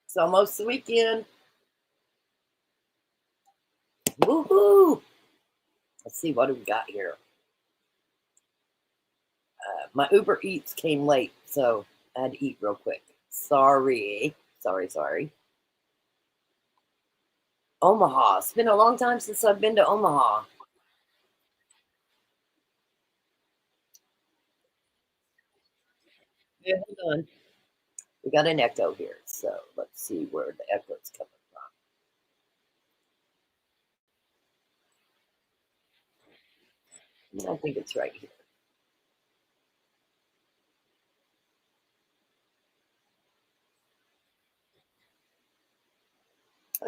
It's almost the weekend. Woohoo! Let's see, what do we got here? My Uber Eats came late, so I had to eat real quick. Sorry. Omaha. It's been a long time since I've been to Omaha. Yeah, hold on. We got an echo here, so let's see where the echo's coming from. I think it's right here.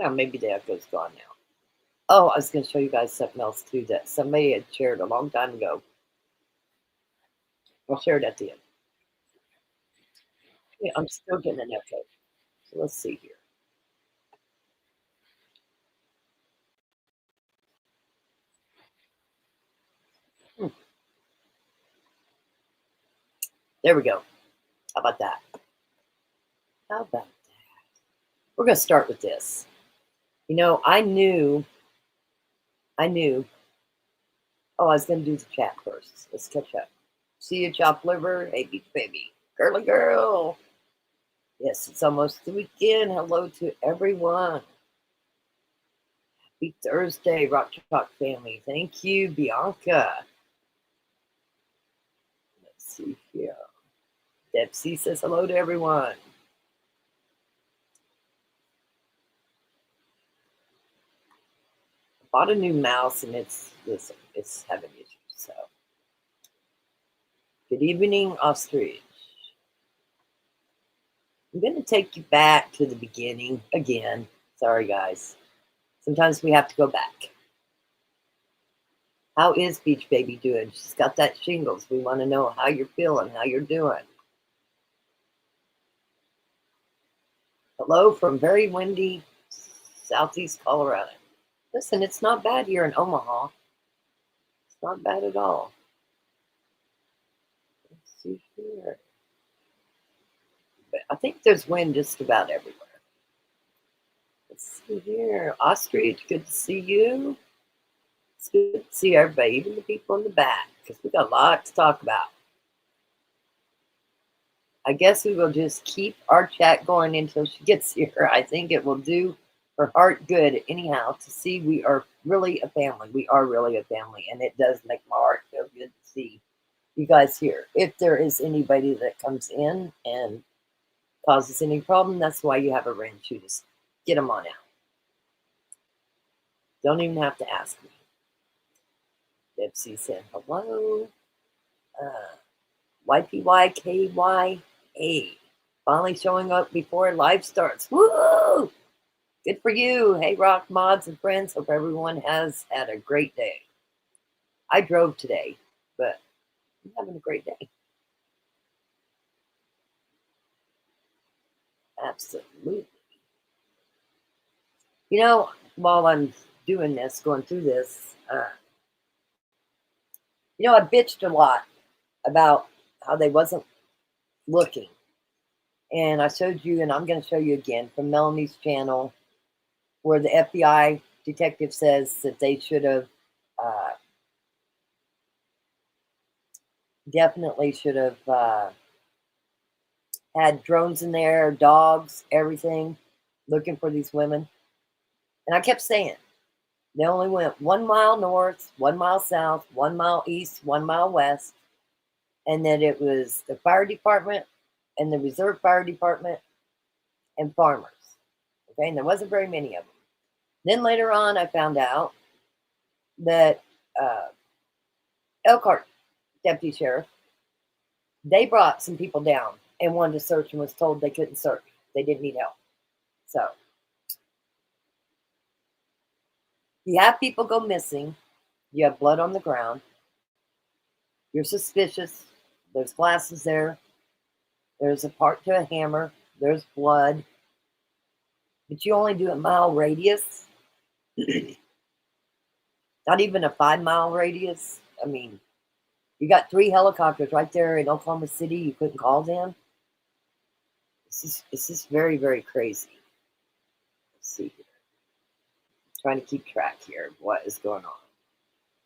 Oh, maybe the echo's gone now. Oh, I was going to show you guys something else too that somebody had shared a long time ago. I'll share it at the end. Yeah, I'm still getting an echo. So let's see here. There we go. How about that? How about that? We're going to start with this. You know, I knew. Oh, I was going to do the chat first. Let's catch up. See you, Chop Liver. Hey, beach baby. Girly girl. Yes, it's almost the weekend. Hello to everyone. Happy Thursday, Rock Chalk family. Thank you, Bianca. Let's see here. Debsy says hello to everyone. I bought a new mouse and it's having issues. So, good evening, Ostrich. I'm going to take you back to the beginning again. Sorry, guys. Sometimes we have to go back. How is Beach Baby doing? She's got that shingles. We want to know how you're feeling, how you're doing. Hello from very windy southeast Colorado. Listen, it's not bad here in Omaha. It's not bad at all. Let's see here. But I think there's wind just about everywhere. Let's see here. Ostrich, good to see you. It's good to see everybody, even the people in the back, because we got a lot to talk about. I guess we will just keep our chat going until she gets here. I think it will do her heart good anyhow to see we are really a family. We are really a family, and it does make my heart feel good to see you guys here. If there is anybody that comes in and causes any problem, that's why you have a wrench. You just get them on out. Don't even have to ask me. Debsy said hello. YPYKYA. Finally showing up before live starts. Woo! Good for you. Hey, Rock mods and friends. Hope everyone has had a great day. I drove today, but I'm having a great day. Absolutely. You know, while I'm doing this, going through this, I bitched a lot about how they wasn't looking. And I showed you, and I'm going to show you again from Melanie's channel, where the FBI detective says that they should have definitely should have had drones in there, dogs, everything, looking for these women. And I kept saying, they only went 1 mile north, 1 mile south, 1 mile east, 1 mile west, and that it was the fire department and the reserve fire department and farmers. Okay, and there wasn't very many of them. Then later on, I found out that Elkhart deputy sheriff, they brought some people down and wanted to search and was told they couldn't search. They didn't need help. So you have people go missing. You have blood on the ground. You're suspicious. There's glasses there. There's a part to a hammer. There's blood. But you only do a mile radius. Not even a 5 mile radius. I mean, you got 3 helicopters right there in Oklahoma City. You couldn't call them. This is very, very crazy. see here. Trying to keep track here of what is going on.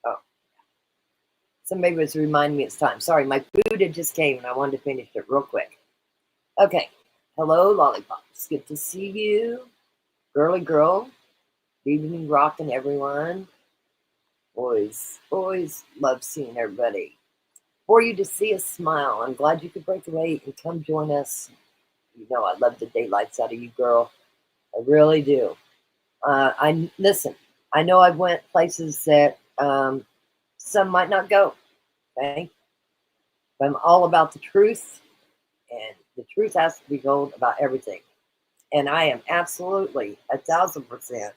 Oh, somebody was reminding me it's time. Sorry, my food had just came and I wanted to finish it real quick. Okay. Hello, lollipops. Good to see you. Girly girl. Evening rocking everyone. Always love seeing everybody. For you to see a smile. I'm glad you could break away and come join us. You know I love the daylights out of you, girl. I really do. Listen. I know I've went places that some might not go. Okay, but I'm all about the truth, and the truth has to be told about everything. And I am absolutely 1,000%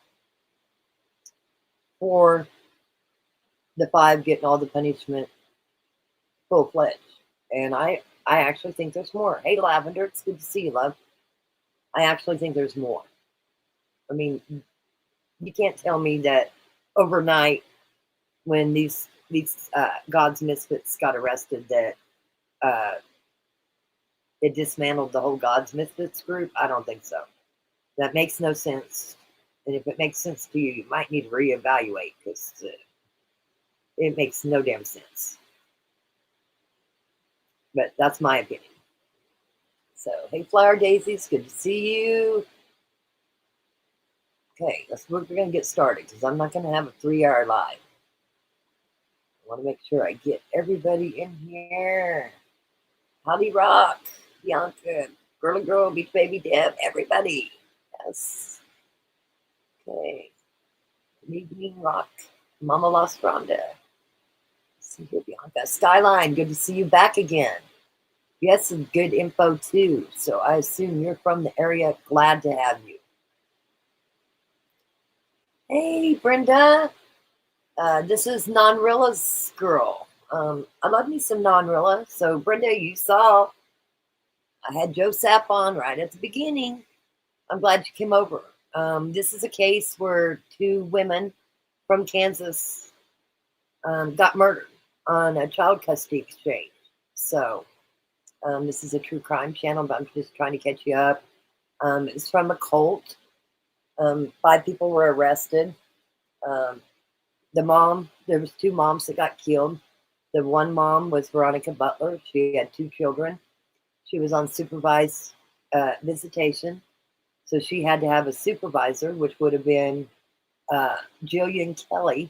for the 5 getting all the punishment full-fledged. And I actually think there's more. Hey, Lavender, it's good to see you, love. I actually think there's more. I mean, you can't tell me that overnight when these God's misfits got arrested that it dismantled the whole God's misfits group. I don't think so. That makes no sense. And if it makes sense to you, you might need to reevaluate because it makes no damn sense. But that's my opinion. So, hey, Flower Daisies, good to see you. Okay, we're going to get started because I'm not going to have a 3-hour live. I want to make sure I get everybody in here. Holly Rock, Bianca, Girly Girl, Beach Baby Deb, everybody. Yes. Okay. Good evening, Rock. Mama Lost Rhonda. Let's see here, Bianca. Skyline, good to see you back again. You had some good info too, so I assume you're from the area. Glad to have you. Hey, Brenda. This is Non-Rilla's girl. I love me some Non-Rilla. So, Brenda, you saw I had Joe Sapp on right at the beginning. I'm glad you came over. This is a case where 2 women from Kansas got murdered on a child custody exchange. So, this is a true crime channel, but I'm just trying to catch you up. It's from a cult. 5 people were arrested. The mom, there was 2 moms that got killed. The one mom was Veronica Butler. She had 2 children. She was on supervised visitation. So she had to have a supervisor, which would have been Jillian Kelly,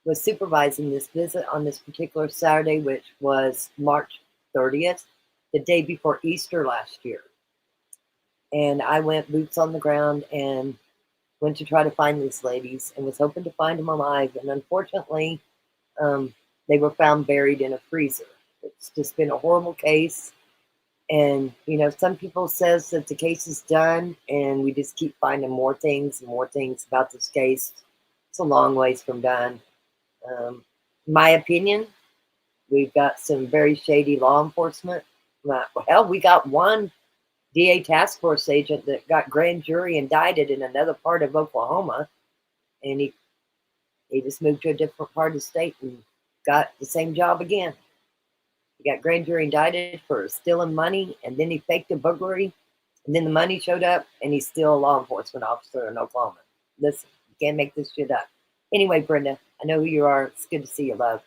was supervising this visit on this particular Saturday, which was March 30th, the day before Easter last year. And I went boots on the ground and went to try to find these ladies and was hoping to find them alive. And unfortunately, they were found buried in a freezer. It's just been a horrible case. And, you know, some people says that the case is done and we just keep finding more things and more things about this case. It's a long ways from done. My opinion, we've got some very shady law enforcement. Hell, we got one DA task force agent that got grand jury indicted in another part of Oklahoma, and he just moved to a different part of the state and got the same job again. He got grand jury indicted for stealing money, and then he faked a burglary, and then the money showed up, and he's still a law enforcement officer in Oklahoma. Listen, you can't make this shit up. Anyway, Brenda, I know who you are. It's good to see you, love.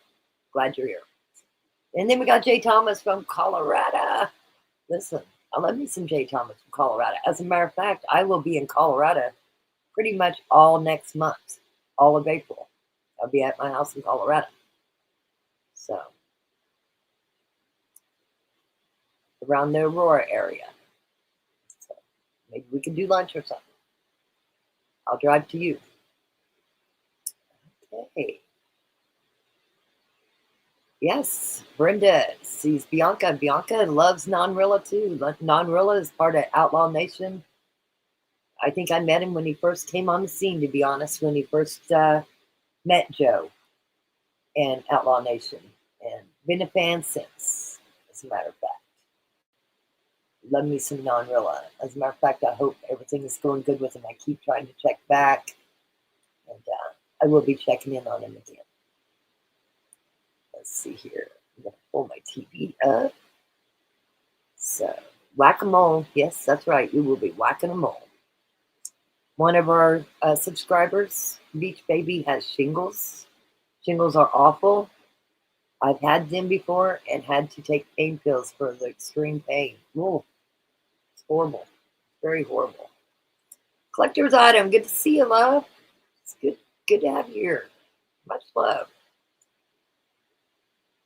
Glad you're here. And then we got Jay Thomas from Colorado. Listen, I love me some Jay Thomas from Colorado. As a matter of fact, I will be in Colorado pretty much all next month, all of April. I'll be at my house in Colorado. So, around the Aurora area. So, maybe we can do lunch or something. I'll drive to you. Okay. Yes, Brenda sees Bianca. Bianca loves Non-Rilla too. Non-Rilla is part of Outlaw Nation. I think I met him when he first came on the scene, to be honest, when he first met Joe and Outlaw Nation. And been a fan since, as a matter of fact. Love me some Non-Rilla. As a matter of fact, I hope everything is going good with him. I keep trying to check back. And I will be checking in on him again. Let's see here. I'm going to pull my TV up. So, whack-a-mole. Yes, that's right. We will be whacking a mole. One of our subscribers, Beach Baby, has shingles. Shingles are awful. I've had them before and had to take pain pills for the extreme pain. Ooh, it's horrible. Very horrible. Collector's item. Good to see you, love. It's good to have you here. Much love.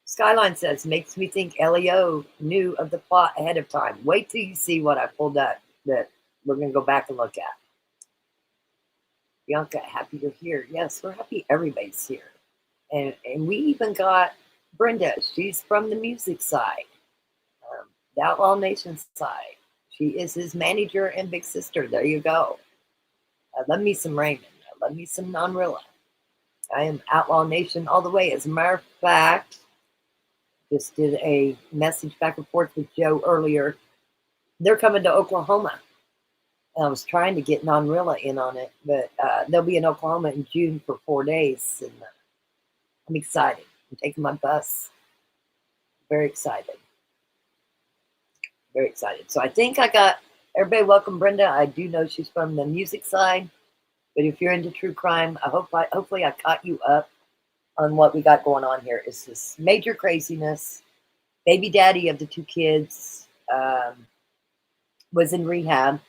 Skyline says, makes me think Leo knew of the plot ahead of time. Wait till you see what I pulled up that we're going to go back and look at. Bianca, happy you're here. Yes, we're happy everybody's here. And we even got Brenda. She's from the music side, the Outlaw Nation side. She is his manager and big sister. There you go. I love me some Raymond. I love me some Nunnery. I am Outlaw Nation all the way. As a matter of fact, just did a message back and forth with Joe earlier. They're coming to Oklahoma. I was trying to get Nunnery in on it, but they'll be in Oklahoma in June for 4 days. And I'm excited. I'm taking my bus. Very excited. Very excited. So I think I got everybody. Welcome, Brenda. I do know she's from the music side, but if you're into true crime, hopefully I caught you up on what we got going on here. Is this major craziness? Baby daddy of the 2 kids was in rehab.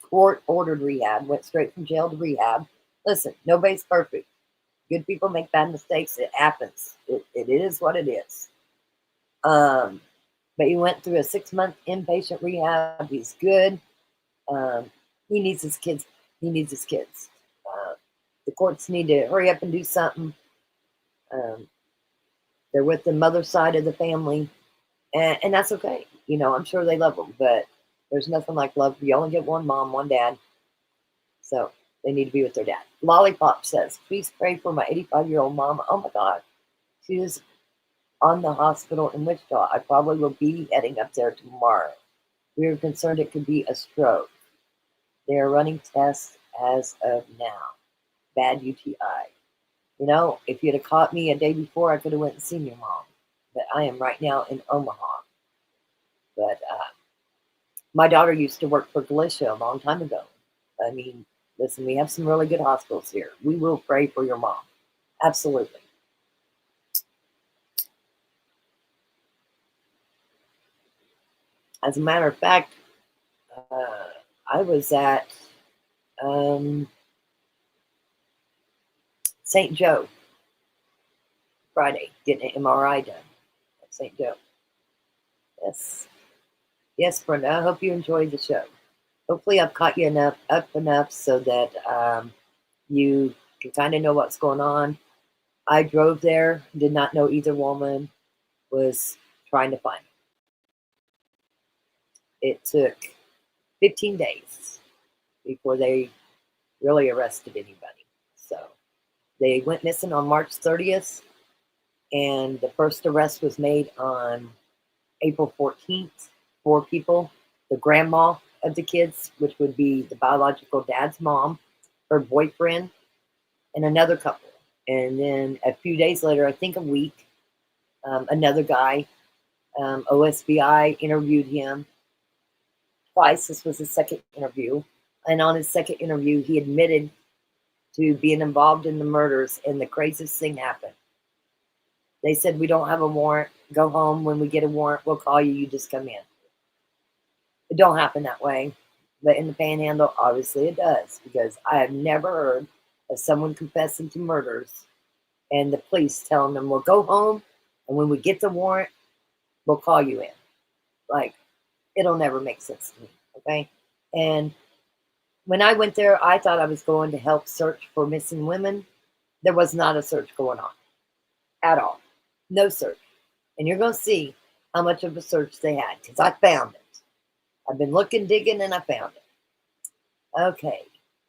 Court-ordered rehab. Went straight from jail to rehab. Listen, nobody's perfect. Good people make bad mistakes. It happens. It is what it is. But he went through a 6-month inpatient rehab. He's good. He needs his kids. He needs his kids. The courts need to hurry up and do something. They're with the mother side of the family, and that's okay. You know, I'm sure they love them, but there's nothing like love. You only get one mom, one dad, so they need to be with their dad. Lollipop says, please pray for my 85-year-old mom. Oh my God, she is on the hospital in Wichita. I probably will be heading up there tomorrow. We are concerned it could be a stroke. They are running tests as of now. Bad UTI. You know, if you'd have caught me a day before, I could have went and seen your mom. But I am right now in Omaha. But my daughter used to work for Galicia a long time ago. I mean, listen, we have some really good hospitals here. We will pray for your mom. Absolutely. As a matter of fact, I was at St. Joe Friday getting an MRI done at St. Joe. Yes. Yes, Brenda, I hope you enjoyed the show. Hopefully I've caught you up enough so that you can kind of know what's going on. I drove there, did not know either woman, was trying to find me. It took 15 days before they really arrested anybody. So they went missing on March 30th, and the first arrest was made on April 14th. 4 people, the grandma of the kids, which would be the biological dad's mom, her boyfriend, and another couple. And then a few days later, I think a week, another guy, OSBI interviewed him twice. This was his second interview. And on his second interview, he admitted to being involved in the murders, and the craziest thing happened. They said, we don't have a warrant. Go home. When we get a warrant, we'll call you. You just come in. It don't happen that way. But in the Panhandle, obviously it does, because I have never heard of someone confessing to murders and the police telling them, we'll go home, and when we get the warrant, we'll call you in. Like, it'll never make sense to me, okay? And when I went there, I thought I was going to help search for missing women. There was not a search going on at all. No search. And you're going to see how much of a search they had, because I found it. I've been looking, digging, and I found it. Okay.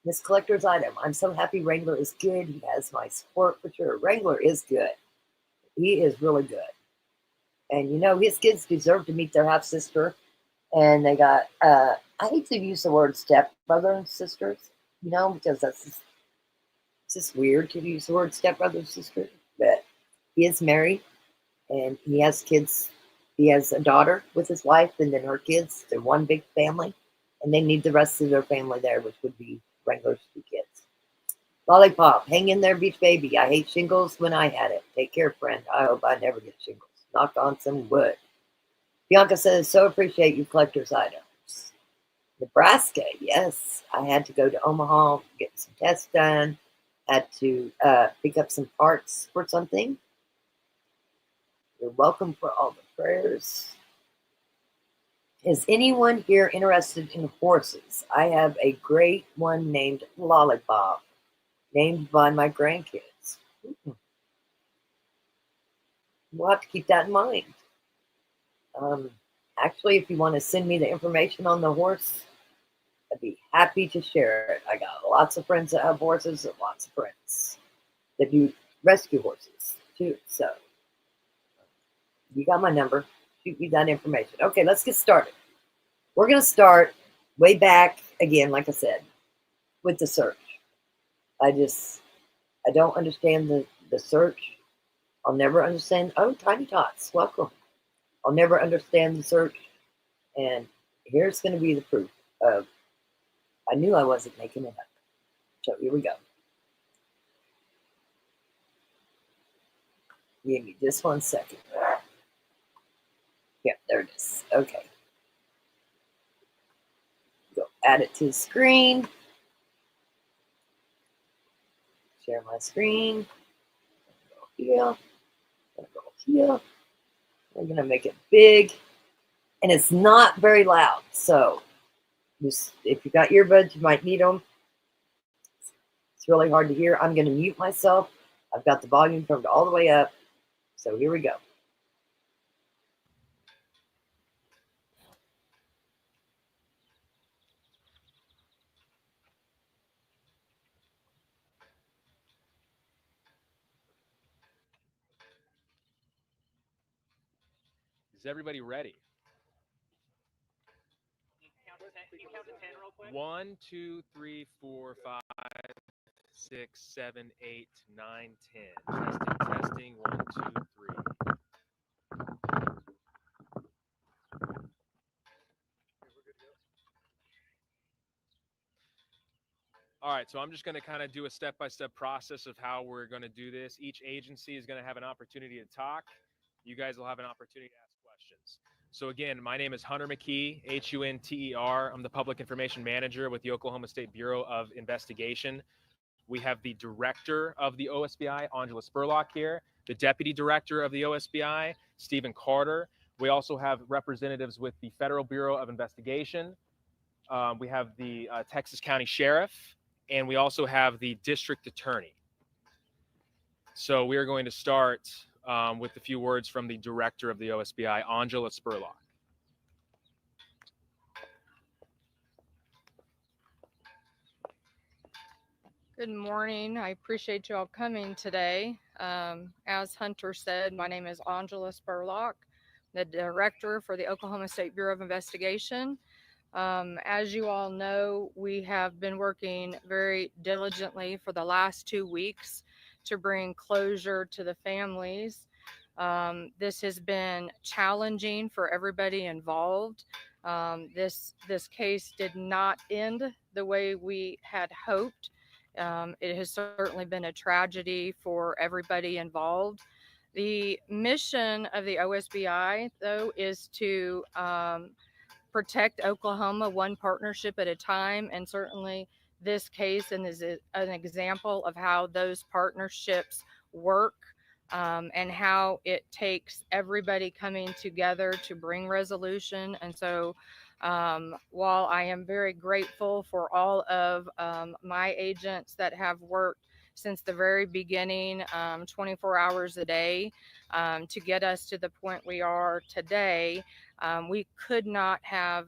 This collector's item. I'm so happy Wrangler is good. He has my support for sure. Wrangler is good. He is really good. And, you know, his kids deserve to meet their half-sister. And they got, I hate to use the word stepbrother and sisters, you know, because it's just weird to use the word stepbrother and sister. But he is married, and he has kids. He has a daughter with his wife, and then her kids. They're one big family, and they need the rest of their family there, which would be Wranglers 2 kids. Lollipop, hang in there, beach baby. I hate shingles when I had it. Take care, friend. I hope I never get shingles. Knock on some wood. Bianca says, so appreciate you collector's items. Nebraska, yes. I had to go to Omaha, get some tests done. Had to pick up some parts for something. You're welcome for all the prayers. Is anyone here interested in horses? I have a great one named Lollipop, named by my grandkids. We'll have to keep that in mind. Actually, if you want to send me the information on the horse, I'd be happy to share it. I got lots of friends that have horses and lots of friends that do rescue horses too. So you got my number. Shoot me that information. Okay, let's get started. We're going to start way back again, like I said, with the search. I don't understand the search. I'll never understand. Oh, Tiny Tots, welcome. I'll never understand the search. And here's going to be the proof of I knew I wasn't making it up. So here we go. Give me just 1 second. Yeah, there it is. Okay. Go add it to the screen. Share my screen. Go here. Go here. We're going to make it big. And it's not very loud. So just, if you got earbuds, you might need them. It's really hard to hear. I'm going to mute myself. I've got the volume turned all the way up. So here we go. Is everybody ready? You count to 10 real quick? 1, 2, 3, 4, 5, 6, 7, 8, 9, 10. Testing, 1, 2, 3. All right, so I'm just going to kind of do a step-by-step process of how we're going to do this. Each agency is going to have an opportunity to talk. You guys will have an opportunity to ask questions. So again, my name is Hunter McKee, Hunter. I'm the Public Information Manager with the Oklahoma State Bureau of Investigation. We have the Director of the OSBI, Angela Spurlock here, the Deputy Director of the OSBI, Stephen Carter. We also have representatives with the Federal Bureau of Investigation. We have the Texas County Sheriff, and we also have the District Attorney. So we are going to start with a few words from the Director of the OSBI, Angela Spurlock. Good morning. I appreciate you all coming today. As Hunter said, my name is Angela Spurlock, the Director for the Oklahoma State Bureau of Investigation. As you all know, we have been working very diligently for the last 2 weeks to bring closure to the families. This has been challenging for everybody involved. This case did not end the way we had hoped. It has certainly been a tragedy for everybody involved. The mission of the OSBI, though, is to protect Oklahoma one partnership at a time, and certainly this case and is an example of how those partnerships work, and how it takes everybody coming together to bring resolution. And so while I am very grateful for all of my agents that have worked since the very beginning, 24 hours a day, to get us to the point we are today, we could not have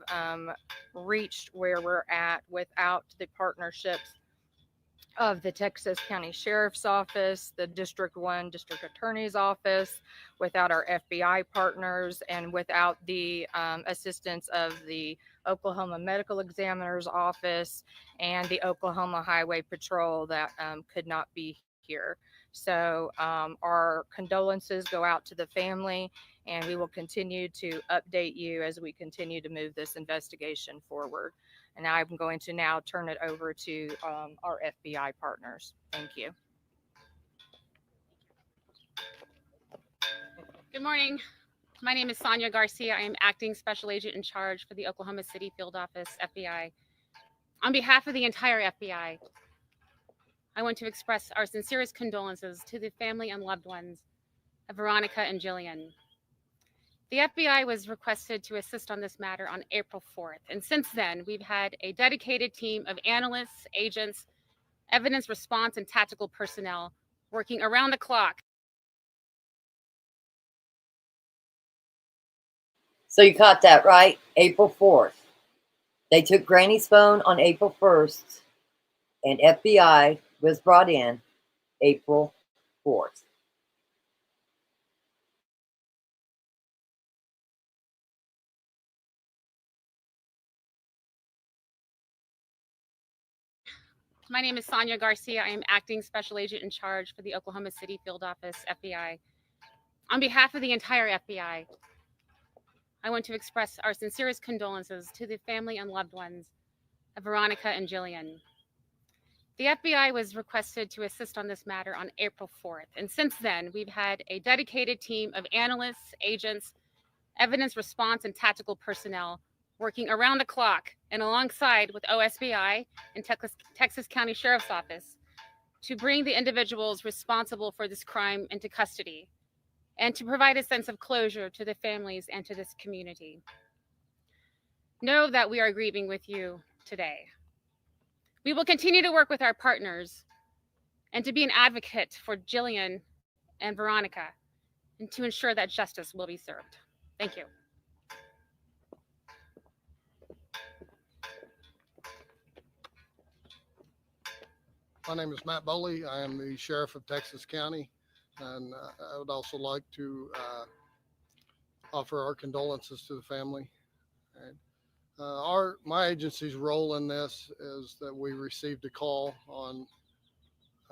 reached where we're at without the partnerships of the Texas County Sheriff's Office, the District 1 District Attorney's Office, without our FBI partners, and without the assistance of the Oklahoma Medical Examiner's Office and the Oklahoma Highway Patrol that could not be here. So our condolences go out to the family, and we will continue to update you as we continue to move this investigation forward. And I'm going to now turn it over to our FBI partners. Thank you. Good morning. My name is Sonia Garcia. I am Acting Special Agent in Charge for the Oklahoma City Field Office, FBI. On behalf of the entire FBI, I want to express our sincerest condolences to the family and loved ones of Veronica and Jillian. The FBI was requested to assist on this matter on April 4th, and since then, we've had a dedicated team of analysts, agents, evidence response, and tactical personnel working around the clock. So you caught that right? April 4th. They took Granny's phone on April 1st, and FBI was brought in April 4th. My name is Sonia Garcia. I am Acting Special Agent in Charge for the Oklahoma City Field Office, FBI. On behalf of the entire FBI, I want to express our sincerest condolences to the family and loved ones of Veronica and Jillian. The FBI was requested to assist on this matter on April 4th, and since then, we've had a dedicated team of analysts, agents, evidence response, and tactical personnel working around the clock and alongside with OSBI and Texas County Sheriff's Office to bring the individuals responsible for this crime into custody and to provide a sense of closure to the families and to this community. Know that we are grieving with you today. We will continue to work with our partners and to be an advocate for Jillian and Veronica and to ensure that justice will be served. Thank you. My name is Matt Boley. I am the Sheriff of Texas County, and I would also like to offer our condolences to the family. My agency's role in this is that we received a call on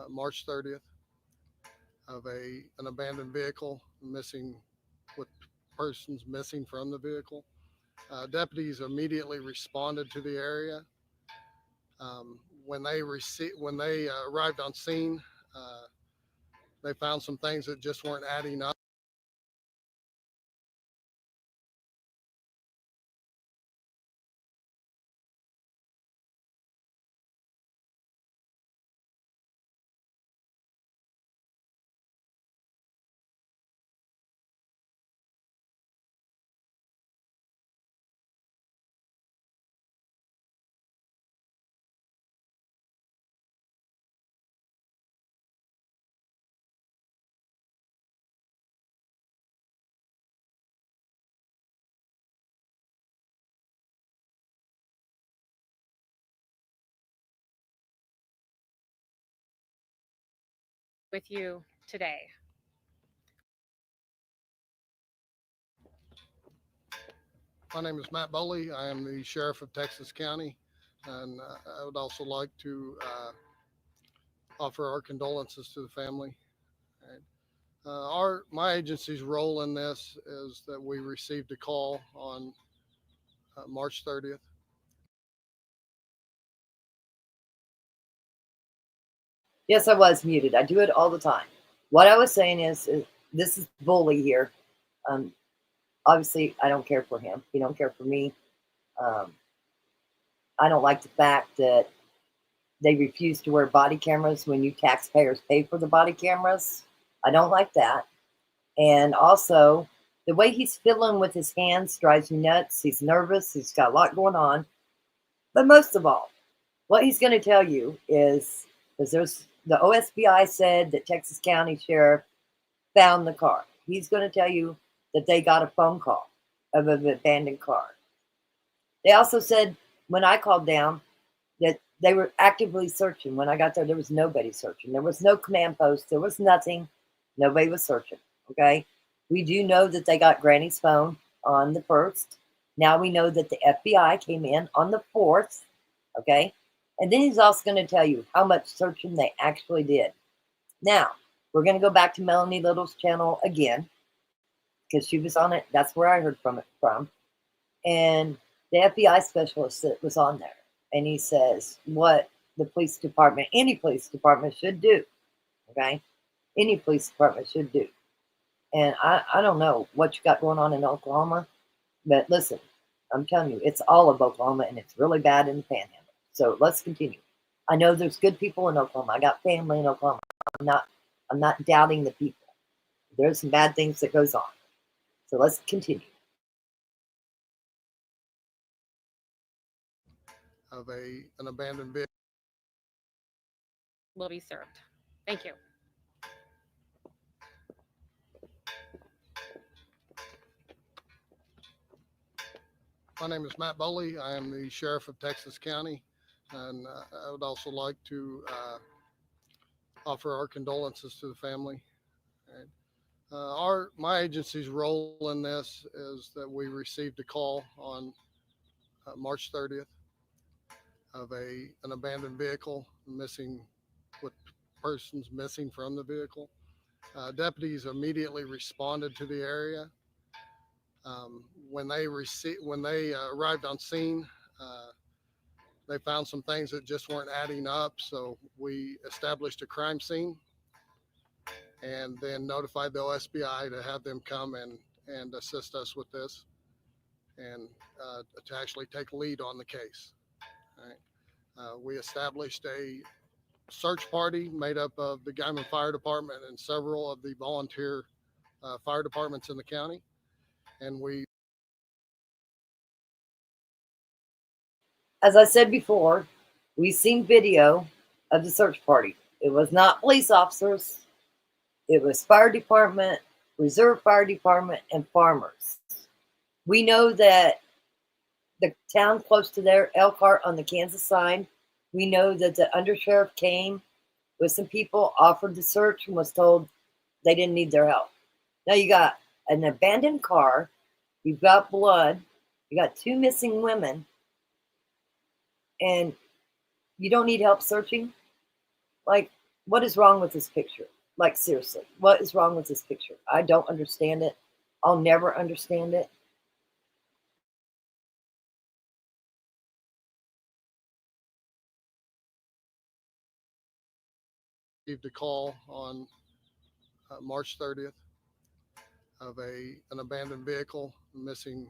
March 30th of an abandoned vehicle missing, with persons missing from the vehicle. Deputies immediately responded to the area. When they arrived on scene, they found some things that just weren't adding up. With you today. My name is Matt Boley. I am the Sheriff of Texas County, and I would also like to offer our condolences to the family. My agency's role in this is that we received a call on March 30th. Yes, I was muted. I do it all the time. What I was saying is this is Bully here. Obviously, I don't care for him. He don't care for me. I don't like the fact that they refuse to wear body cameras when you taxpayers pay for the body cameras. I don't like that. And also, the way he's fiddling with his hands drives me nuts. He's nervous. He's got a lot going on. But most of all, what he's going to tell you is, because the OSBI said that Texas County Sheriff found the car. He's going to tell you that they got a phone call of an abandoned car. They also said when I called down that they were actively searching. When I got there was nobody searching. There was no command post. There was nothing. Nobody was searching. Okay. We do know that they got Granny's phone on the 1st. Now we know that the FBI came in on the 4th. Okay. And then he's also going to tell you how much searching they actually did. Now, we're going to go back to Melanie Little's channel again, because she was on it. That's where I heard from. And the FBI specialist that was on there, and he says what the police department, any police department should do. Okay? Any police department should do. And I don't know what you got going on in Oklahoma, but listen, I'm telling you, it's all of Oklahoma, and it's really bad in the Panhandle. So let's continue. I know there's good people in Oklahoma. I got family in Oklahoma. I'm not doubting the people. There's some bad things that goes on. So let's continue. Of an abandoned vehicle. Will be served. Thank you. My name is Matt Boley. I am the sheriff of Texas County, and I would also like to offer our condolences to the family. And, my agency's role in this is that we received a call on March 30th of an abandoned vehicle missing, with persons missing from the vehicle. Deputies immediately responded to the area. When they arrived on scene, they found some things that just weren't adding up. So we established a crime scene and then notified the OSBI to have them come and assist us with this and to actually take lead on the case. All right. We established a search party made up of the Guyman Fire Department and several of the volunteer fire departments in the county. And As I said before, we've seen video of the search party. It was not police officers. It was fire department, reserve fire department, and farmers. We know that the town close to there, Elkhart on the Kansas side, we know that the undersheriff came with some people, offered to search, and was told they didn't need their help. Now you got an abandoned car, you've got blood, you got 2 missing women, and you don't need help searching? Like, what is wrong with this picture? Like, seriously, what is wrong with this picture? I don't understand it. I'll never understand it. received a call on March 30th of an abandoned vehicle missing,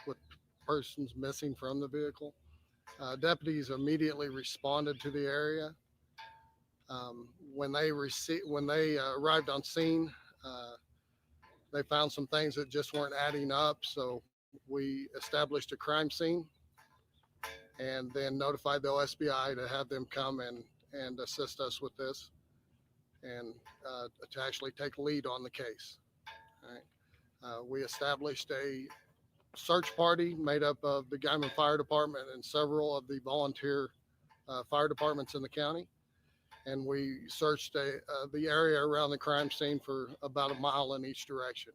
with persons missing from the vehicle. Deputies immediately responded to the area. When they arrived on scene, they found some things that just weren't adding up. So we established a crime scene and then notified the OSBI to have them come and assist us with this and to actually take lead on the case. All right. We established a search party made up of the Guyman Fire Department and several of the volunteer fire departments in the county. And we searched the area around the crime scene for about a mile in each direction.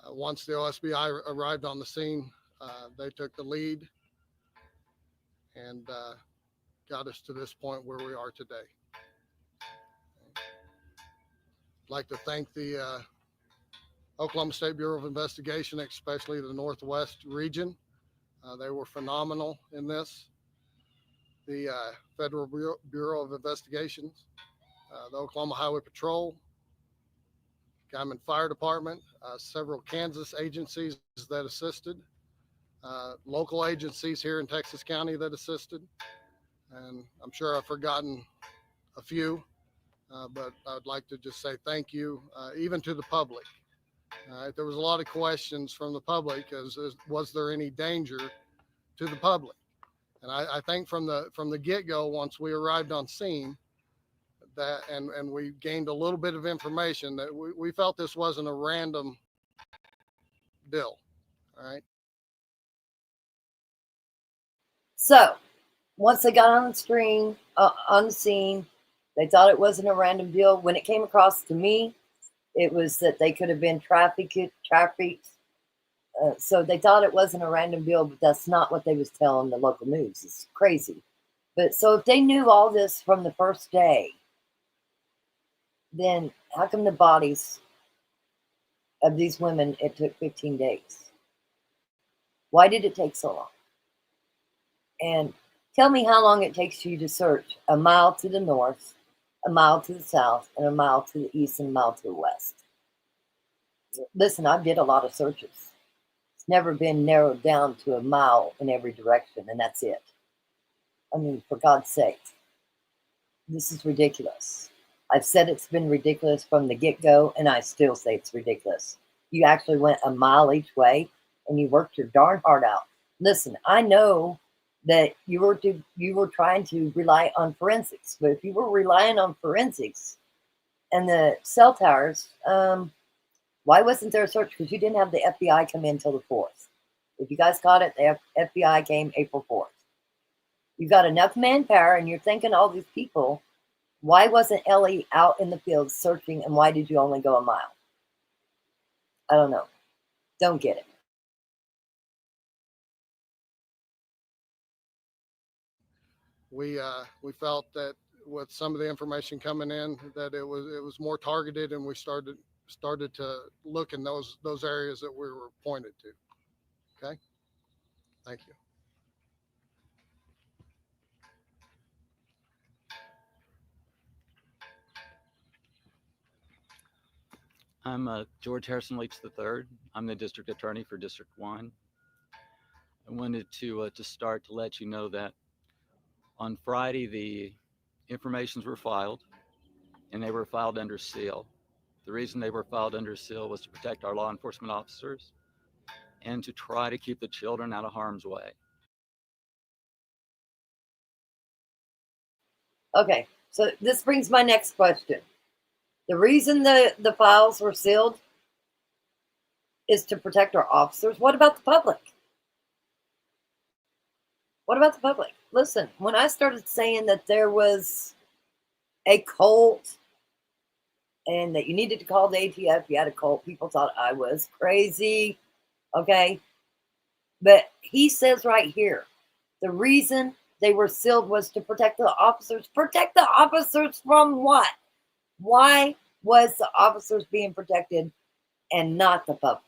Once the OSBI arrived on the scene, they took the lead and got us to this point where we are today. I'd like to thank the Oklahoma State Bureau of Investigation, especially the Northwest region. They were phenomenal in this. The Federal Bureau of Investigations, the Oklahoma Highway Patrol, Guyman Fire Department, several Kansas agencies that assisted, local agencies here in Texas County that assisted, and I'm sure I've forgotten a few, but I'd like to just say thank you, even to the public. There was a lot of questions from the public as was there any danger to the public? And I think from the get-go, once we arrived on scene, that and we gained a little bit of information that we felt this wasn't a random deal. All right. So once they got on the scene, they thought it wasn't a random deal. When it came across to me, it was that they could have been trafficked. So they thought it wasn't a random deal, but that's not what they was telling the local news. It's crazy. But so if they knew all this from the first day, then how come the bodies of these women, it took 15 days? Why did it take so long? And tell me how long it takes you to search a mile to the north, a mile to the south, and a mile to the east, and a mile to the west. Listen, I did a lot of searches. It's never been narrowed down to a mile in every direction, and that's it. I mean, for God's sake, this is ridiculous. I've said it's been ridiculous from the get-go, and I still say it's ridiculous. You actually went a mile each way, and you worked your darn heart out. Listen, I know that you were trying to rely on forensics, but if you were relying on forensics and the cell towers, why wasn't there a search? Because you didn't have the FBI come in till the 4th. If you guys caught it, the FBI came April 4th. You've got enough manpower, and you're thinking all these people. Why wasn't Ellie out in the field searching, and why did you only go a mile? I don't know. Don't get it. We felt that with some of the information coming in, that it was more targeted, and we started to look in those areas that we were pointed to. Okay, thank you. I'm George Harrison Leach III. I'm the district attorney for District 1. I wanted to start to let you know that on Friday, the informations were filed, and they were filed under seal. The reason they were filed under seal was to protect our law enforcement officers and to try to keep the children out of harm's way. Okay, so this brings my next question. The reason the files were sealed is to protect our officers. What about the public? What about the public? Listen, when I started saying that there was a cult and that you needed to call the ATF, you had a cult, people thought I was crazy. Okay? But he says right here, the reason they were sealed was to protect the officers. Protect the officers from what? Why was the officers being protected and not the public?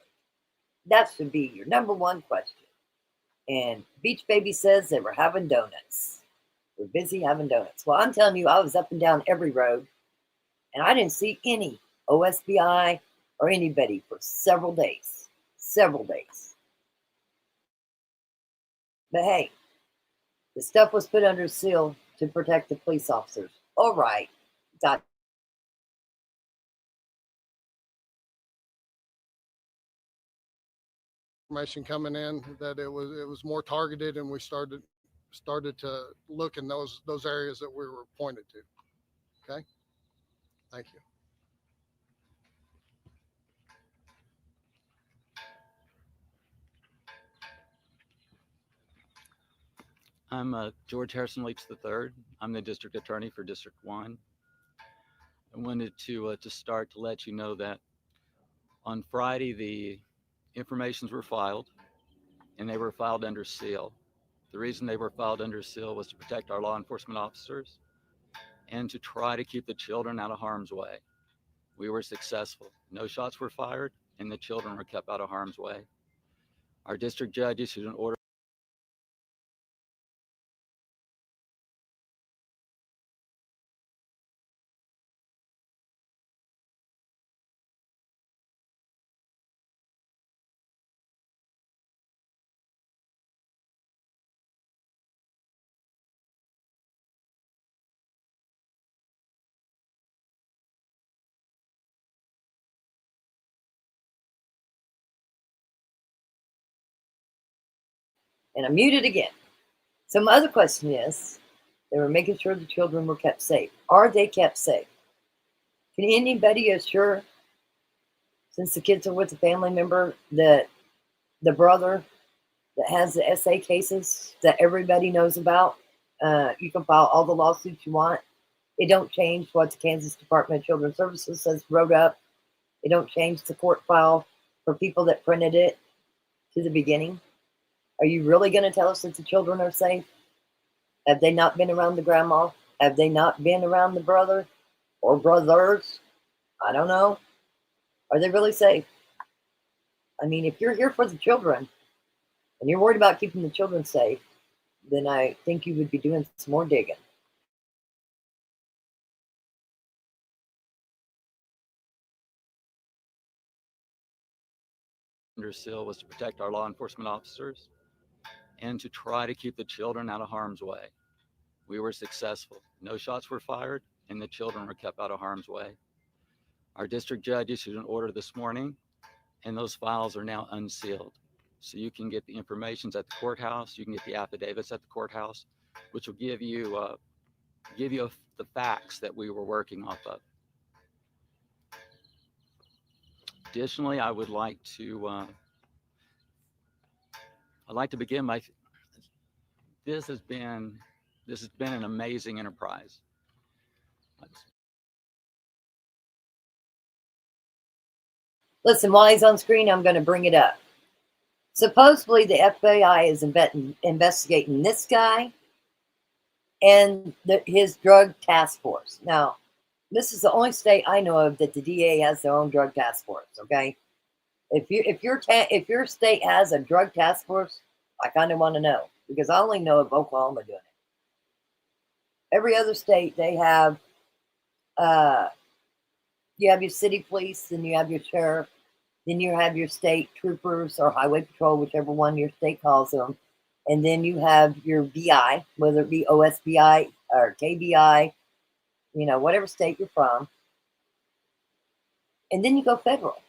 That should be your number one question. And Beach Baby says they were having donuts. We're busy having donuts. Well, I'm telling you, I was up and down every road, and I didn't see any OSBI or anybody for several days. Several days. But hey, the stuff was put under seal to protect the police officers. All right. Got Information coming in, that it was more targeted, and we started to look in those areas that we were pointed to. Okay, thank you. I'm George Harrison Leach III. I'm the district attorney for District 1. I wanted to start to let you know that on Friday, the informations were filed, and they were filed under seal. The reason they were filed under seal was to protect our law enforcement officers and to try to keep the children out of harm's way. We were successful. No shots were fired, and the children were kept out of harm's way. Our district judge issued an order. and I'm muted again. So my other question is, they were making sure the children were kept safe. Are they kept safe? Can anybody assure, since the kids are with a family member, that the brother that has the SA cases that everybody knows about, you can file all the lawsuits you want. It don't change what the Kansas Department of Children's Services says wrote up. It don't change the court file for people that printed it to the beginning. Are you really going to tell us that the children are safe? Have they not been around the grandma? Have they not been around the brother or brothers? I don't know. Are they really safe? I mean, if you're here for the children and you're worried about keeping the children safe, then I think you would be doing some more digging. Under seal was to protect our law enforcement officers and to try to keep the children out of harm's way. We were successful. No shots were fired, and the children were kept out of harm's way. Our district judge issued an order this morning, and those files are now unsealed. So you can get the information at the courthouse, you can get the affidavits at the courthouse, which will give you the facts that we were working off of. Additionally, I would like to begin my. This has been an amazing enterprise. Listen, while he's on screen, I'm going to bring it up. Supposedly, the FBI is investigating this guy and his drug task force. Now, this is the only state I know of that the DA has their own drug task force. Okay, if your state has a drug task force, I kind of want to know, because I only know of Oklahoma doing it. Every other state, they have you have your city police, then you have your sheriff, then you have your state troopers or highway patrol, whichever one your state calls them. And then you have your BI, whether it be OSBI or KBI, whatever state you're from. And then you go federal.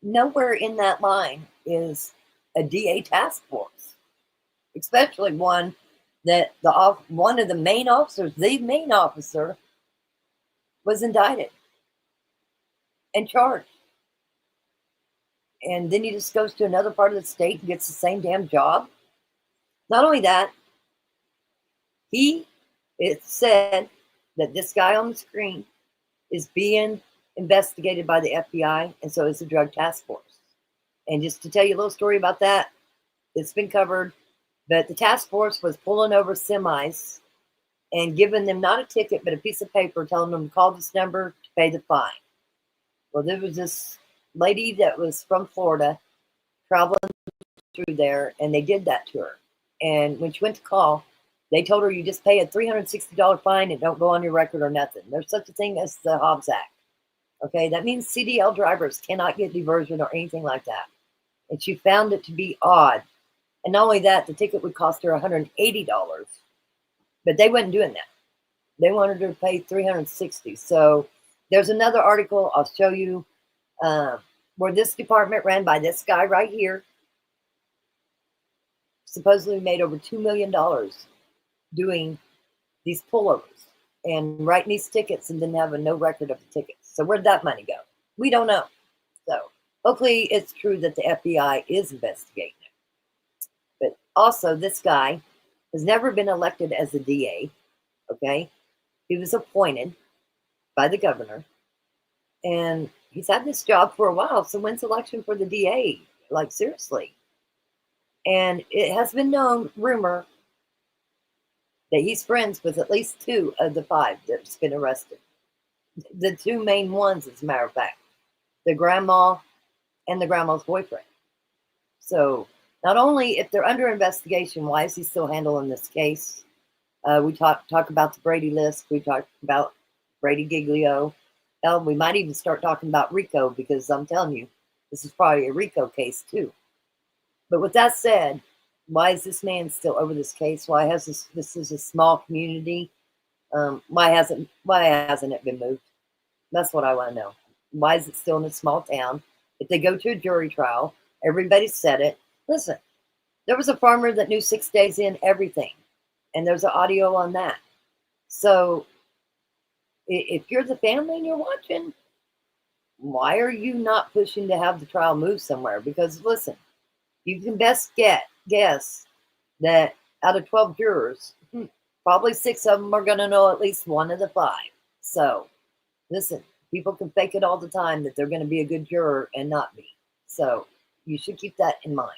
Nowhere in that line is a DA task force, especially one that one of the main officers, the main officer, was indicted and charged. And then he just goes to another part of the state and gets the same damn job. Not only that, it said that this guy on the screen is being investigated by the FBI, and so is the drug task force. And just to tell you a little story about that, it's been covered, but the task force was pulling over semis and giving them not a ticket, but a piece of paper telling them to call this number to pay the fine. Well, there was this lady that was from Florida traveling through there, and they did that to her. And when she went to call, they told her, you just pay a $360 fine and don't go on your record or nothing. There's such a thing as the Hobbs Act. Okay, that means CDL drivers cannot get diversion or anything like that. And she found it to be odd. And not only that, the ticket would cost her $180, but they wasn't doing that. They wanted her to pay $360. So there's another article I'll show you where this department, ran by this guy right here, supposedly made over $2 million doing these pullovers and writing these tickets and didn't have no record of the tickets. So where'd that money go? We don't know. So hopefully it's true that the FBI is investigating it. But also, this guy has never been elected as a DA. Okay, he was appointed by the governor, and he's had this job for a while. So when's the election for the DA? Like, seriously. And it has been rumor that he's friends with at least 2 of the 5 that's been arrested. The 2 main ones, as a matter of fact, the grandma and the grandma's boyfriend. So not only if they're under investigation, why is he still handling this case? We talk about the Brady list. We talk about Brady Giglio. Hell, we might even start talking about RICO, because I'm telling you, this is probably a RICO case too. But with that said, why is this man still over this case? Why has this is a small community? Why hasn't it been moved? That's what I want to know. Why is it still in a small town? If they go to a jury trial, everybody said it. Listen, there was a farmer that knew 6 days in everything, and there's an audio on that. So if you're the family and you're watching, why are you not pushing to have the trial move somewhere? Because listen, you can best guess that out of 12 jurors, probably 6 of them are going to know at least 1 of the 5. So listen, people can fake it all the time that they're going to be a good juror and not be. So you should keep that in mind.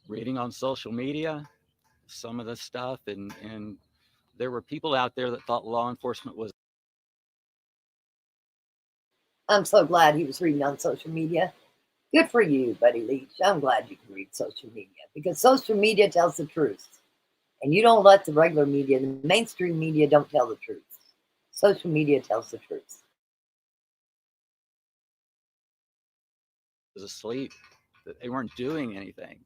Reading on social media, some of the stuff, and there were people out there that thought law enforcement was. I'm so glad he was reading on social media. Good for you, Buddy Leach. I'm glad you can read social media because social media tells the truth. And you don't let the regular media, the mainstream media, don't tell the truth. Social media tells the truth. Was asleep, that they weren't doing anything.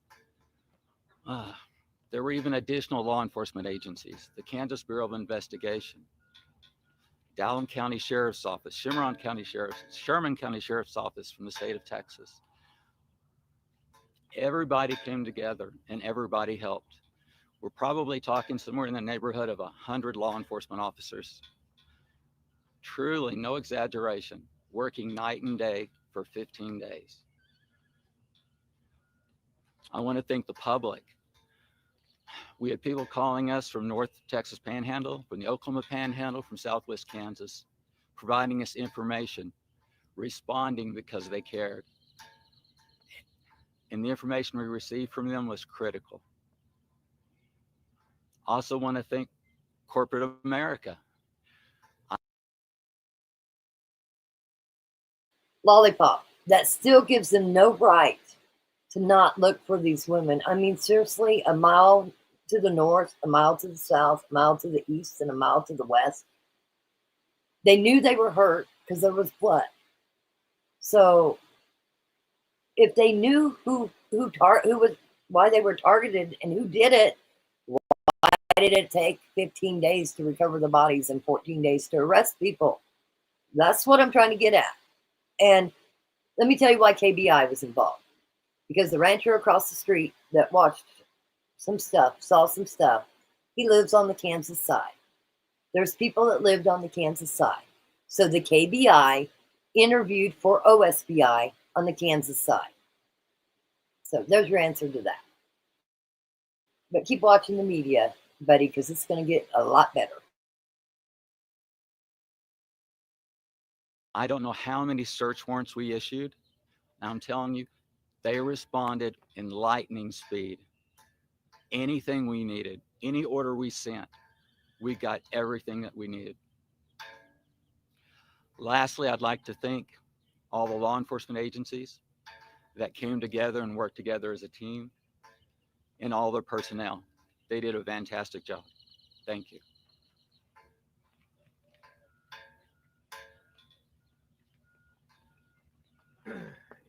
There were even additional law enforcement agencies, the Kansas Bureau of Investigation, Dallam County Sheriff's Office, Sherman County Sheriff's Office from the state of Texas. Everybody came together and everybody helped. We're probably talking somewhere in the neighborhood of 100 law enforcement officers. Truly, no exaggeration, working night and day for 15 days. I want to thank the public. We had people calling us from North Texas Panhandle, from the Oklahoma Panhandle, from Southwest Kansas, providing us information, responding because they cared. And the information we received from them was critical. Also want to thank corporate America. Lollipop. That still gives them no right to not look for these women. I mean, seriously, a mile to the north, a mile to the south, a mile to the east, and a mile to the west. They knew they were hurt because there was blood. So if they knew why they were targeted and who did it, why did it take 15 days to recover the bodies and 14 days to arrest people? That's what I'm trying to get at. And let me tell you why KBI was involved. Because the rancher across the street that watched some stuff, saw some stuff, he lives on the Kansas side. There's people that lived on the Kansas side. So the KBI interviewed for OSBI on the Kansas side. So there's your answer to that. But keep watching the media, buddy, because it's going to get a lot better. I don't know how many search warrants we issued. I'm telling you, they responded in lightning speed. Anything we needed, any order we sent, we got everything that we needed. Lastly, I'd like to thank all the law enforcement agencies that came together and worked together as a team, and all their personnel. They did a fantastic job. Thank you.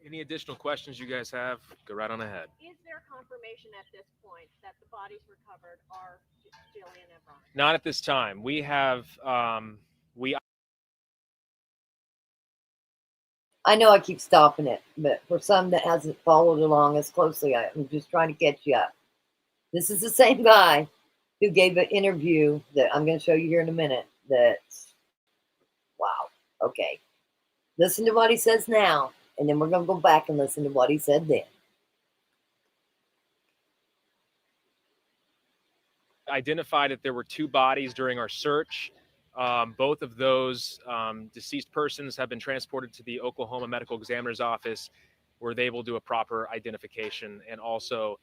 Any additional questions you guys have, go right on ahead. Is there confirmation at this point that the bodies recovered are Jillian and Brian? Not at this time. We have, I know I keep stopping it, but for some that hasn't followed along as closely, I'm just trying to catch you up. This is the same guy who gave an interview that I'm going to show you here in a minute. That's, wow, okay. Listen to what he says now, and then we're going to go back and listen to what he said then. identified that there were 2 bodies during our search. Both of those deceased persons have been transported to the Oklahoma Medical Examiner's Office, where they will do a proper identification and also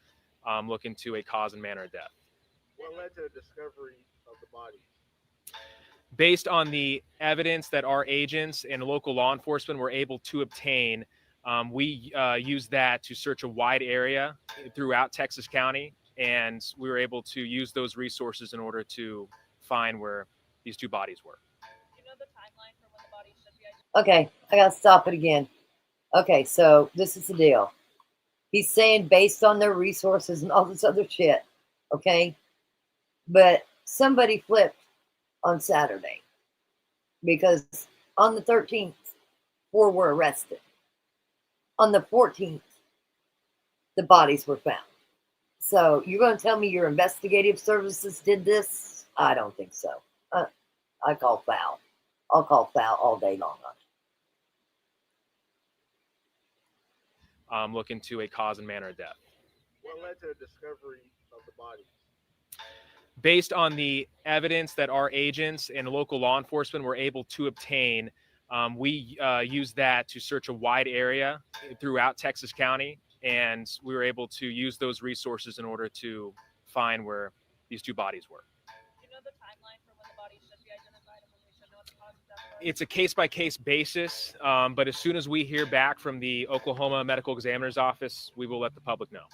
look into a cause and manner of death. What led to the discovery of the bodies? Based on the evidence that our agents and local law enforcement were able to obtain, we used that to search a wide area throughout Texas County, and we were able to use those resources in order to find where these 2 bodies were. Do you know the timeline for when the bodies should be identified? Okay, I got to stop it again. Okay, so this is the deal. He's saying based on their resources and all this other shit, okay? But somebody flipped on Saturday because on the 13th, 4 were arrested. On the 14th, the bodies were found. So you're going to tell me your investigative services did this? I don't think so. I call foul. I'll call foul all day long on it. Look into a cause and manner of death. What led to the discovery of the bodies? Based on the evidence that our agents and local law enforcement were able to obtain, we used that to search a wide area throughout Texas County, and we were able to use those resources in order to find where these 2 bodies were. Do you know the timeline for when the bodies should be identified and when we should know what the cause of death was? It's a case-by-case basis, but as soon as we hear back from the Oklahoma Medical Examiner's Office, we will let the public know.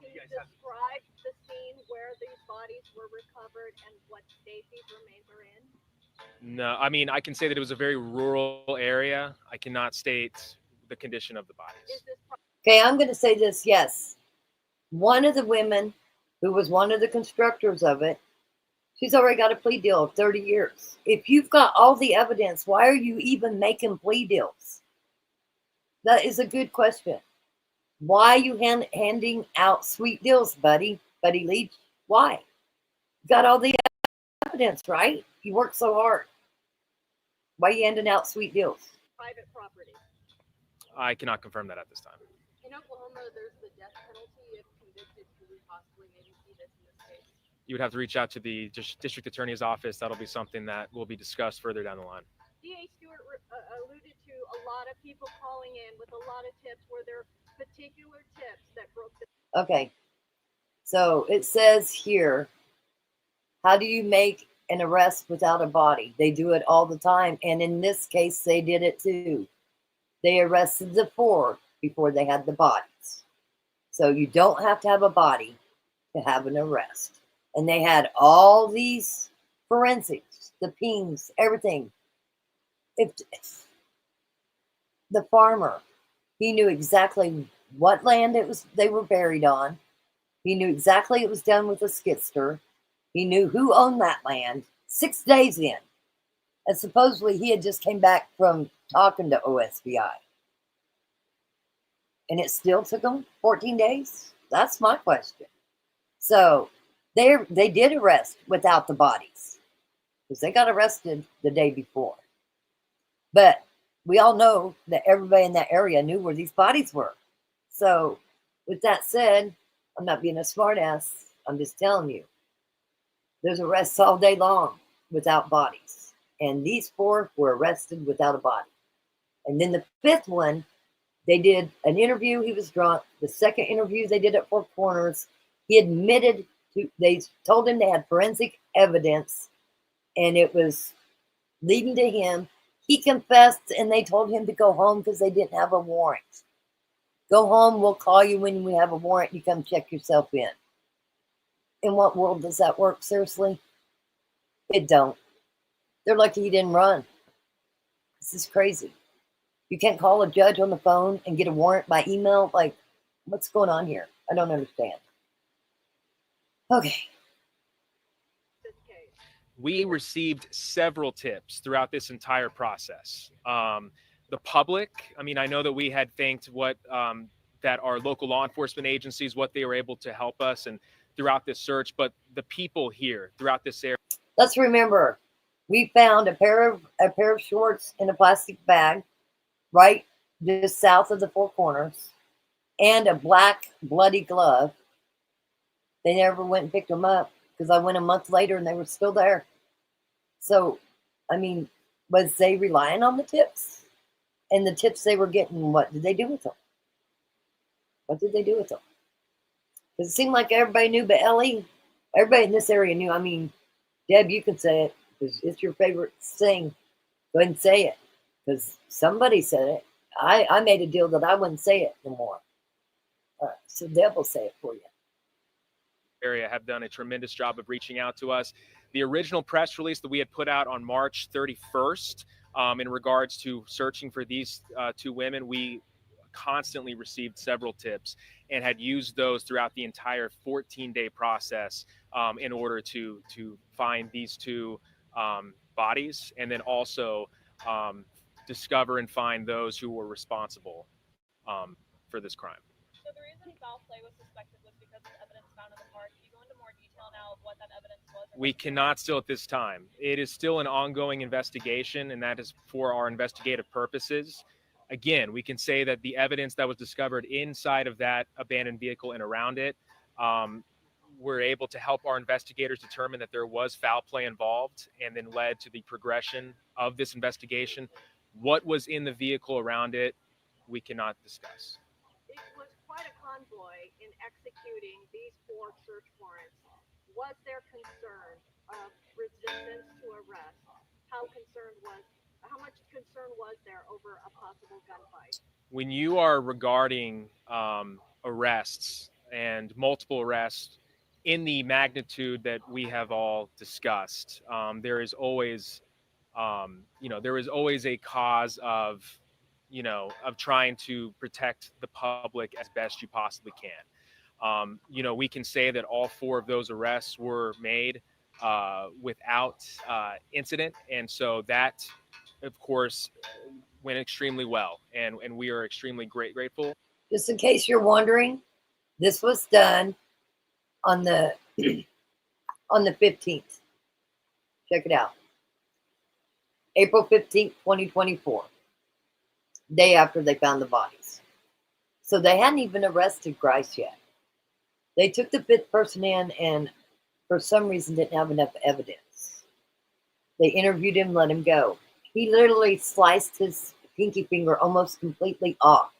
Can you describe the scene where these bodies were recovered and what state these remains are in? No, I mean, I can say that it was a very rural area. I cannot state the condition of the bodies. Is this Okay, I'm going to say this. Yes. One of the women who was one of the constructors of it, she's already got a plea deal of 30 years. If you've got all the evidence, why are you even making plea deals? That is a good question. Why are you handing out sweet deals, Buddy Leach? Why? You got all the evidence, right? You worked so hard. Why are you handing out sweet deals? private property? I cannot confirm that at this time. In Oklahoma, there's the death penalty if convicted. Could we possibly maybe see this in this case? You would have to reach out to the district attorney's office. That'll be something that will be discussed further down the line. DA Stewart alluded to a lot of people calling in with a lot of tips. Were there particular tips that broke the Okay. So it says here, how do you make an arrest without a body? They do it all the time. And in this case, they did it too. They arrested the 4 before they had the bodies. So you don't have to have a body to have an arrest. And they had all these forensics, the pings, everything. If the farmer, he knew exactly what land they were buried on. He knew exactly it was done with a skidster. He knew who owned that land 6 days in. And supposedly he had just came back from talking to OSBI. And it still took them 14 days? That's my question. So they did arrest without the bodies because they got arrested the day before. But we all know that everybody in that area knew where these bodies were. So with that said, I'm not being a smartass. I'm just telling you. There's arrests all day long without bodies. And these 4 were arrested without a body. And then the 5th one, they did an interview. He was drunk. The second interview they did at Four Corners, he admitted to, they told him they had forensic evidence and it was leading to him. He confessed and they told him to go home because they didn't have a warrant. Go home, we'll call you when we have a warrant. You come check yourself in. In what world does that work, seriously? It don't. They're lucky he didn't run. This is crazy. You can't call a judge on the phone and get a warrant by email? Like, what's going on here? I don't understand. Okay. this case? We received several tips throughout this entire process. The public, I mean, I know that we had thanked what that our local law enforcement agencies, what they were able to help us and throughout this search, but the people here throughout this area. Let's remember, we found a pair of shorts in a plastic bag, right just south of the Four Corners, and a black bloody glove. They never went and picked them up because I went a month later and they were still there. So, I mean, was they relying on the tips? And the tips they were getting, what did they do with them? What did they do with them? Because it seemed like everybody knew, but Ellie, everybody in this area knew. I mean, Deb, you can say it because it's your favorite thing. Go ahead and say it because somebody said it. I made a deal that I wouldn't say it no more. So Deb will say it for you. Area have done a tremendous job of reaching out to us. The original press release that we had put out on March 31st in regards to searching for these 2 women, we constantly received several tips and had used those throughout the entire 14-day process in order to find these 2 bodies and then also discover and find those who were responsible for this crime. So the reason foul play was suspected was because of evidence found in the park. Can you go into more detail now of what that evidence was? We cannot still at this time. It is still an ongoing investigation, and that is for our investigative purposes. Again, we can say that the evidence that was discovered inside of that abandoned vehicle and around it, we're able to help our investigators determine that there was foul play involved and then led to the progression of this investigation. What was in the vehicle around it, we cannot discuss. It was quite a convoy in executing these 4 search warrants. Was there concern of resistance to arrest? How concerned was How much concern was there over a possible gunfight? When you are regarding arrests and multiple arrests in the magnitude that we have all discussed, there is always, there is always a cause of, of trying to protect the public as best you possibly can. We can say that all four of those arrests were made without incident, and so that, of course, went extremely well, and we are extremely grateful. Just in case you're wondering, this was done on the on the 15th. Check it out. April 15th, 2024. Day after they found the bodies. So they hadn't even arrested Grice yet. They took the fifth person in and for some reason didn't have enough evidence. They interviewed him, let him go. He literally sliced his pinky finger almost completely off.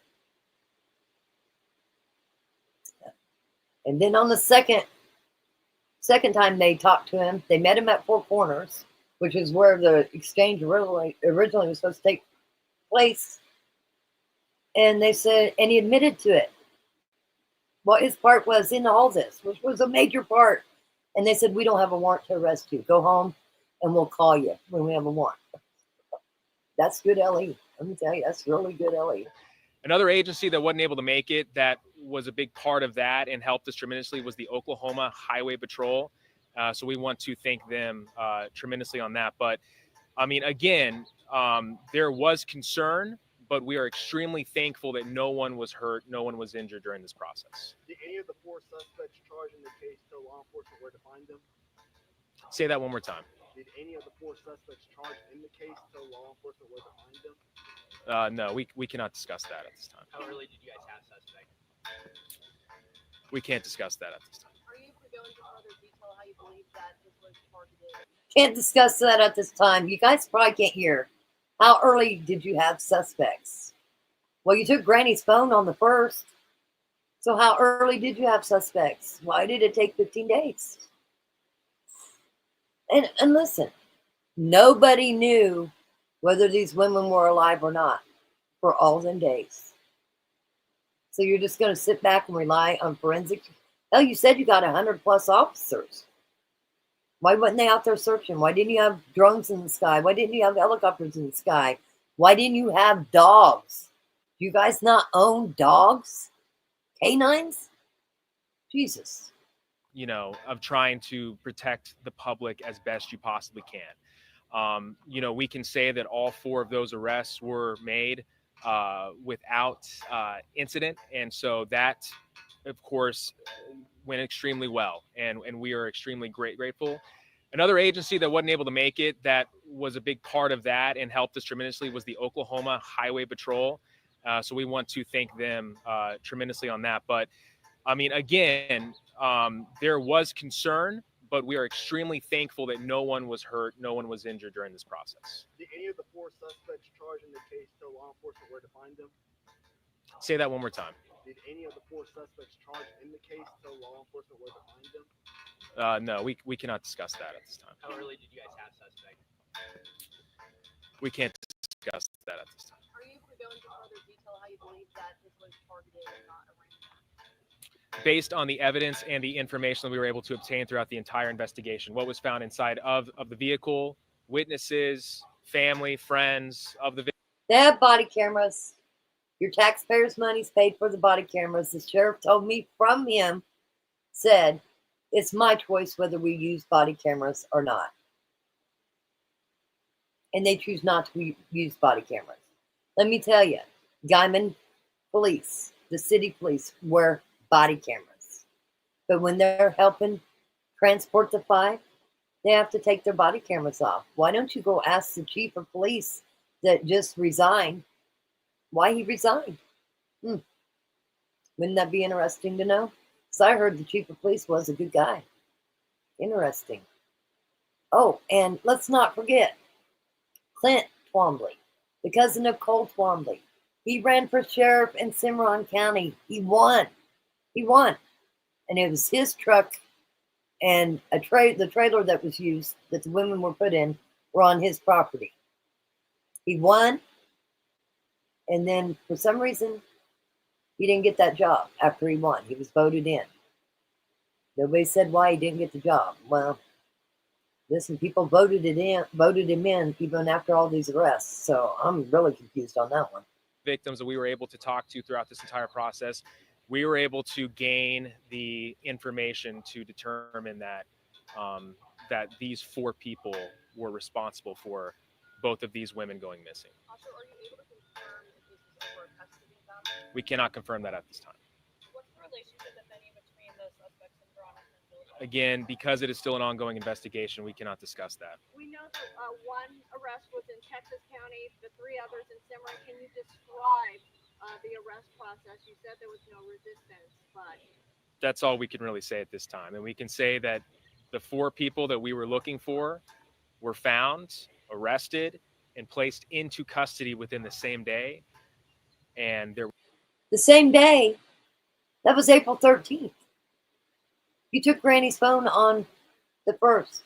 And then on the second time they talked to him, they met him at Four Corners, which is where the exchange originally was supposed to take place. And they said, and he admitted to it. What his part was in all this, which was a major part. And they said, we don't have a warrant to arrest you. Go home and we'll call you when we have a warrant. That's good LE. Let me tell you, that's really good LE. Another agency that wasn't able to make it, that was a big part of that and helped us tremendously, was the Oklahoma Highway Patrol. So we want to thank them tremendously on that. But I mean, again, there was concern, but we are extremely thankful that no one was hurt, no one was injured during this process. Did any of the four suspects charged in the case tell law enforcement where to find them? Say that one more time. Did any of the four suspects charged in the case tell law enforcement where to find them? No, we cannot discuss that at this time. How early did you guys have suspects? We can't discuss that at this time. Are you able to go into further detail how you believe that this was targeted? Can't discuss that at this time. You guys probably can't hear. How early did you have suspects? Well, you took Granny's phone on the 1st. So how early did you have suspects? Why did it take 15 days? And listen, nobody knew whether these women were alive or not for all them days. So you're just going to sit back and rely on forensic? Hell, you said you got 100+ officers. Why wasn't they out there searching? Why didn't you have drones in the sky? Why didn't you have helicopters in the sky? Why didn't you have dogs? Do you guys not own dogs? Canines? Jesus. Of trying to protect the public as best you possibly can. We can say that all four of those arrests were made without incident. And so that, of course, went extremely well. And we are extremely grateful. Another agency that wasn't able to make it, that was a big part of that and helped us tremendously, was the Oklahoma Highway Patrol. So we want to thank them tremendously on that. But I mean, again, there was concern, but we are extremely thankful that no one was hurt, no one was injured during this process. Did any of the four suspects charged in the case tell law enforcement where to find them? Say that one more time. Did any of the four suspects charged in the case tell law enforcement where to find them? No, we cannot discuss that at this time. How early did you guys have suspects? We can't discuss that at this time. Are you able to go into further detail how you believe that this was targeted and not a random act? Based on the evidence and the information that we were able to obtain throughout the entire investigation, what was found inside of the vehicle, witnesses, family, friends of the victim. They have body cameras. Your taxpayers' money's paid for the body cameras. The sheriff told me from him, said, it's my choice whether we use body cameras or not. And they choose not to use body cameras. Let me tell you, Guyman police, the city police, wear body cameras. But when they're helping transport the 5, they have to take their body cameras off. Why don't you go ask the chief of police that just resigned why he resigned? Wouldn't that be interesting to know? Because I heard the chief of police was a good guy. Interesting. Oh, and let's not forget Clint Twombly, the cousin of Cole Twombly. He ran for sheriff in Cimarron County. He won. And it was his truck and the trailer that was used, that the women were put in, were on his property. He won, and then for some reason, he didn't get that job after he won. He was voted in. Nobody said why he didn't get the job. Well, listen, people voted him in even after all these arrests. So I'm really confused on that one. Victims that we were able to talk to throughout this entire process, we were able to gain the information to determine that that these 4 people were responsible for both of these women going missing. Also, are you able to confirm if this was over a custody battle? We cannot confirm that at this time. What's the relationship, if any, between the suspects and Veronica and Julia? Again, because it is still an ongoing investigation, we cannot discuss that. We know that one arrest was in Texas County, the 3 others in Sayre. Can you describe the arrest process? You said there was no resistance, but That's all we can really say at this time. And we can say that the 4 people that we were looking for were found, arrested, and placed into custody within the same day. And there The same day, that was April 13th. You took Granny's phone on the 1st.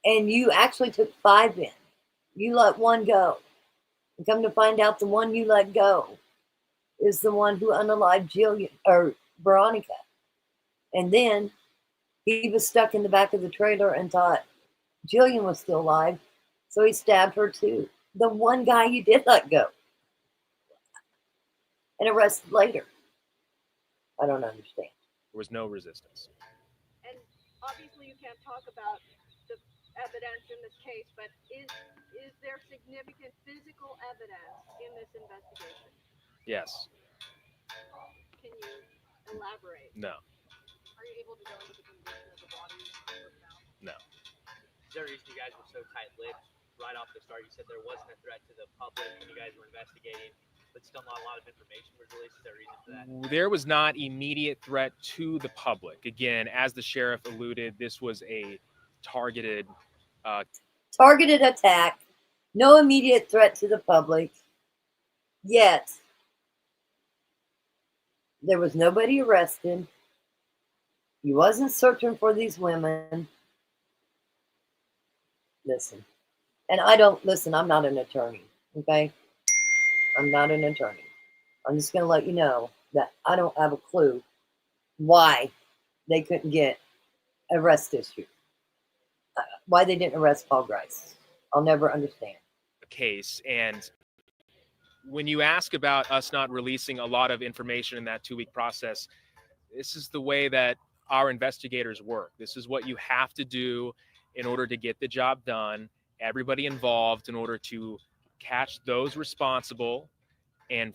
And you actually took 5 in. You let 1 go. And come to find out the one you let go is the one who unalived Jillian or Veronica. And then he was stuck in the back of the trailer and thought Jillian was still alive. So he stabbed her too. The one guy you did let go. And arrested later. I don't understand. was no resistance. and obviously you can't talk about the evidence in this case, but is there significant physical evidence in this investigation? Yes. Can you elaborate? No. Are you able to go into the condition of the bodies that were found? No. Is there a reason you guys were so tight-lipped right off the start? You said there wasn't a threat to the public when you guys were investigating, but still not a lot of information was released. Is there a reason for that? There was not immediate threat to the public. Again, as the sheriff alluded, this was a targeted attack. No immediate threat to the public. Yet, there was nobody arrested. He wasn't searching for these women. Listen. And I'm not an attorney, okay? I'm not an attorney. I'm just going to let you know that I don't have a clue why they couldn't get arrest issue. Why they didn't arrest Paul Grice. I'll never understand. case. And when you ask about us not releasing a lot of information in that 2-week process, this is the way that our investigators work. This is what you have to do in order to get the job done, everybody involved in order to catch those responsible and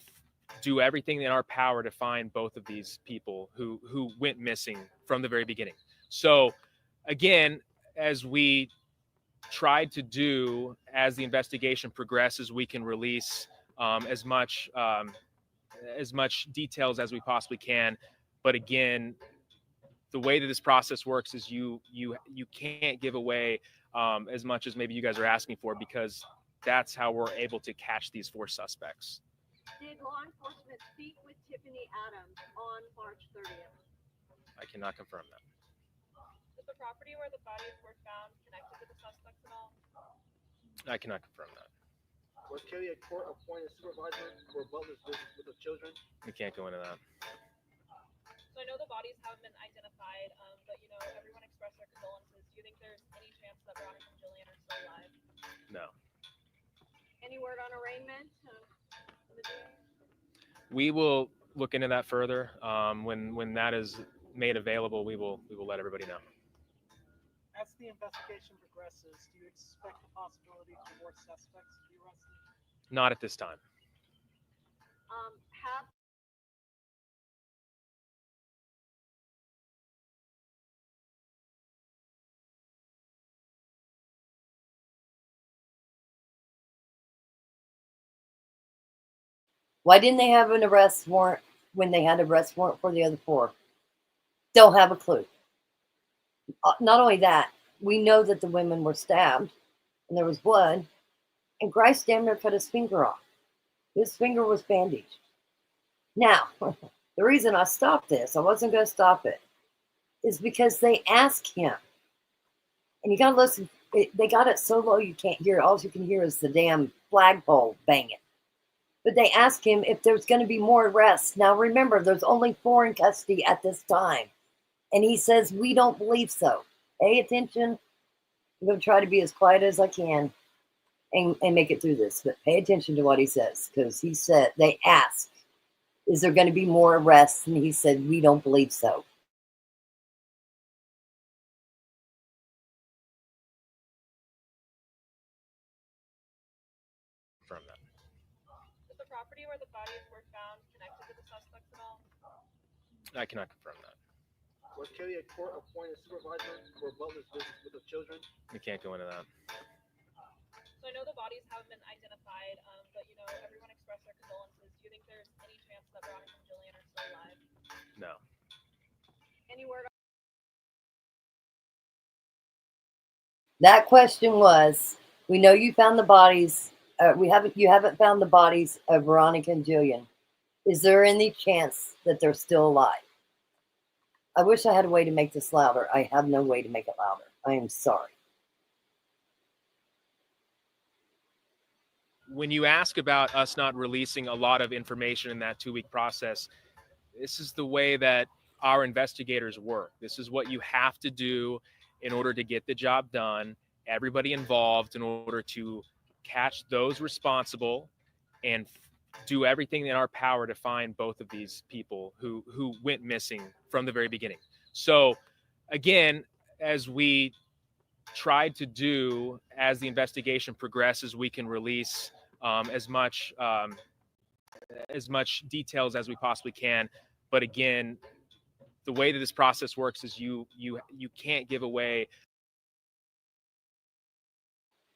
do everything in our power to find both of these people who went missing from the very beginning. So again, as we tried to do as the investigation progresses, we can release as much details as we possibly can. But again, the way that this process works is you can't give away as much as maybe you guys are asking for, because that's how we're able to catch these 4 suspects. Did law enforcement speak with Tiffany Adams on March 30th? I cannot confirm that. Was the property where the bodies were found connected to the suspects at all? I cannot confirm that. Was Kelly a court-appointed supervisor for Butler's business with the children? We can't go into that. So I know the bodies haven't been identified, but everyone expressed their condolences. Do you think there's any chance that Veronica and Jillian are still alive? No. Any word on arraignment? We will look into that further. When that is made available, we will let everybody know. As the investigation progresses, do you expect the possibility for more suspects to be arrested? Not at this time. Why didn't they have an arrest warrant when they had an arrest warrant for the other 4? Don't have a clue. Not only that, we know that the women were stabbed and there was blood, and Grice damn near cut his finger off. His finger was bandaged. Now, the reason I stopped this, I wasn't going to stop it, is because they asked him, and you got to listen They got it so low you can't hear. All you can hear is the damn flagpole banging. But they asked him if there's going to be more arrests. Now remember, there's only 4 in custody at this time. And he says, we don't believe so. Pay attention. I'm going to try to be as quiet as I can and make it through this. But pay attention to what he says. Because he said, they asked, is there going to be more arrests? And he said, we don't believe so. From that. Is the property where the bodies were found connected to the suspects at all? I cannot confirm that. Was Kelly a court-appointed supervisor for Butler's visits with the children? We can't go into that. So I know the bodies haven't been identified, but you know, everyone expressed their condolences. Do you think there's any chance that Veronica and Jillian are still alive? No. Any word on That question was, we know you found the bodies. You haven't found the bodies of Veronica and Jillian. Is there any chance that they're still alive? I wish I had a way to make this louder. I have no way to make it louder. I am sorry. When you ask about us not releasing a lot of information in that 2-week process, this is the way that our investigators work. This is what you have to do in order to get the job done, everybody involved, in order to catch those responsible and do everything in our power to find both of these people who went missing from the very beginning. So again, as we tried to do, as the investigation progresses, we can release as much details as we possibly can. But again, the way that this process works is you can't give away.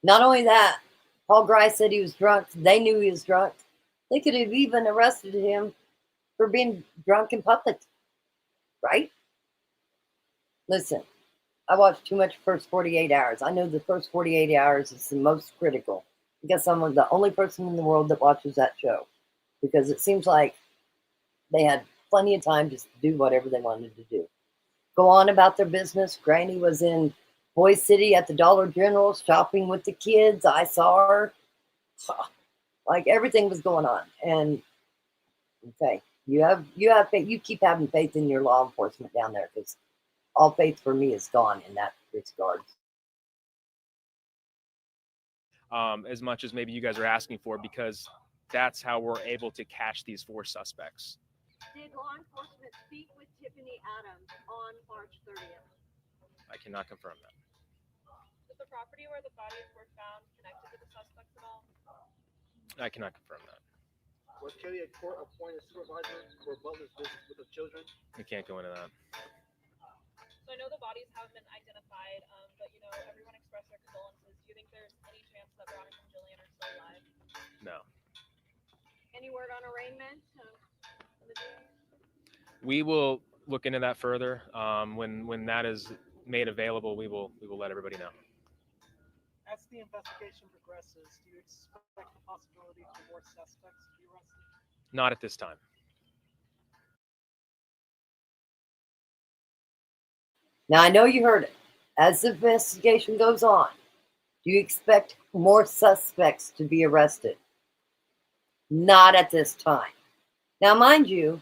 Not only that, Paul Grice said he was drunk. They knew he was drunk. They could have even arrested him for being drunk in public, right? Listen, I watched too much First 48 Hours. I know the first 48 hours is the most critical. I guess I'm the only person in the world that watches that show, because it seems like they had plenty of time just to do whatever they wanted to do. Go on about their business. Granny was in Boise City at the Dollar General shopping with the kids. I saw her. Like everything was going on. And okay, you have faith. You keep having faith in your law enforcement down there, because all faith for me is gone in that regard. As much as maybe you guys are asking for, because that's how we're able to catch these 4 suspects. did law enforcement speak with Tiffany Adams on March 30th? I cannot confirm that. Is the property where the bodies were found connected to the suspects at all? I cannot confirm that. Was Kelly a court-appointed supervisor for Butler's visits with the children? We can't go into that. So I know the bodies haven't been identified, but you know, everyone expressed their condolences. Do you think there's any chance that Veronica and Jillian are still alive? No. Any word on arraignment? We will look into that further. When that is made available, we will let everybody know. As the investigation progresses, do you expect the possibility for more suspects to be arrested? Not at this time. Now, I know you heard it. As the investigation goes on, do you expect more suspects to be arrested? Not at this time. Now, mind you,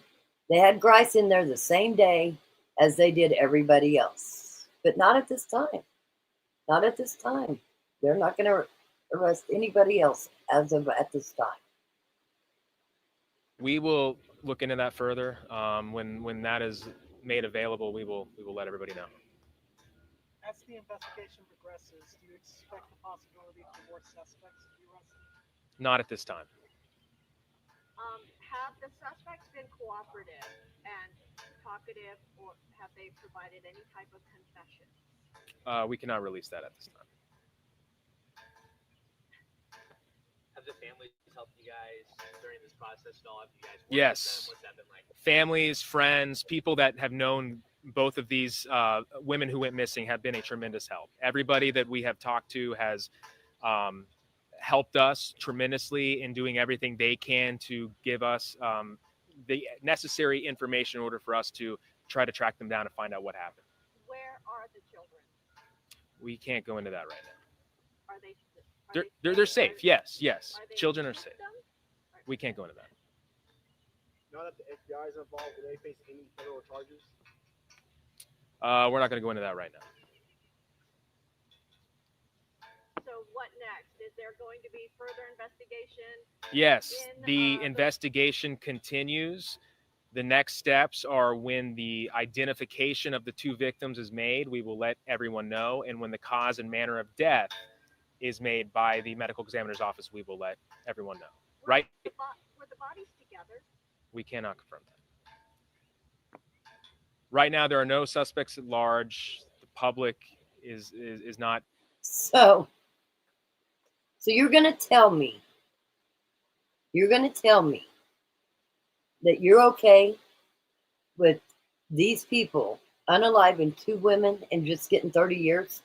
they had Grice in there the same day as they did everybody else. But not at this time. Not at this time. They're not going to arrest anybody else as of at this time. We will look into that further. When that is made available, we will let everybody know. As the investigation progresses, do you expect the possibility for more suspects to be arrested? Not at this time. Have the suspects been cooperative and talkative, or have they provided any type of confession? We cannot release that at this time. Have the families helped you guys during this process at all? Have you guys worked Yes. with them? What's that been like? Families, friends, people that have known both of these women who went missing have been a tremendous help. Everybody that we have talked to has helped us tremendously in doing everything they can to give us the necessary information in order for us to try to track them down and find out what happened. Where are the children? We can't go into that right now. Are they? They're safe. Yes. Are they Children are safe. victims? We can't go into that. Now that the FBI is involved, will they face any federal charges? We're not going to go into that right now. So what next? Is there going to be further investigation? Yes, In, the investigation continues. The next steps are when the identification of the two victims is made, we will let everyone know. And when the cause and manner of death is made by the medical examiner's office, we will let everyone know. Right? Were the bodies together? We cannot confirm that. Right now, there are no suspects at large. The public is not. So you're going to tell me that you're okay with these people unaliving two women and just getting 30 years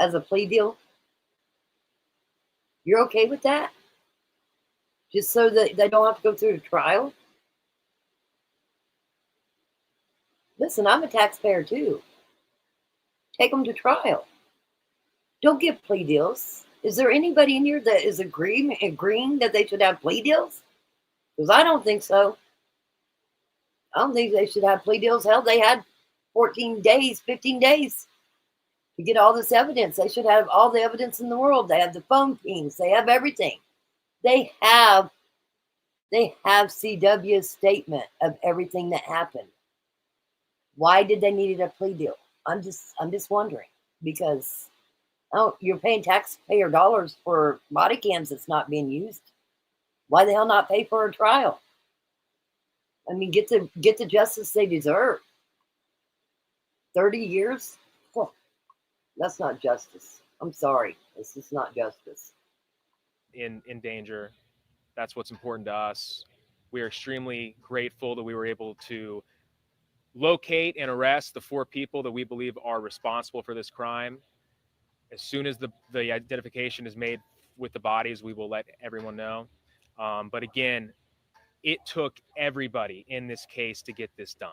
as a plea deal? You're okay with that? Just so that they don't have to go through a trial? Listen, I'm a taxpayer too. Take them to trial. Don't give plea deals. Is there anybody in here that is agreeing that they should have plea deals? Because I don't think so. I don't think they should have plea deals. Hell, they had 14 days, 15 days to get all this evidence. They should have all the evidence in the world. They have the phone pings. They have everything. They have CW's statement of everything that happened. Why did they need a plea deal? I'm just wondering, because you're paying taxpayer dollars for body cams that's not being used. Why the hell not pay for a trial? I mean, get the justice they deserve. 30 years? Oh, that's not justice. I'm sorry. This is not justice. In danger. That's what's important to us. We are extremely grateful that we were able to locate and arrest the 4 people that we believe are responsible for this crime. As soon as the identification is made with the bodies, we will let everyone know. But again, it took everybody in this case to get this done.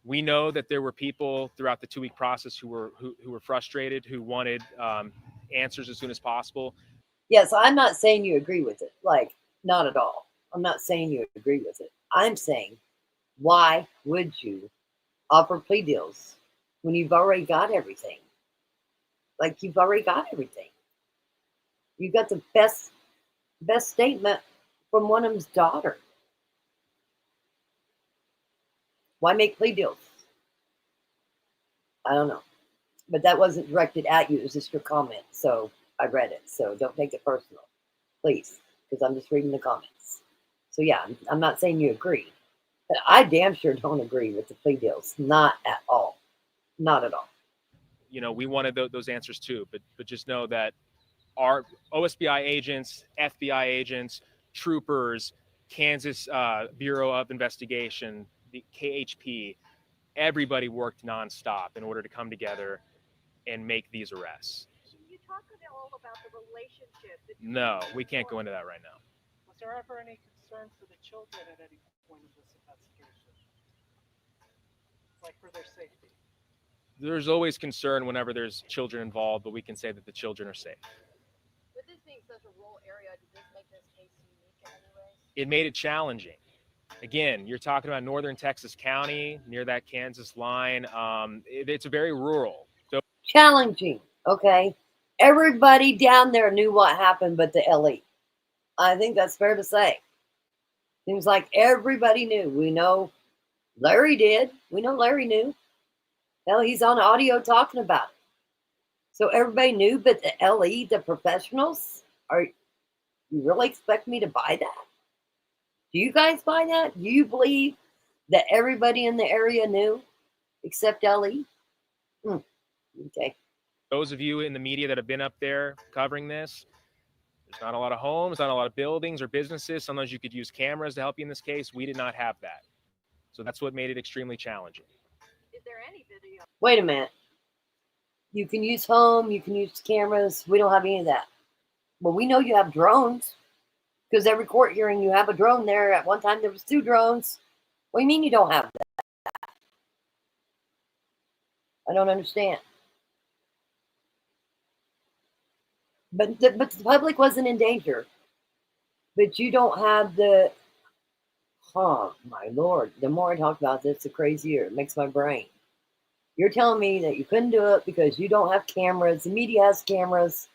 We know that there were people throughout the 2-week process who were frustrated, who wanted answers as soon as possible. Yes, I'm not saying you agree with it. Like, not at all. I'm not saying you agree with it. I'm saying, why would you offer plea deals when you've already got everything? Like, you've already got everything. You got the best statement from one of them's daughter. Why make plea deals? I don't know. But that wasn't directed at you. It was just your comment. So I read it. So don't take it personal, please, because I'm just reading the comments. So yeah, I'm not saying you agree. But I damn sure don't agree with the plea deals. Not at all. Not at all. You know, we wanted those answers too. But just know that our OSBI agents, FBI agents, troopers, Kansas Bureau of Investigation, the KHP, everybody worked nonstop in order to come together and make these arrests. Can you talk at all about the relationship? No, we can't go into that right now. Was there ever any concern for the children at any point in this investigation? Like for their safety? There's always concern whenever there's children involved, but we can say that the children are safe. With this being such a rural area, did this make this case unique in any way? It made it challenging. Again, you're talking about northern Texas County, near that Kansas line. It's very rural. So Challenging, okay? Everybody down there knew what happened but the LE. I think that's fair to say. Seems like everybody knew. We know Larry did. We know Larry knew. Hell, he's on audio talking about it. So everybody knew, but the LE, the professionals, you really expect me to buy that? Do you guys buy that? Do you believe that everybody in the area knew except LE? Okay. those of you in the media that have been up there covering this, there's not a lot of homes, not a lot of buildings or businesses. Sometimes you could use cameras to help you in this case. We did not have that. So that's what made it extremely challenging. Is there any video? Wait a minute. You can use home, you can use cameras. We don't have any of that. Well, we know you have drones because every court hearing you have a drone there. At one time there was 2 drones. What do you mean you don't have that? I don't understand. But the public wasn't in danger. But you don't have the, oh my Lord, the more I talk about this, the crazier it makes my brain. You're telling me that you couldn't do it because you don't have cameras. The media has cameras.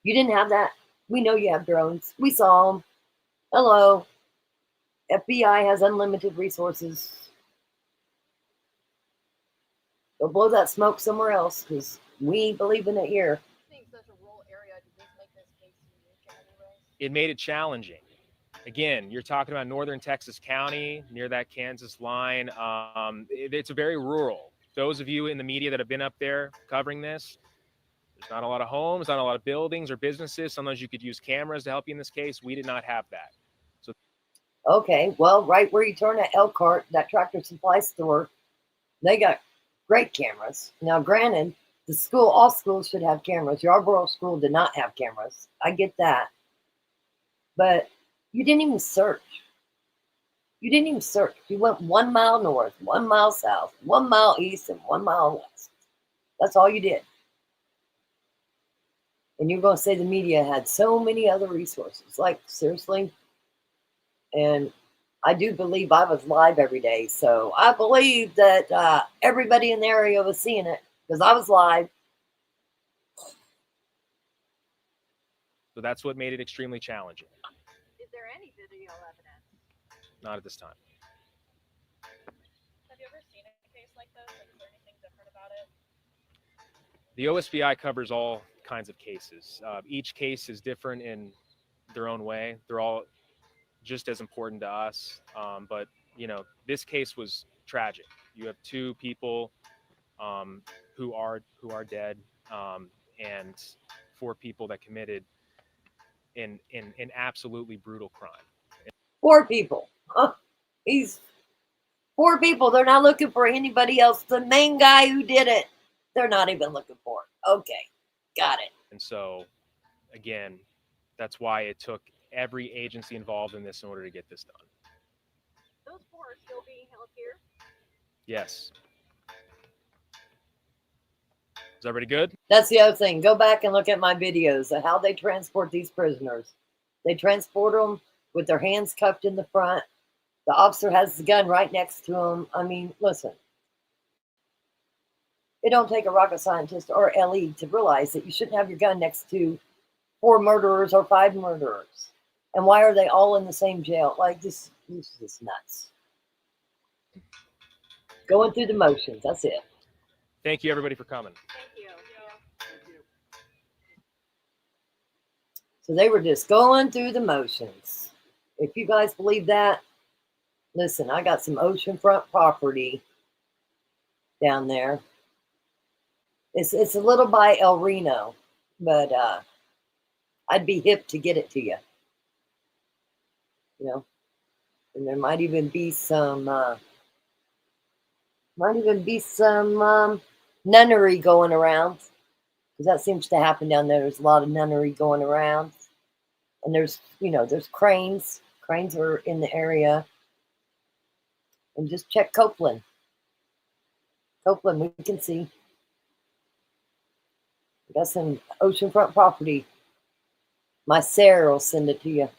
You didn't have that. We know you have drones. We saw them. Hello. FBI has unlimited resources. Go blow that smoke somewhere else because we ain't believing it here. Being such a rural area, did this make this case unique in any way? It made it challenging. Again, you're talking about northern Texas County near that Kansas line. It's very rural. Those of you in the media that have been up there covering this, there's not a lot of homes, not a lot of buildings or businesses. Sometimes you could use cameras to help you in this case. We did not have that. So, okay, well, right where you turn at Elkhart, that Tractor Supply store, they got great cameras. Now, granted, the school, all schools should have cameras. Yarborough School did not have cameras. I get that. But you didn't even search. You didn't even search. You went 1 mile north, 1 mile south, 1 mile east, and 1 mile west. That's all you did. And you're going to say the media had so many other resources. Like, seriously? And I do believe I was live every day. So I believe that everybody in the area was seeing it because I was live. So that's what made it extremely challenging. Is there any video evidence? Not at this time. Have you ever seen a case like this? Like, is there anything different about it? The OSBI covers all kinds of cases. Each case is different in their own way. They're all just as important to us. But, you know, this case was tragic. You have 2 people who are dead and 4 people that committed an absolutely brutal crime. 4 people. Huh? He's 4 people. They're not looking for anybody else. The main guy who did it, they're not even looking for. Okay, got it. And so, again, that's why it took every agency involved in this in order to get this done. Those 4 are still being held here. Yes. Is everybody good? That's the other thing. Go back and look at my videos of how they transport these prisoners. They transport them with their hands cuffed in the front. The officer has the gun right next to him. I mean, listen. It don't take a rocket scientist or LE to realize that you shouldn't have your gun next to 4 murderers or 5 murderers. And why are they all in the same jail? Like, this is just nuts. Going through the motions. That's it. Thank you, everybody, for coming. Thank you. So they were just going through the motions. If you guys believe that, listen, I got some oceanfront property down there. It's a little by El Reno, but I'd be hip to get it to you. You know, and there might even be some nunnery going around, because that seems to happen down there. There's a lot of nunnery going around, and there's cranes. Cranes are in the area, and just check Copeland. Copeland, we can see. We got some oceanfront property. My Sayre will send it to you.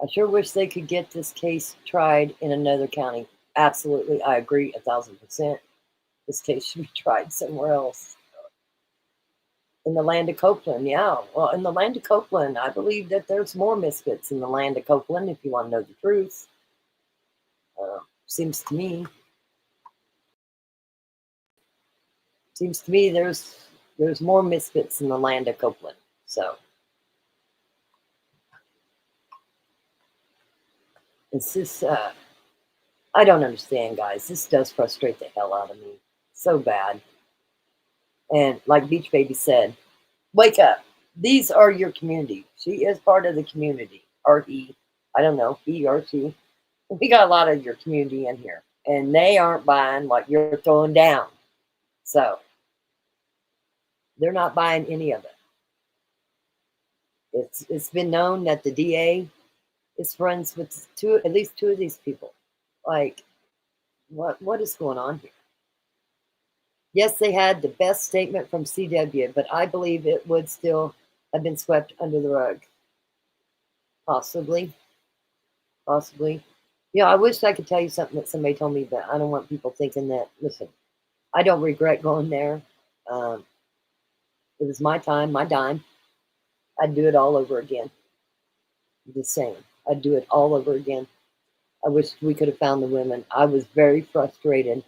I sure wish they could get this case tried in another county. Absolutely, I agree 1,000%. This case should be tried somewhere else. In the land of Copeland, yeah. Well, in the land of Copeland, I believe that there's more misfits in the land of Copeland, if you want to know the truth. Seems to me there's more misfits in the land of Copeland. So it's just I don't understand, guys. This does frustrate the hell out of me so bad. And like Beach Baby said, wake up. These are your community. She is part of the community, or he. I don't know, he or she. We got a lot of your community in here, and they aren't buying what you're throwing down. So they're not buying any of it. It's been known that the DA is friends with at least two of these people. Like, what is going on here? Yes, they had the best statement from CW, but I believe it would still have been swept under the rug. Possibly. Possibly. Yeah, I wish I could tell you something that somebody told me, but I don't want people thinking that. Listen, I don't regret going there. It was my time, my dime. I'd do it all over again. The same. I'd do it all over again. I wish we could have found the women. I was very frustrated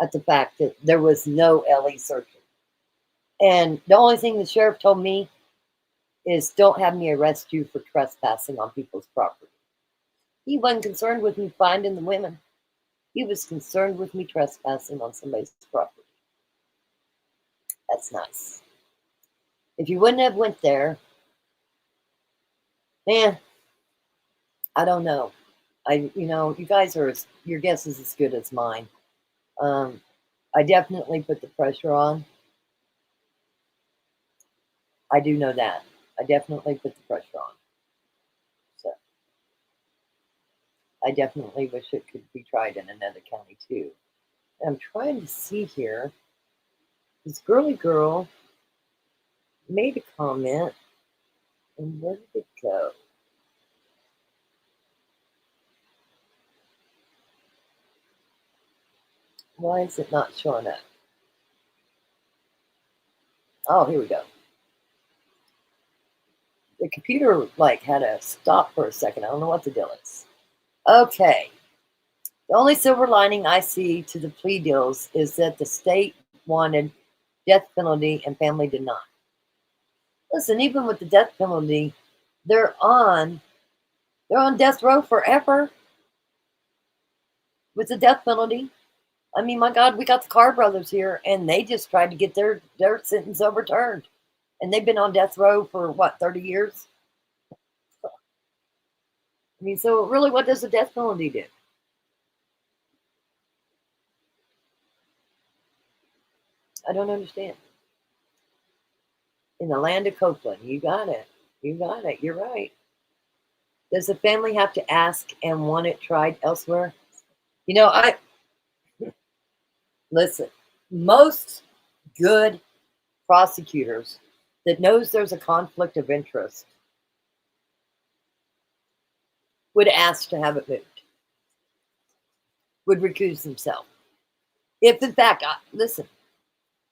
at the fact that there was no LE searching. And the only thing the sheriff told me is don't have me arrest you for trespassing on people's property. He wasn't concerned with me finding the women. He was concerned with me trespassing on somebody's property. That's nice. If you wouldn't have went there, man, I don't know. You guys are, your guess is as good as mine. I definitely put the pressure on. I do know that. I definitely put the pressure on. So I definitely wish it could be tried in another county too. And I'm trying to see here. This girly girl made a comment, and where did it go? Why is it not showing up? Oh, here we go. The computer had a stop for a second. I don't know what the deal is. Okay. The only silver lining I see to the plea deals is that the state wanted death penalty and family did not. Listen, even with the death penalty, they're on death row forever with the death penalty. I mean, my God, we got the Carr brothers here, and they just tried to get their sentence overturned. And they've been on death row for, 30 years? I mean, so really, what does the death penalty do? I don't understand. In the land of Copeland, you got it. You got it. You're right. Does the family have to ask and want it tried elsewhere? Listen, most good prosecutors that knows there's a conflict of interest would ask to have it moved, would recuse themselves. If in fact, listen,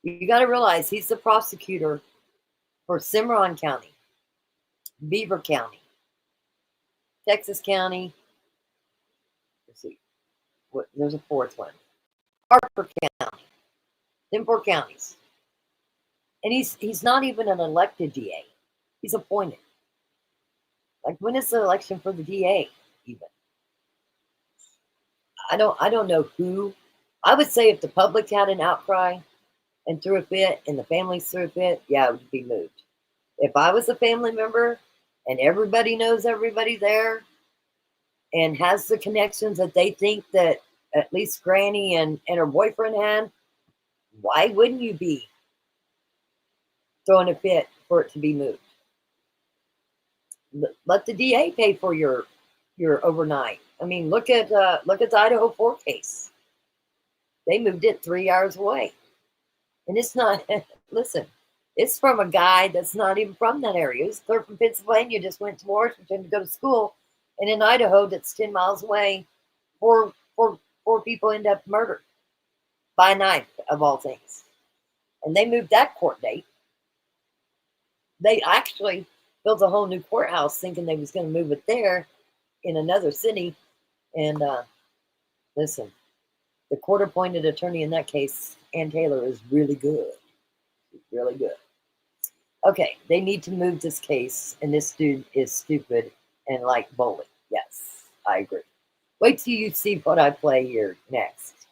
you got to realize he's the prosecutor for Cimarron County, Beaver County, Texas County. Let's see, there's a fourth one, Harper County, them 4 counties. And he's not even an elected DA. He's appointed. When is the election for the DA even? I don't know who. I would say if the public had an outcry and threw a fit and the families threw a fit, yeah, it would be moved. If I was a family member and everybody knows everybody there and has the connections that they think that at least Granny and her boyfriend had, why wouldn't you be throwing a fit for it to be moved? Let the DA pay for your overnight. I mean, look at the Idaho 4 case. They moved it 3 hours away, and it's not. Listen, it's from a guy that's not even from that area. He was clear from Pennsylvania, just went to Washington to go to school, and in Idaho, that's 10 miles away, four people end up murdered by a knife, of all things, and they moved that court date. They actually built a whole new courthouse thinking they was going to move it there in another city. And listen, the court-appointed attorney in that case, Ann Taylor, is really good. She's really good. Okay, they need to move this case, and this dude is stupid and like bowling. Yes, I agree. Wait till you see what I play here next.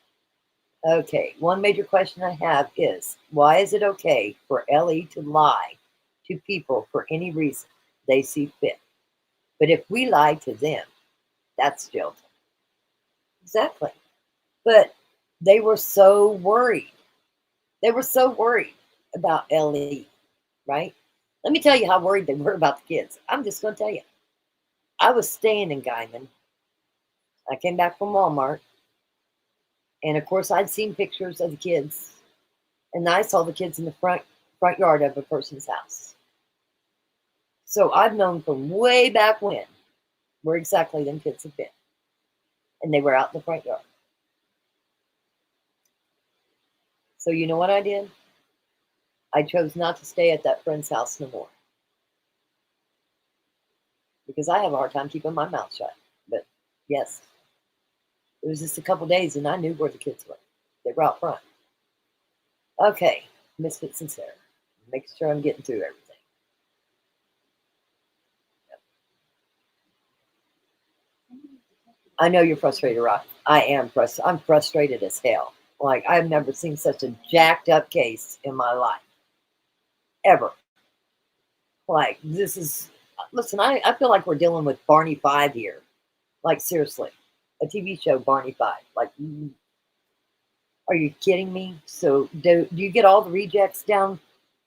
Okay, one major question I have is, why is it okay for LE to lie to people for any reason they see fit? But if we lie to them, that's jail time. Exactly. But they were so worried. They were so worried about LE, right? Let me tell you how worried they were about the kids. I'm just going to tell you. I was staying in Guyman. I came back from Walmart. And of course, I'd seen pictures of the kids And I saw the kids in the front yard of a person's house. So I've known from way back when where exactly them kids have been. And they were out in the front yard. So you know what I did? I chose not to stay at that friend's house no more. Because I have a hard time keeping my mouth shut. But yes, it was just a couple days and I knew where the kids were. They were out front. Okay, Misfits and Sayre. Making sure I'm getting through everything. I know you're frustrated, Rock. I am frustrated. I'm frustrated as hell. Like, I've never seen such a jacked up case in my life. Ever. Like, this is... Listen, I feel like we're dealing with Barney 5 here. Like, seriously. A TV show, Barney 5. Like, are you kidding me? So, do you get all the rejects down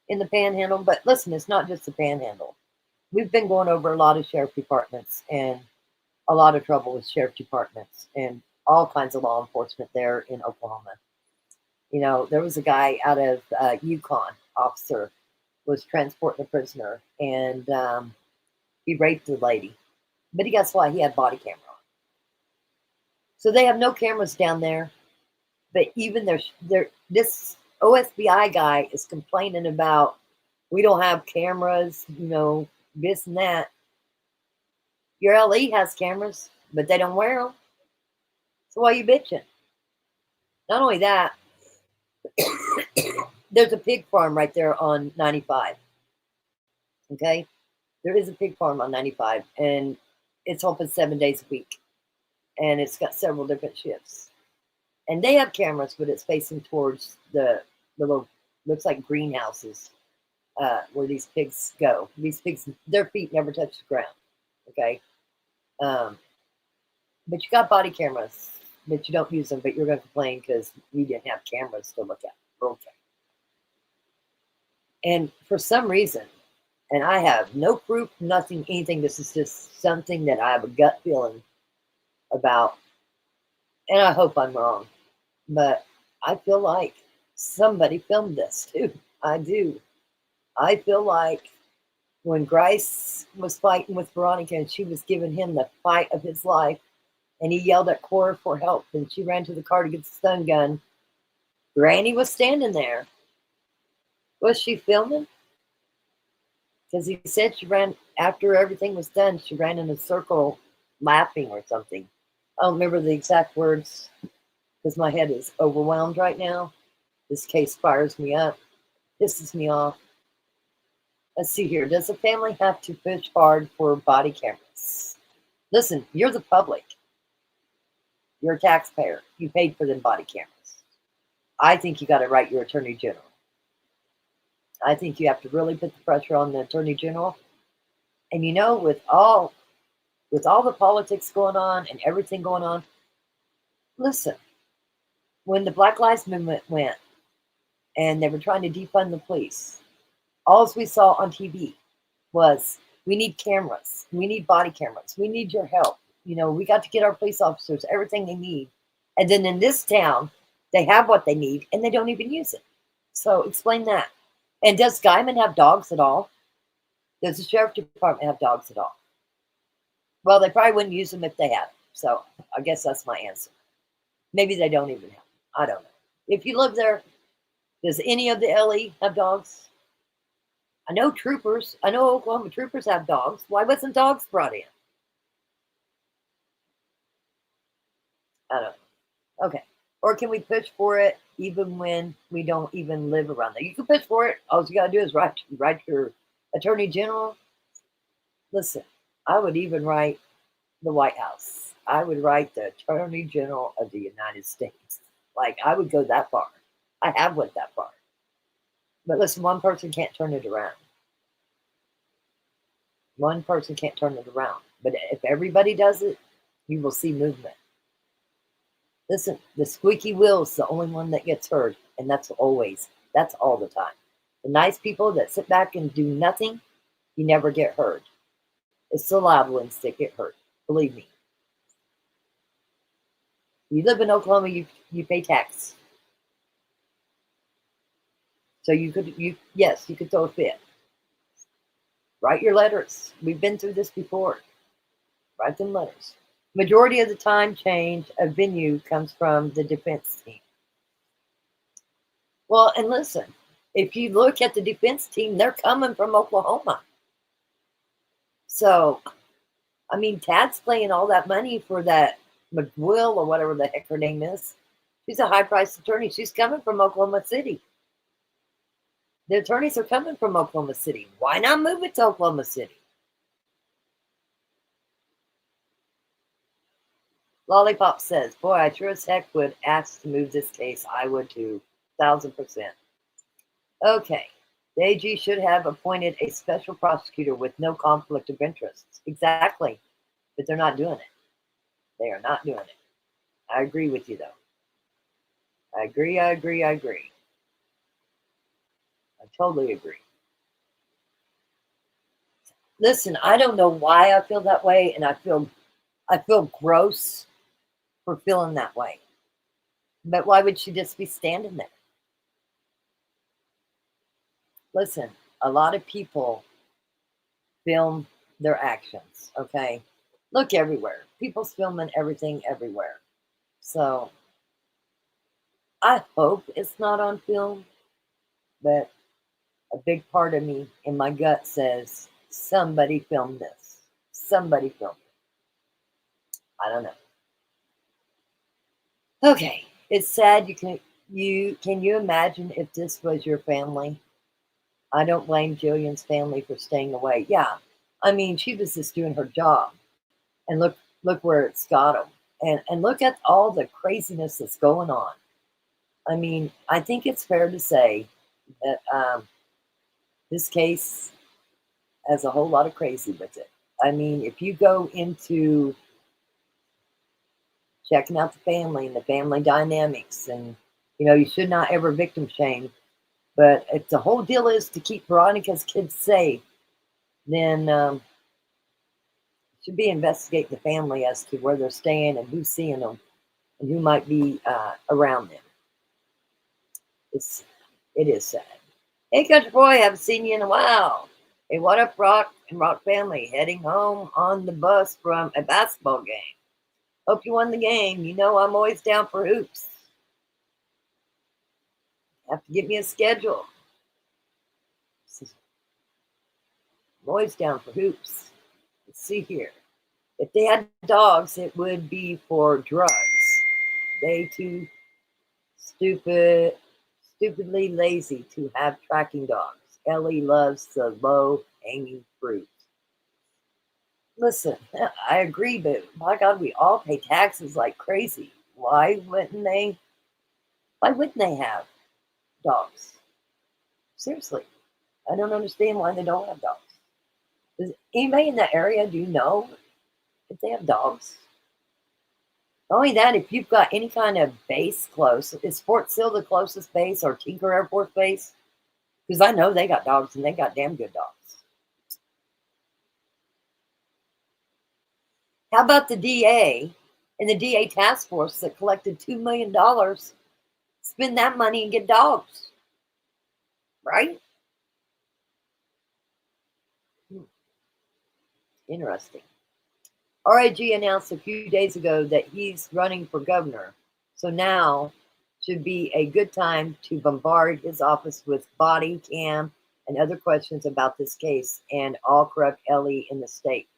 in the panhandle? But listen, it's not just the panhandle. We've been going over a lot of sheriff departments and a lot of trouble with sheriff departments and all kinds of law enforcement there in Oklahoma. You know, there was a guy out of Yukon, officer, was transporting a prisoner, and he raped the lady. But guess what? He had body camera on. So they have no cameras down there. But even this OSBI guy is complaining about, we don't have cameras, you know, this and that. Your LE has cameras, but they don't wear them. So why are you bitching? Not only that, there's a pig farm right there on 95. Okay? There is a pig farm on 95, and it's open 7 days a week. And it's got several different shifts. And they have cameras, but it's facing towards the little, looks like greenhouses where these pigs go. These pigs, their feet never touch the ground. Okay? But you got body cameras, but you don't use them, but you're going to complain because you didn't have cameras to look at. Okay. And for some reason, and I have no proof, nothing, anything, this is just something that I have a gut feeling about, and I hope I'm wrong, but I feel like somebody filmed this too. I do. I feel like when Grice was fighting with Veronica and she was giving him the fight of his life, and he yelled at Cora for help, and she ran to the car to get the stun gun, Granny was standing there. Was she filming? Because he said she ran, after everything was done, she ran in a circle laughing or something. I don't remember the exact words because my head is overwhelmed right now. This case fires me up, pisses me off. Let's see here. Does the family have to push hard for body cameras? Listen, you're the public. You're a taxpayer. You paid for them body cameras. I think you got to write your attorney general. I think you have to really put the pressure on the attorney general. And you know, with all the politics going on and everything going on, listen, when the Black Lives Movement went and they were trying to defund the police, all we saw on TV was, we need cameras. We need body cameras. We need your help. You know, we got to get our police officers everything they need. And then in this town, they have what they need and they don't even use it. So explain that. And does Guyman have dogs at all? Does the sheriff department have dogs at all? Well, they probably wouldn't use them if they had them. So I guess that's my answer. Maybe they don't even have them. I don't know. If you live there, does any of the LE have dogs? I know troopers. I know Oklahoma troopers have dogs. Why wasn't dogs brought in? I don't know. Okay. Or can we push for it even when we don't even live around there? You can push for it. All you got to do is write your attorney general. Listen, I would even write the White House. I would write the attorney general of the United States. Like, I would go that far. I have went that far. But listen, one person can't turn it around. One person can't turn it around. But if everybody does it, you will see movement. Listen, the squeaky wheel is the only one that gets heard, and that's always, that's all the time. The nice people that sit back and do nothing, you never get heard. It's the loud ones that get hurt, believe me. You live in Oklahoma, you pay tax. So you could throw a fit. Write your letters. We've been through this before. Write them letters. Majority of the time change of venue comes from the defense team. Well, and listen, if you look at the defense team, they're coming from Oklahoma. So, I mean, Tad's paying all that money for that McWill or whatever the heck her name is. She's a high-priced attorney. She's coming from Oklahoma City. The attorneys are coming from Oklahoma City. Why not move it to Oklahoma City? Lollipop says, boy, I sure as heck would ask to move this case. I would too. 1,000%. Okay. The AG should have appointed a special prosecutor with no conflict of interest. Exactly. But they're not doing it. They are not doing it. I agree with you, though. I agree. I totally agree. Listen, I don't know why I feel that way, and I feel gross for feeling that way. But why would she just be standing there? Listen, a lot of people film their actions, okay? Look everywhere. People's filming everything everywhere. So I hope it's not on film, but a big part of me in my gut says somebody filmed this. Somebody filmed it. I don't know. Okay, it's sad. Can you imagine if this was your family? I don't blame Jillian's family for staying away. Yeah, I mean, she was just doing her job, and look where it's got them, and look at all the craziness that's going on. I mean, I think it's fair to say that this case has a whole lot of crazy with it. I mean, if you go into checking out the family and the family dynamics, and you should not ever victim shame, but if the whole deal is to keep Veronica's kids safe, then should be investigating the family as to where they're staying and who's seeing them and who might be around them. It is sad. Hey, Country Boy, haven't seen you in a while. Hey, what up, Rock and Rock family? Heading home on the bus from a basketball game. Hope you won the game. I'm always down for hoops. Have to get me a schedule. I'm always down for hoops. Let's see here. If they had dogs, it would be for drugs. They too stupidly lazy to have tracking dogs. Ellie loves the low-hanging fruit. Listen, I agree, but my God, we all pay taxes like crazy. Why wouldn't they have dogs? Seriously, I don't understand why they don't have dogs. Does anybody in that area, do you know if they have dogs? Not only that, if you've got any kind of base close, is Fort Sill the closest base, or Tinker Air Force Base? Because I know they got dogs, and they got damn good dogs. How about the DA and the DA task force that collected $2 million? Spend that money and get dogs, right? Interesting. RIG announced a few days ago that he's running for governor. So now should be a good time to bombard his office with body cam and other questions about this case and all corrupt Ellie in the state.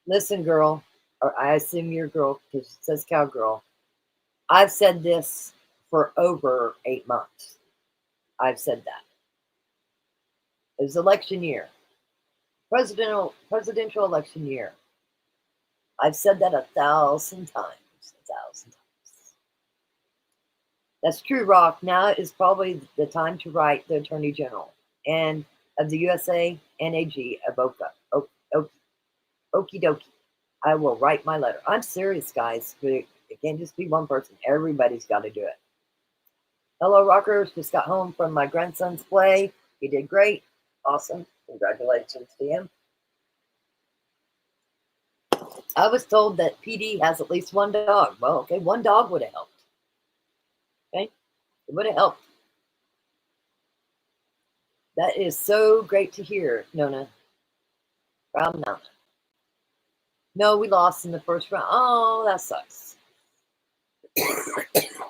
Listen, girl, or I assume you're a girl because it says cowgirl. I've said this for over 8 months. I've said that. It was election year. Presidential election year. I've said that 1,000 times. 1,000 times. That's true, Rock. Now is probably the time to write the Attorney General and of the USA NAG of Okie dokie. I will write my letter. I'm serious, guys. But it can't just be one person. Everybody's got to do it. Hello, Rockers. Just got home from my grandson's play. He did great. Awesome. Congratulations to him. I was told that PD has at least one dog. Well, okay, one dog would have helped. Okay? It would have helped. That is so great to hear, Nona. Proud Nona. No, we lost in the first round. Oh, that sucks.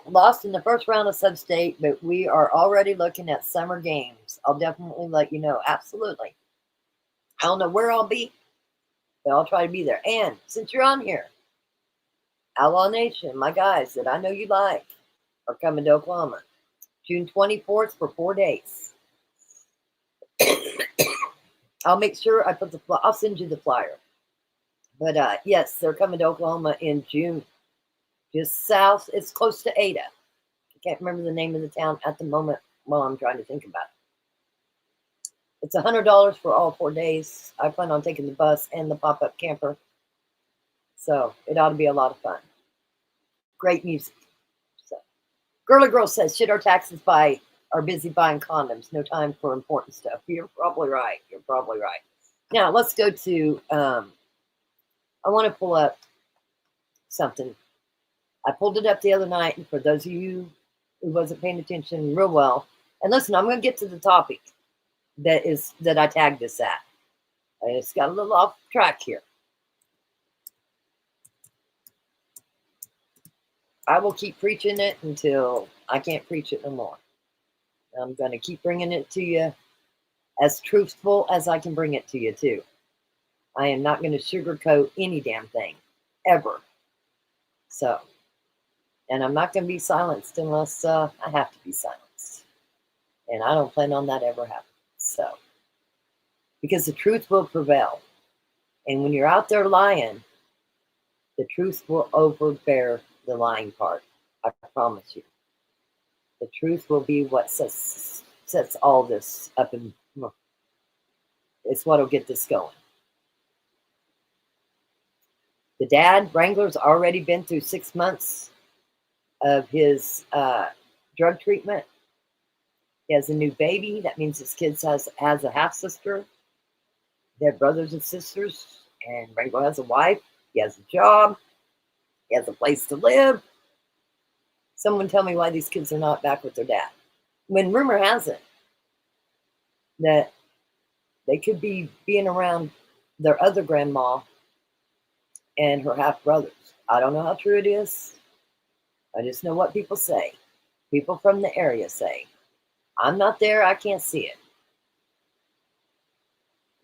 Lost in the first round of sub-state, but we are already looking at summer games. I'll definitely let you know. Absolutely. I don't know where I'll be, but I'll try to be there. And since you're on here, Outlaw Nation, my guys that I know you like, are coming to Oklahoma. June 24th for 4 days. I'll make sure I put I'll send you the flyer. But yes, they're coming to Oklahoma in June. Just south, it's close to Ada. I can't remember the name of the town at the moment while I'm trying to think about it. It's $100 for all 4 days. I plan on taking the bus and the pop-up camper. So it ought to be a lot of fun. Great music. So, Girly Girl says, should our taxes are busy buying condoms. No time for important stuff. You're probably right. You're probably right. Now, let's go to, I want to pull up something. I pulled it up the other night, and for those of you who wasn't paying attention real well, and listen, I'm going to get to the topic that I tagged this at. I just got a little off track here. I will keep preaching it until I can't preach it no more. I'm going to keep bringing it to you as truthful as I can bring it to you, too. I am not going to sugarcoat any damn thing, ever. So, and I'm not going to be silenced unless I have to be silenced. And I don't plan on that ever happening. So, because the truth will prevail. And when you're out there lying, the truth will overbear the lying part. I promise you. The truth will be what sets all this up, and it's what will get this going. The dad, Wrangler's already been through 6 months of his drug treatment. He has a new baby. That means his kid has a half-sister. They have brothers and sisters. And Wrangler has a wife. He has a job. He has a place to live. Someone tell me why these kids are not back with their dad. When rumor has it that they could be being around their other grandma and her half-brothers. I don't know how true it is. I just know what people say. People from the area say. I'm not there. I can't see it.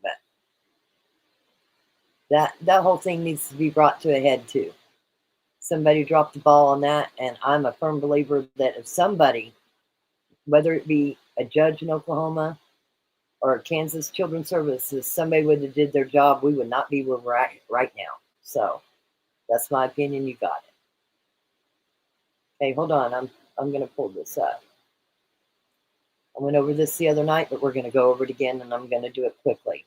But that whole thing needs to be brought to a head, too. Somebody dropped the ball on that, and I'm a firm believer that if somebody, whether it be a judge in Oklahoma or Kansas Children's Services, somebody would have did their job, we would not be where we're at right now. So that's my opinion. You got it. Okay, hold on. I'm going to pull this up. I went over this the other night, but we're going to go over it again, and I'm going to do it quickly.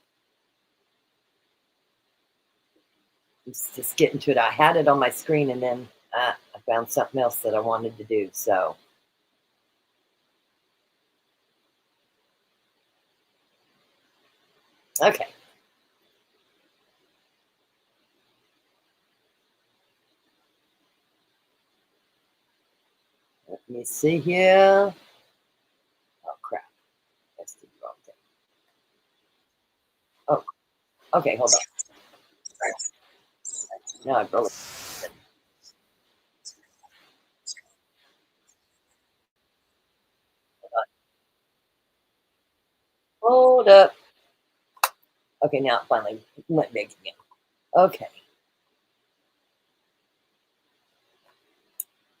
Let's just get into it. I had it on my screen, and then I found something else that I wanted to do. So, okay. Let me see here. Oh, crap. That's the wrong thing. Oh, okay, hold on. Now I broke it. Hold up. Okay, now it finally went big again. Okay.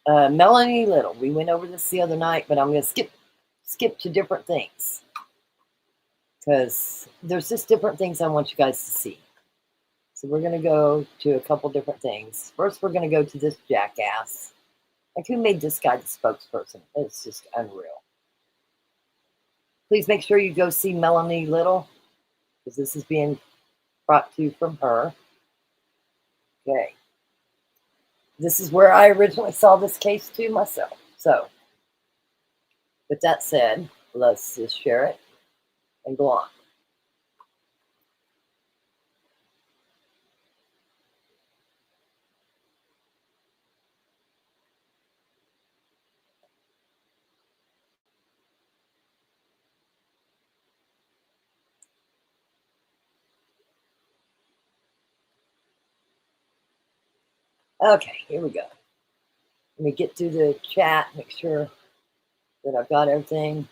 Melanie Little. We went over this the other night, but I'm going to skip to different things. Because there's just different things I want you guys to see. So we're going to go to a couple different things. First, we're going to go to this jackass. Like, who made this guy the spokesperson? It's just unreal. Please make sure you go see Melanie Little, because this is being brought to you from her. Okay. This is where I originally saw this case too myself. So, with that said, let's just share it and go on. Okay, here we go. Let me get through the chat, make sure that I've got everything.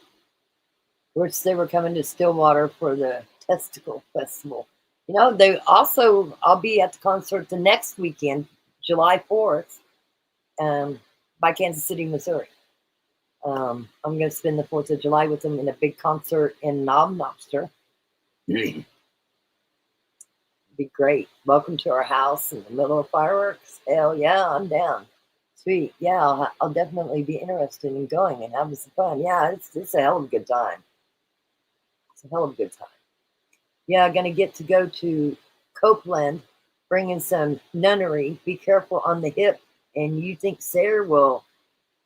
Which they were coming to Stillwater for the Testicle Festival. You know, they also, I'll be at the concert the next weekend, July 4th, by Kansas City, Missouri. I'm going to spend the 4th of July with them in a big concert in Knob Lobster. Be great. Welcome to our house in the middle of fireworks. Hell yeah, I'm down. Sweet. Yeah, I'll definitely be interested in going and having some fun. Yeah, it's a hell of a good time. It's a hell of a good time. Yeah, going to get to go to Copeland, bringing some Nunnery. Be careful on the hip. And you think Sayre will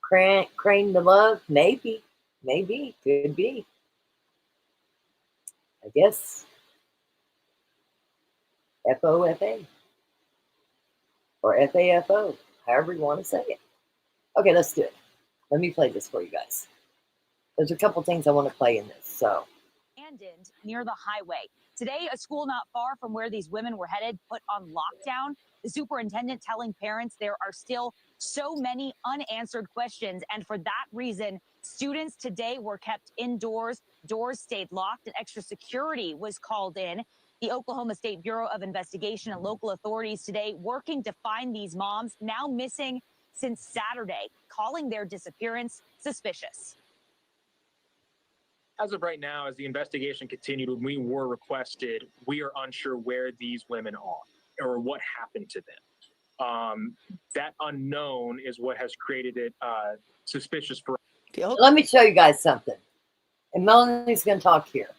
crane the love? Maybe. Maybe. Could be. I guess. FOFA. Or FAFO. However you want to say it. Okay, let's do it. Let me play this for you guys. There's a couple things I want to play in this. So. Abandoned near the highway. Today, a school not far from where these women were headed put on lockdown. The superintendent telling parents there are still so many unanswered questions. And for that reason, students today were kept indoors. Doors stayed locked and extra security was called in. The Oklahoma State Bureau of Investigation and local authorities today working to find these moms now missing since Saturday, calling their disappearance suspicious. As of right now, as the investigation continued, when we were requested, we are unsure where these women are or what happened to them. That unknown is what has created it suspicious for. Let me show you guys something. And Melanie's going to talk here.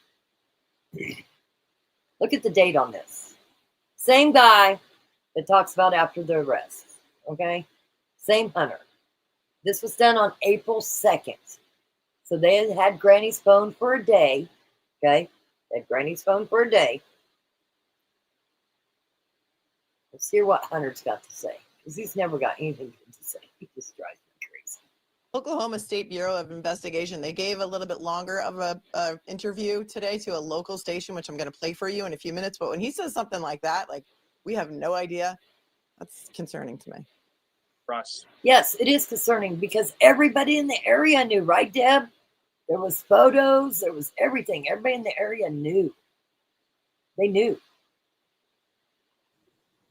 Look at the date on this. Same guy that talks about after the arrest. Okay? Same hunter. This was done on April 2nd. So they had Granny's phone for a day. Okay? They had Granny's phone for a day. Let's hear what Hunter's got to say. Because he's never got anything good to say. He just drives me crazy. Oklahoma State Bureau of Investigation, they gave a little bit longer of a interview today to a local station, which I'm going to play for you in a few minutes. But when he says something like that, like, we have no idea, that's concerning to me. Russ. Yes, it is concerning because everybody in the area knew, right, Deb? There was photos, there was everything. Everybody in the area knew. They knew.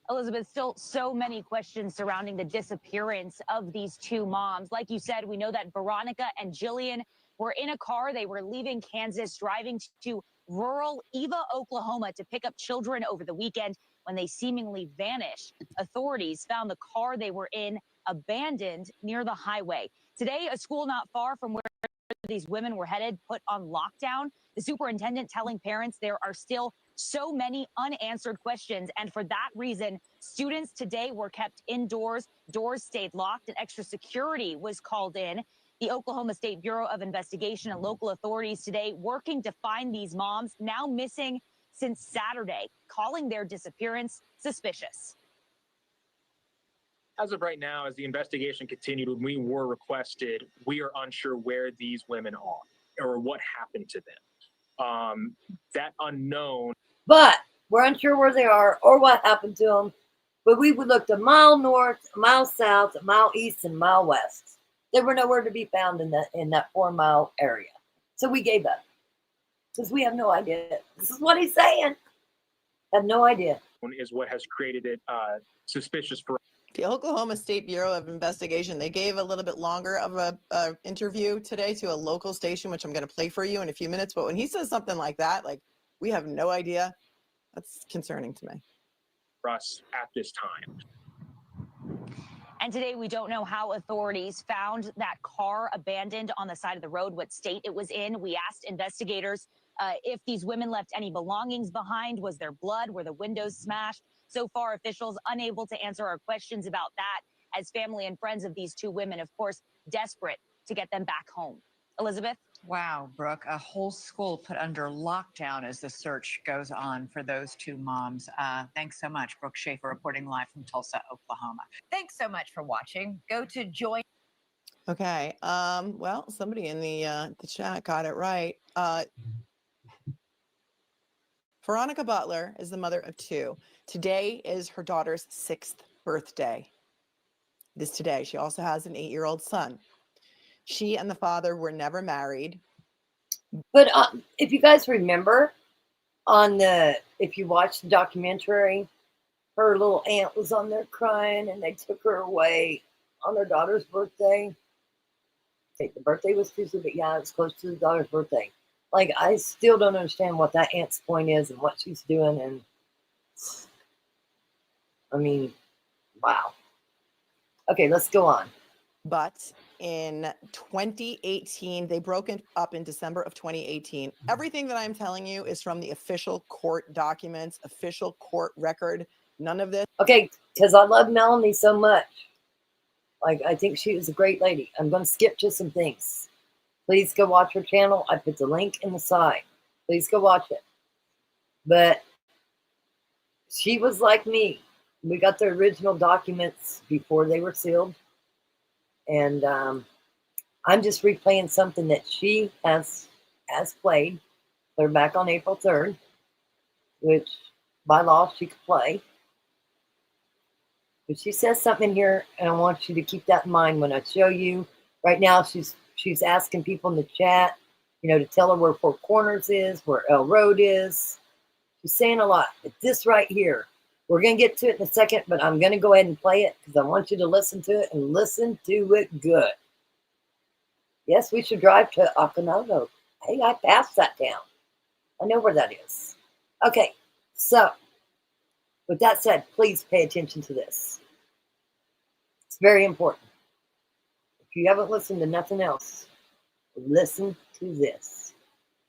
Elizabeth, still so many questions surrounding the disappearance of these two moms. Like you said, we know that Veronica and Jillian were in a car. They were leaving Kansas, driving to rural Eva, Oklahoma to pick up children over the weekend when they seemingly vanished. Authorities found the car they were in abandoned near the highway. Today, a school not far from where these women were headed put on lockdown. The superintendent telling parents there are still so many unanswered questions. And for that reason, students today were kept indoors. Doors stayed locked and extra security was called in. The Oklahoma State Bureau of Investigation and local authorities today working to find these moms now missing since Saturday, calling their disappearance suspicious. As of right now, as the investigation continued, when we were requested, we are unsure where these women are or what happened to them. That unknown. But we're unsure where they are or what happened to them. But we would look a mile north, a mile south, a mile east, and a mile west. They were nowhere to be found in that 4 mile area. So we gave up because we have no idea. This is what he's saying. Have no idea. Is what has created it suspicious for. The Oklahoma State Bureau of Investigation, they gave a little bit longer of a interview today to a local station, which I'm going to play for you in a few minutes. But when he says something like that, like, we have no idea, that's concerning to me. Us at this time. And today, we don't know how authorities found that car abandoned on the side of the road, what state it was in. We asked investigators if these women left any belongings behind. Was there blood? Were the windows smashed? So far, officials unable to answer our questions about that, as family and friends of these two women, of course, desperate to get them back home. Elizabeth? Wow, Brooke, a whole school put under lockdown as the search goes on for those two moms. Thanks so much, Brooke Schaefer, reporting live from Tulsa, Oklahoma. Thanks so much for watching. Go to join. Okay. Well, somebody in the chat got it right. Veronica Butler is the mother of two. Today is her daughter's 6th birthday. this today. She also has an 8-year-old son. She and the father were never married. But if you guys remember, if you watch the documentary, her little aunt was on there crying, and they took her away on her daughter's birthday. Okay, the birthday was Tuesday, but yeah, it was close to the daughter's birthday. Like, I still don't understand what that aunt's point is and what she's doing. And I mean, wow. Okay, let's go on. But in 2018, they broke it up in December of 2018. Everything that I'm telling you is from the official court documents, official court record. None of this. Okay, because I love Melanie so much. Like, I think she was a great lady. I'm going to skip to some things. Please go watch her channel. I put the link in the side. Please go watch it. But she was like me. We got the original documents before they were sealed. And I'm just replaying something that she has played. They're back on April 3rd, which by law she could play. But she says something here, and I want you to keep that in mind when I show you. Right now, she's asking people in the chat, to tell her where Four Corners is, where El Road is. She's saying a lot. But this right here, we're going to get to it in a second, but I'm going to go ahead and play it because I want you to listen to it and listen to it good. Yes, we should drive to Oconto. Hey, I passed that town. I know where that is. Okay, so with that said, please pay attention to this. It's very important. If you haven't listened to nothing else, listen to this.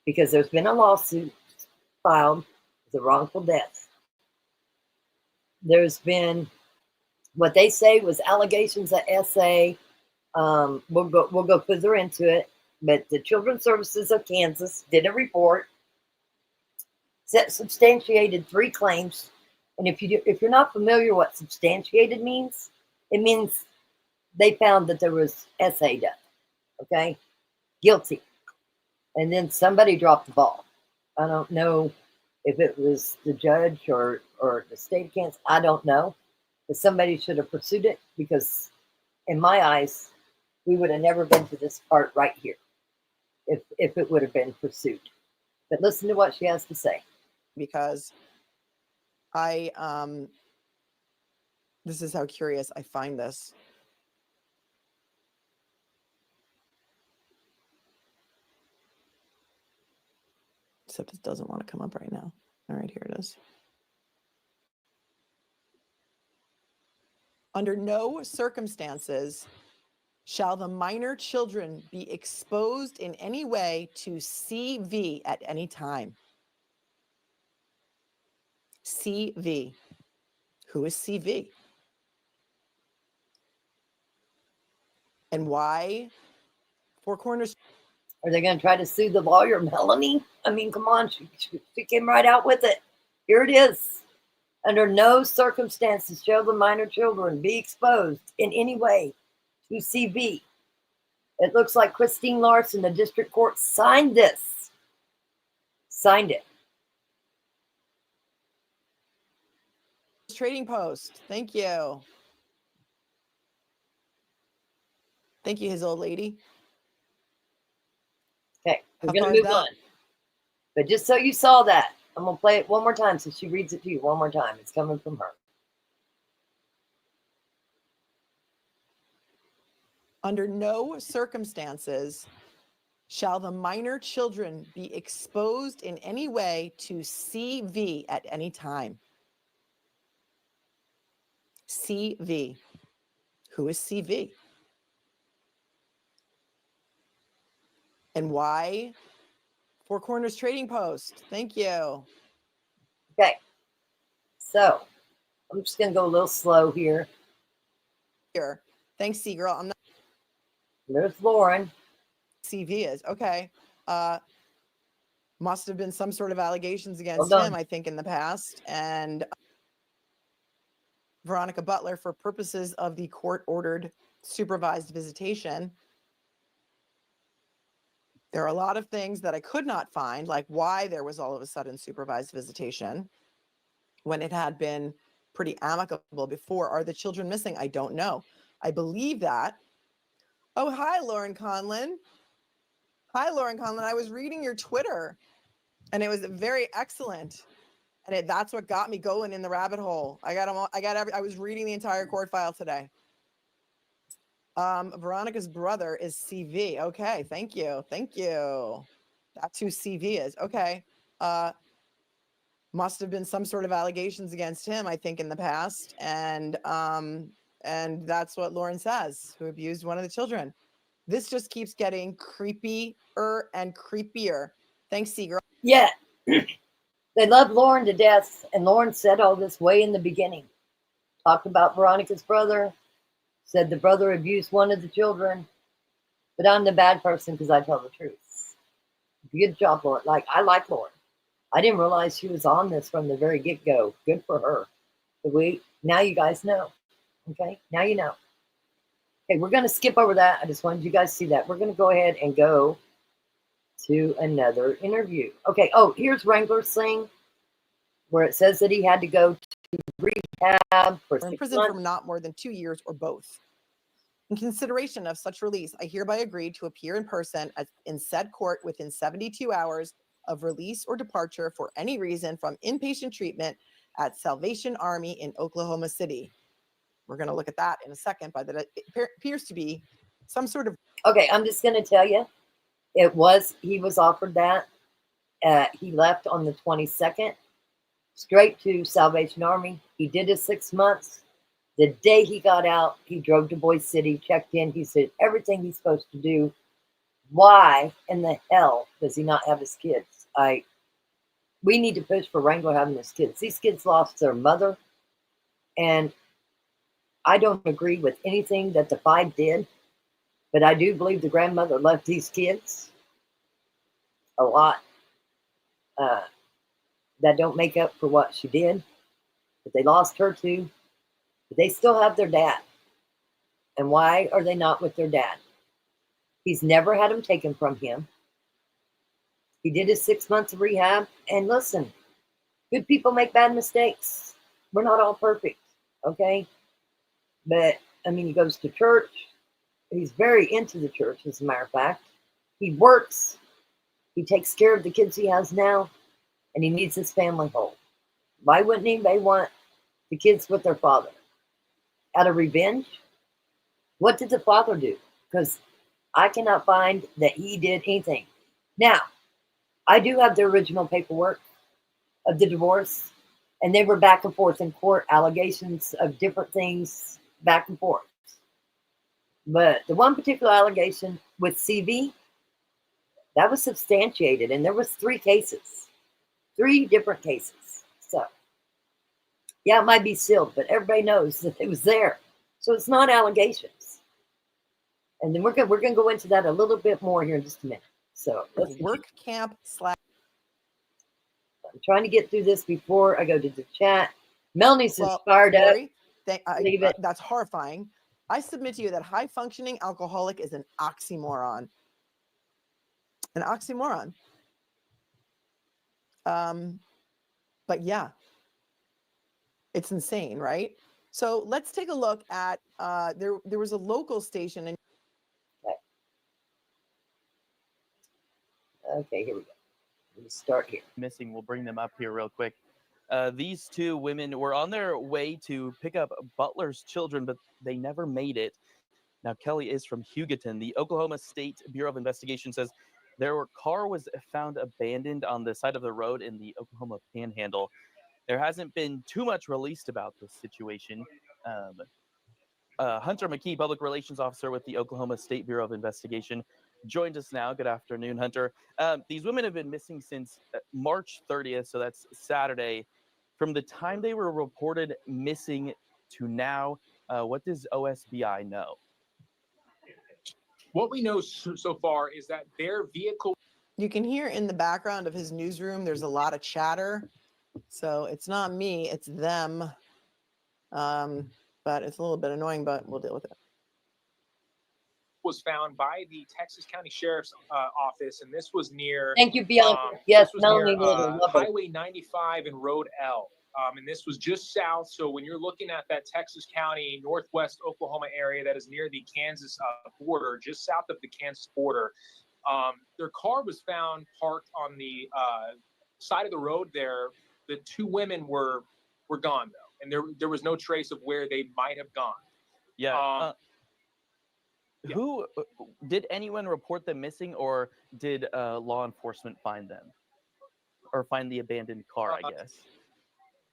Because there's been a lawsuit filed with a wrongful death. There's been what they say was allegations that SA. We'll go further into it. But the Children's Services of Kansas did a report that substantiated 3 claims. And if you're not familiar what substantiated means, it means they found that there was SA done. Okay? Guilty. And then somebody dropped the ball. I don't know if it was the judge or the state of Kansas. I don't know. But somebody should have pursued it because, in my eyes, we would have never been to this part right here if it would have been pursued. But listen to what she has to say. Because this is how curious I find this. Except it doesn't want to come up right now. All right, here it is. Under no circumstances shall the minor children be exposed in any way to CV at any time. CV. Who is CV? And why Four Corners? Are they going to try to sue the lawyer, Melanie? I mean, come on. She came right out with it. Here it is. Under no circumstances shall the minor children be exposed in any way to CV. It looks like Christine Larson, the district court, signed this. Signed it. Trading Post. Thank you. Thank you, his old lady. Okay, we're going to move on. But just so you saw that, I'm going to play it one more time so she reads it to you one more time. It's coming from her. Under no circumstances shall the minor children be exposed in any way to CV at any time. CV. Who is CV? And why? Four Corners Trading Post. Thank you. Okay. So I'm just going to go a little slow here. Here. Thanks, C-Girl. I'm not. There's Lauren. CV is. Okay. Must have been some sort of allegations against him, I think, in the past. And Veronica Butler, for purposes of the court-ordered supervised visitation, there are a lot of things that I could not find, like why there was all of a sudden supervised visitation when it had been pretty amicable before. Are the children missing? I don't know. I believe that. Oh, hi, Lauren Conlon. Hi, Lauren Conlon. I was reading your Twitter, and it was very excellent. And that's what got me going in the rabbit hole. I was reading the entire court file today. Veronica's brother is CV. Okay, thank you. Thank you. That's who CV is. Okay. Must have been some sort of allegations against him, I think, in the past. And that's what Lauren says, who abused one of the children. This just keeps getting creepier and creepier. Thanks, Seagull. Yeah. They love Lauren to death, and Lauren said all this way in the beginning. Talked about Veronica's brother, said the brother abused one of the children, but I'm the bad person because I tell the truth. Good job, Lauren. I like Lauren. I didn't realize she was on this from the very get-go. Good for her. But now you guys know. Okay? Now you know. Okay, we're going to skip over that. I just wanted you guys to see that. We're going to go ahead and go to another interview. Okay, here's Wrangler's thing where it says that he had to go to rehab for 6 in prison months. for not more than 2 years or both. In consideration of such release, I hereby agree to appear in person in said court within 72 hours of release or departure for any reason from inpatient treatment at Salvation Army in Oklahoma City. We're going to look at that in a second, but that it appears to be some sort of... Okay, I'm just going to tell you, he was offered that. He left on the 22nd, straight to Salvation Army. He did his 6 months. The day he got out, he drove to Boise City, checked in. He said everything he's supposed to do. Why in the hell does he not have his kids? We need to push for Wrangler having his kids. These kids lost their mother, and I don't agree with anything that the 5 did, but I do believe the grandmother left these kids a lot that don't make up for what she did, but they lost her too. But they still have their dad. And why are they not with their dad? He's never had them taken from him. He did his 6 months of rehab. And listen, good people make bad mistakes. We're not all perfect, okay? But, he goes to church. He's very into the church, as a matter of fact. He works. He takes care of the kids he has now. And he needs his family whole. Why wouldn't anybody want the kids with their father? Out of revenge? What did the father do? Because I cannot find that he did anything. Now, I do have the original paperwork of the divorce, and they were back and forth in court, allegations of different things back and forth. But the one particular allegation with CV, that was substantiated, and there was 3 cases, 3 different cases. So, yeah, it might be sealed, but everybody knows that it was there. So it's not allegations. And then we're going to go into that a little bit more here in just a minute. So let's work camp / I'm trying to get through this before I go to the chat. Melanie's fired up. Leave it. That's horrifying. I submit to you that high-functioning alcoholic is an oxymoron. An oxymoron. But yeah, it's insane, right? So let's take a look at there was a local station in... Okay, here we go. Let's start here. Missing, we'll bring them up here real quick. These 2 women were on their way to pick up Butler's children, but they never made it. Now, Kelly is from Hugoton. The Oklahoma State Bureau of Investigation says their car was found abandoned on the side of the road in the Oklahoma Panhandle. There hasn't been too much released about this situation. Hunter McKee, Public Relations Officer with the Oklahoma State Bureau of Investigation, joined us now. Good afternoon, Hunter. These women have been missing since March 30th, so that's Saturday. From the time they were reported missing to now, what does OSBI know? What we know so far is that their vehicle... You can hear in the background of his newsroom, there's a lot of chatter. So it's not me, it's them. But it's a little bit annoying, but we'll deal with it. Was found by the Texas County Sheriff's Office, and this was near... Thank you, Bianca. Yes, Melanie. Highway 95 and Road L. and this was just south. So when you're looking at that Texas County, northwest Oklahoma area that is near the Kansas border, just south of the Kansas border, their car was found parked on the side of the road there. The two women were gone, though, and there was no trace of where they might have gone. Yeah. Who did anyone report them missing, or did law enforcement find them, or find the abandoned car? I guess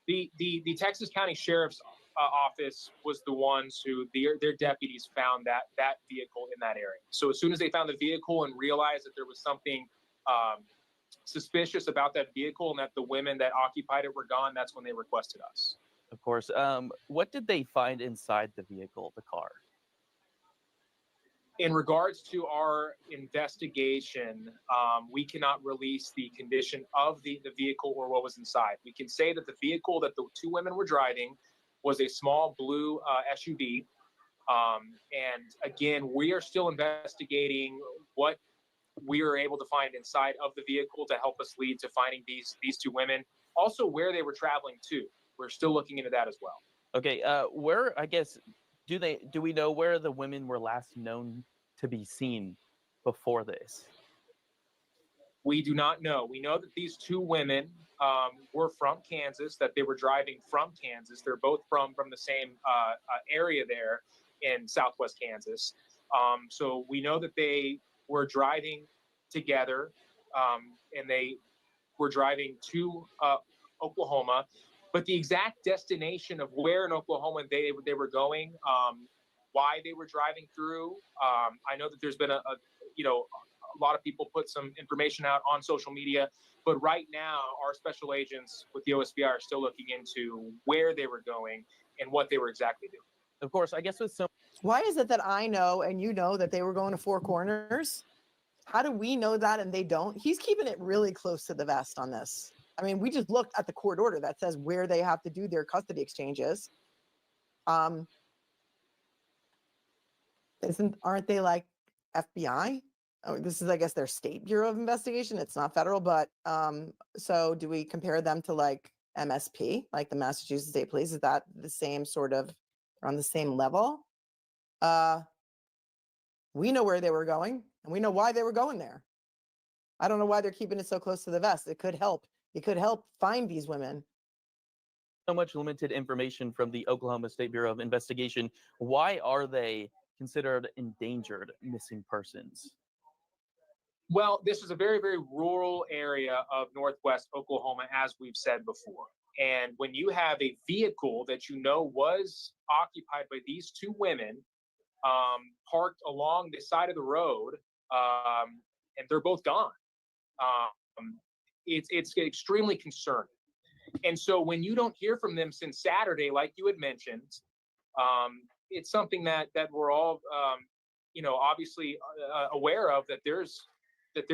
The Texas County Sheriff's Office was the ones who their deputies found that vehicle in that area. So as soon as they found the vehicle and realized that there was something suspicious about that vehicle and that the women that occupied it were gone, that's when they requested us. Of course. What did they find inside the vehicle, the car? In regards to our investigation, we cannot release the condition of the vehicle or what was inside. We can say that the vehicle that the two women were driving was a small blue SUV. And again, we are still investigating what we were able to find inside of the vehicle to help us lead to finding these two women. Also, where they were traveling to. We're still looking into that as well. Okay. Where, I guess, do we know where the women were last known to be seen before this? We do not know. We know that these two women were from Kansas, that they were driving from Kansas. They're both from the same area there in southwest Kansas. So we know that they were driving together, and they were driving to Oklahoma. But the exact destination of where in Oklahoma they were going, why they were driving through, I know that there's been a lot of people put some information out on social media, but right now our special agents with the OSBI are still looking into where they were going and what they were exactly doing. Of course, I guess with some. Why is it that I know and you know that they were going to Four Corners? How do we know that and they don't? He's keeping it really close to the vest on this. I mean, we just looked at the court order that says where they have to do their custody exchanges. Aren't they like FBI? Oh, this is, I guess, their state bureau of investigation. It's not federal, but so do we compare them to like MSP, like the Massachusetts State Police? Is that the same sort of, on the same level? We know where they were going and we know why they were going there. I don't know why they're keeping it so close to the vest. It could help. It could help find these women. So much limited information from the Oklahoma State Bureau of Investigation. Why are they considered endangered missing persons? Well, this is a very, very rural area of northwest Oklahoma, as we've said before. And when you have a vehicle that you know was occupied by these two women, parked along the side of the road, and they're both gone, it's extremely concerning. And so when you don't hear from them since Saturday, like you had mentioned, it's something that we're all, obviously aware of, that there's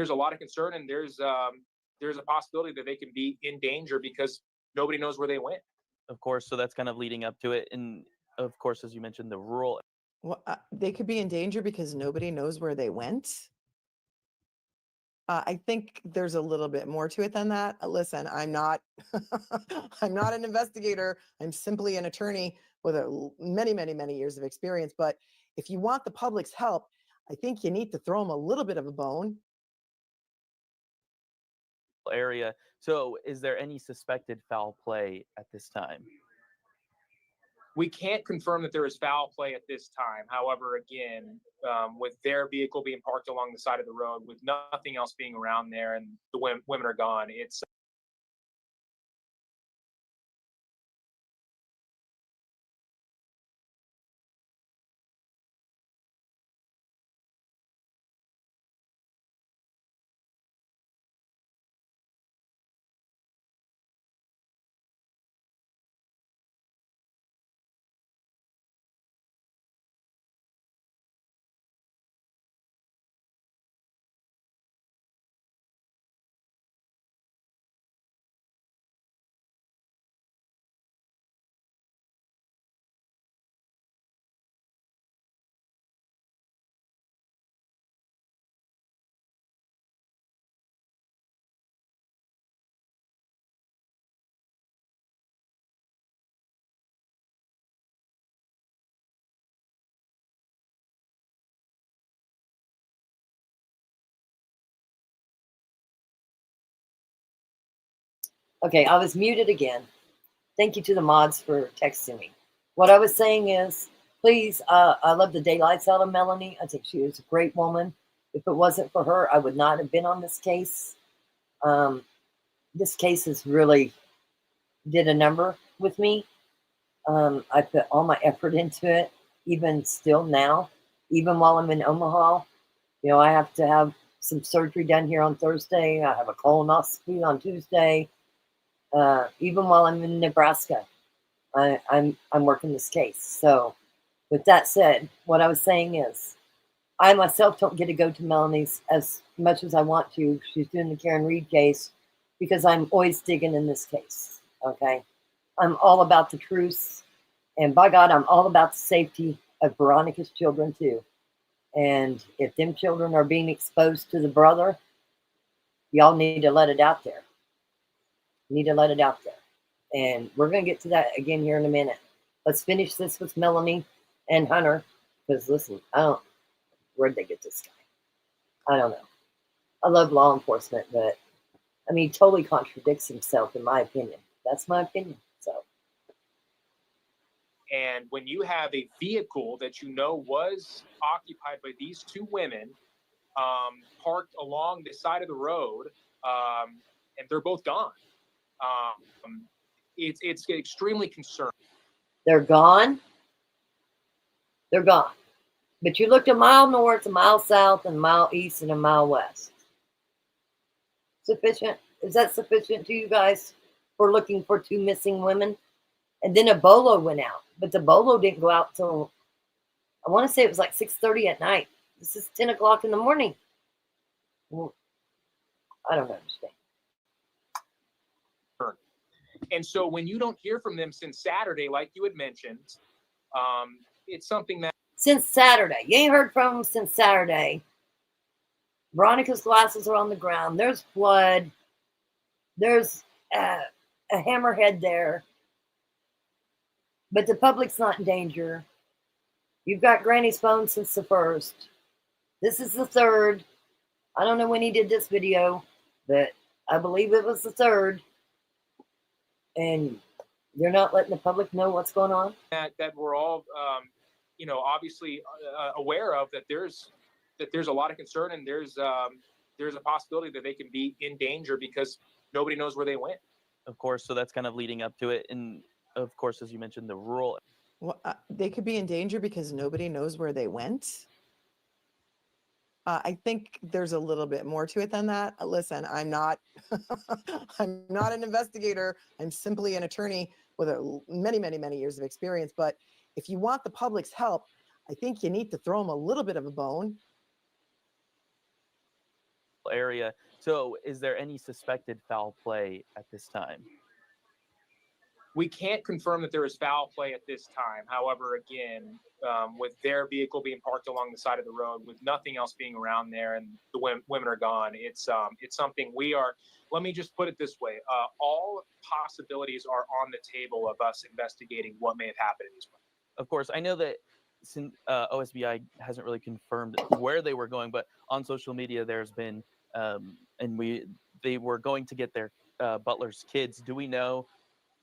a lot of concern, and there's a possibility that they can be in danger because nobody knows where they went. Of course, so that's kind of leading up to it. And of course, as you mentioned, the rural. Well, they could be in danger because nobody knows where they went. I think there's a little bit more to it than that. Listen, I'm not, I'm not an investigator. I'm simply an attorney with many, many, many years of experience. But if you want the public's help, I think you need to throw them a little bit of a bone. Area. So is there any suspected foul play at this time? We can't confirm that there is foul play at this time. However, again, with their vehicle being parked along the side of the road, with nothing else being around there, and the women are gone, it's Okay, I was muted again. Thank you to the mods for texting me. What I was saying is, please, I love the daylights out of Melanie. I think she is a great woman. If it wasn't for her, I would not have been on this case. This case has really did a number with me. I put all my effort into it, even still now, even while I'm in Omaha. You know, I have to have some surgery done here on Thursday. I have a colonoscopy on Tuesday. Even while I'm in Nebraska, I'm working this case. So, with that said, what I was saying is, I myself don't get to go to Melanie's as much as I want to. She's doing the Karen Reed case because I'm always digging in this case. Okay, I'm all about the truth, and by God, I'm all about the safety of Veronica's children too. And if them children are being exposed to the brother, y'all need to let it out there. You need to let it out there. And we're going to get to that again here in a minute. Let's finish this with Melanie and Hunter. Because listen, where'd they get this guy? I don't know. I love law enforcement, but I mean, he totally contradicts himself, in my opinion. That's my opinion. So. And when you have a vehicle that you know was occupied by these two women, parked along the side of the road, and they're both gone, it's extremely concerning. They're gone. They're gone. But you looked a mile north, a mile south, and a mile east, and a mile west. Sufficient? Is that sufficient to you guys for looking for two missing women? And then a bolo went out, but the bolo didn't go out till, I want to say it was like 6:30 at night. This is 10 o'clock in the morning. Well, I don't understand. And so when you don't hear from them since Saturday, like you had mentioned, it's something that... Since Saturday. You ain't heard from them since Saturday. Veronica's glasses are on the ground. There's blood. There's a hammerhead there. But the public's not in danger. You've got Granny's phone since the 1st. This is the 3rd. I don't know when he did this video, but I believe it was the 3rd. And they're not letting the public know what's going on? That we're all, obviously aware of, that there's a lot of concern, and there's a possibility that they can be in danger because nobody knows where they went. Of course, so that's kind of leading up to it. And of course, as you mentioned, the rural... Well, they could be in danger because nobody knows where they went. I think there's a little bit more to it than that. Listen, I'm not, I'm not an investigator. I'm simply an attorney with many, many, many years of experience. But if you want the public's help, I think you need to throw them a little bit of a bone. Area. So, is there any suspected foul play at this time? We can't confirm that there is foul play at this time. However, again, with their vehicle being parked along the side of the road, with nothing else being around there, and the women are gone, it's something we are. Let me just put it this way: all possibilities are on the table of us investigating what may have happened in these women. Of course, I know that since OSBI hasn't really confirmed where they were going, but on social media there's been, they were going to get their butler's kids. Do we know?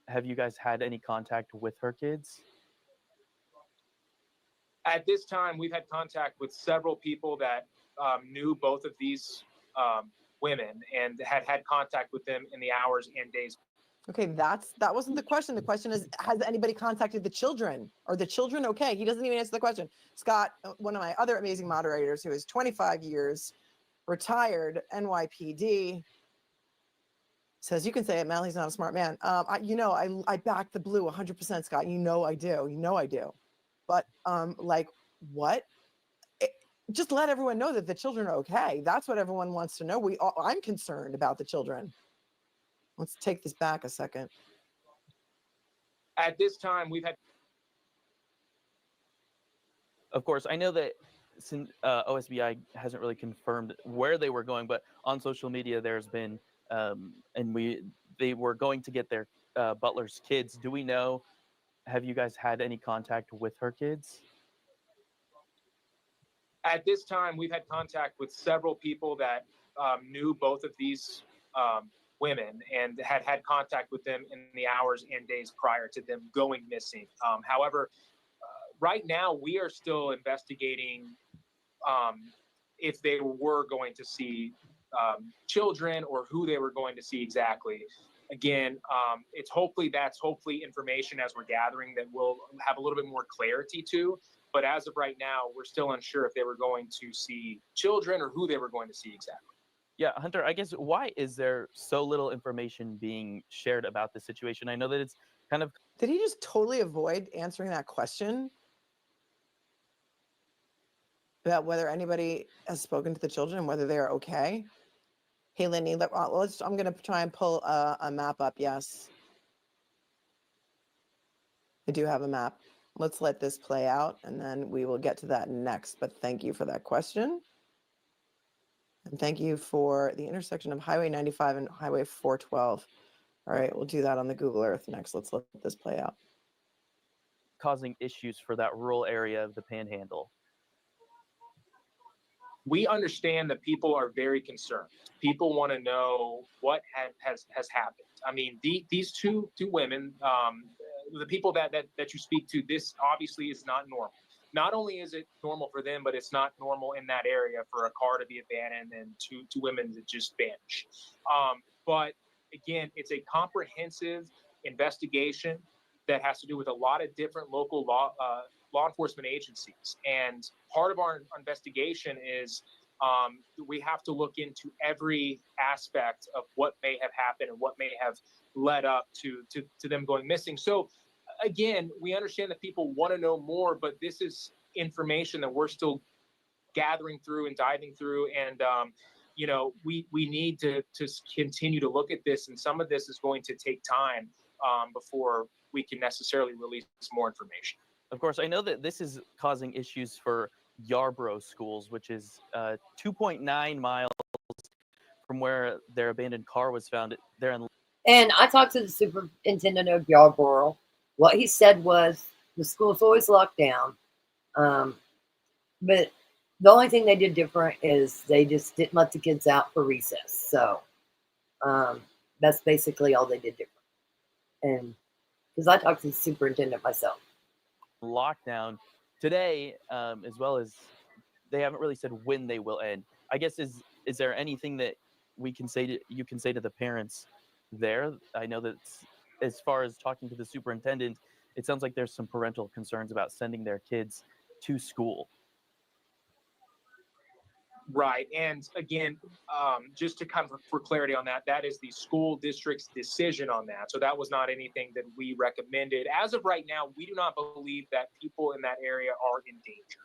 Have you guys had any contact with her kids? At this time, we've had contact with several people that knew both of these women and had contact with them in the hours and days. Okay, that wasn't the question. The question is, has anybody contacted the children? Are the children okay? He doesn't even answer the question. Scott, one of my other amazing moderators, who is 25 years, retired NYPD, says, you can say it, Mel, he's not a smart man. I back the blue 100%, Scott. You know I do. You know I do. But like, what? Just let everyone know that the children are okay. That's what everyone wants to know. I'm concerned about the children. Let's take this back a second. At this time, we've had... Of course, I know that since OSBI hasn't really confirmed where they were going, but on social media there's been, they were going to get their butler's kids. Do we know? Have you guys had any contact with her kids? At this time, we've had contact with several people that knew both of these women and had contact with them in the hours and days prior to them going missing. However, right now we are still investigating if they were going to see children or who they were going to see exactly. Again, that's hopefully information as we're gathering that we'll have a little bit more clarity to. But as of right now, we're still unsure if they were going to see children or who they were going to see exactly. Yeah, Hunter, I guess why is there so little information being shared about this situation? I know that it's kind of. Did he just totally avoid answering that question about whether anybody has spoken to the children and whether they are okay? Hey, Lenny, I'm going to try and pull a map up. Yes. I do have a map. Let's let this play out and then we will get to that next. But thank you for that question. And thank you for the intersection of Highway 95 and Highway 412. All right, we'll do that on the Google Earth next. Let's let this play out. Causing issues for that rural area of the Panhandle. We understand that people are very concerned. People want to know what has happened. I mean, these two women, the people that you speak to, this obviously is not normal. Not only is it normal for them, but it's not normal in that area for a car to be abandoned and two women to just vanish. But again, it's a comprehensive investigation that has to do with a lot of different local law enforcement agencies. And part of our investigation is we have to look into every aspect of what may have happened and what may have led up to them going missing. So again, we understand that people want to know more, but this is information that we're still gathering through and diving through. And, we need to continue to look at this. And some of this is going to take time before we can necessarily release more information. Of course, I know that this is causing issues for Yarborough schools, which is 2.9 miles from where their abandoned car was found. And I talked to the superintendent of Yarborough. What he said was the school's always locked down. But the only thing they did different is they just didn't let the kids out for recess. So that's basically all they did different. And because I talked to the superintendent myself. Lockdown today, as well as they haven't really said when they will end. I guess is there anything that you can say to the parents there? I know that as far as talking to the superintendent, it sounds like there's some parental concerns about sending their kids to school. Right. And again, just to kind of for clarity on that, that is the school district's decision on that. So that was not anything that we recommended. As of right now, we do not believe that people in that area are in danger.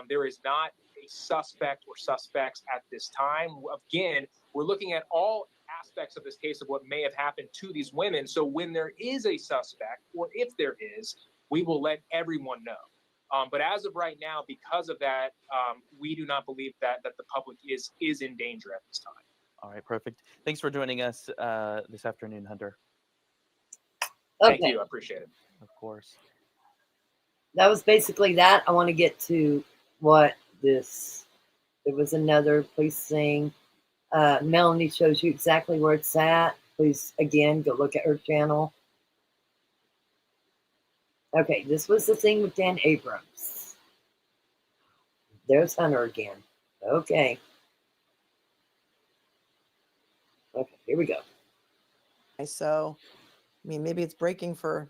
There is not a suspect or suspects at this time. Again, we're looking at all aspects of this case of what may have happened to these women. So when there is a suspect, or if there is, we will let everyone know. But as of right now, because of that, we do not believe that the public is in danger at this time. All right, perfect. Thanks for joining us this afternoon, Hunter. Okay. Thank you. I appreciate it. Of course. That was basically that. I want to get to what this. There was another police thing. Melanie shows you exactly where it's at. Please, again, go look at her channel. Okay, this was the thing with Dan Abrams. There's Hunter again. Okay. Okay, here we go. So, I mean, maybe it's breaking for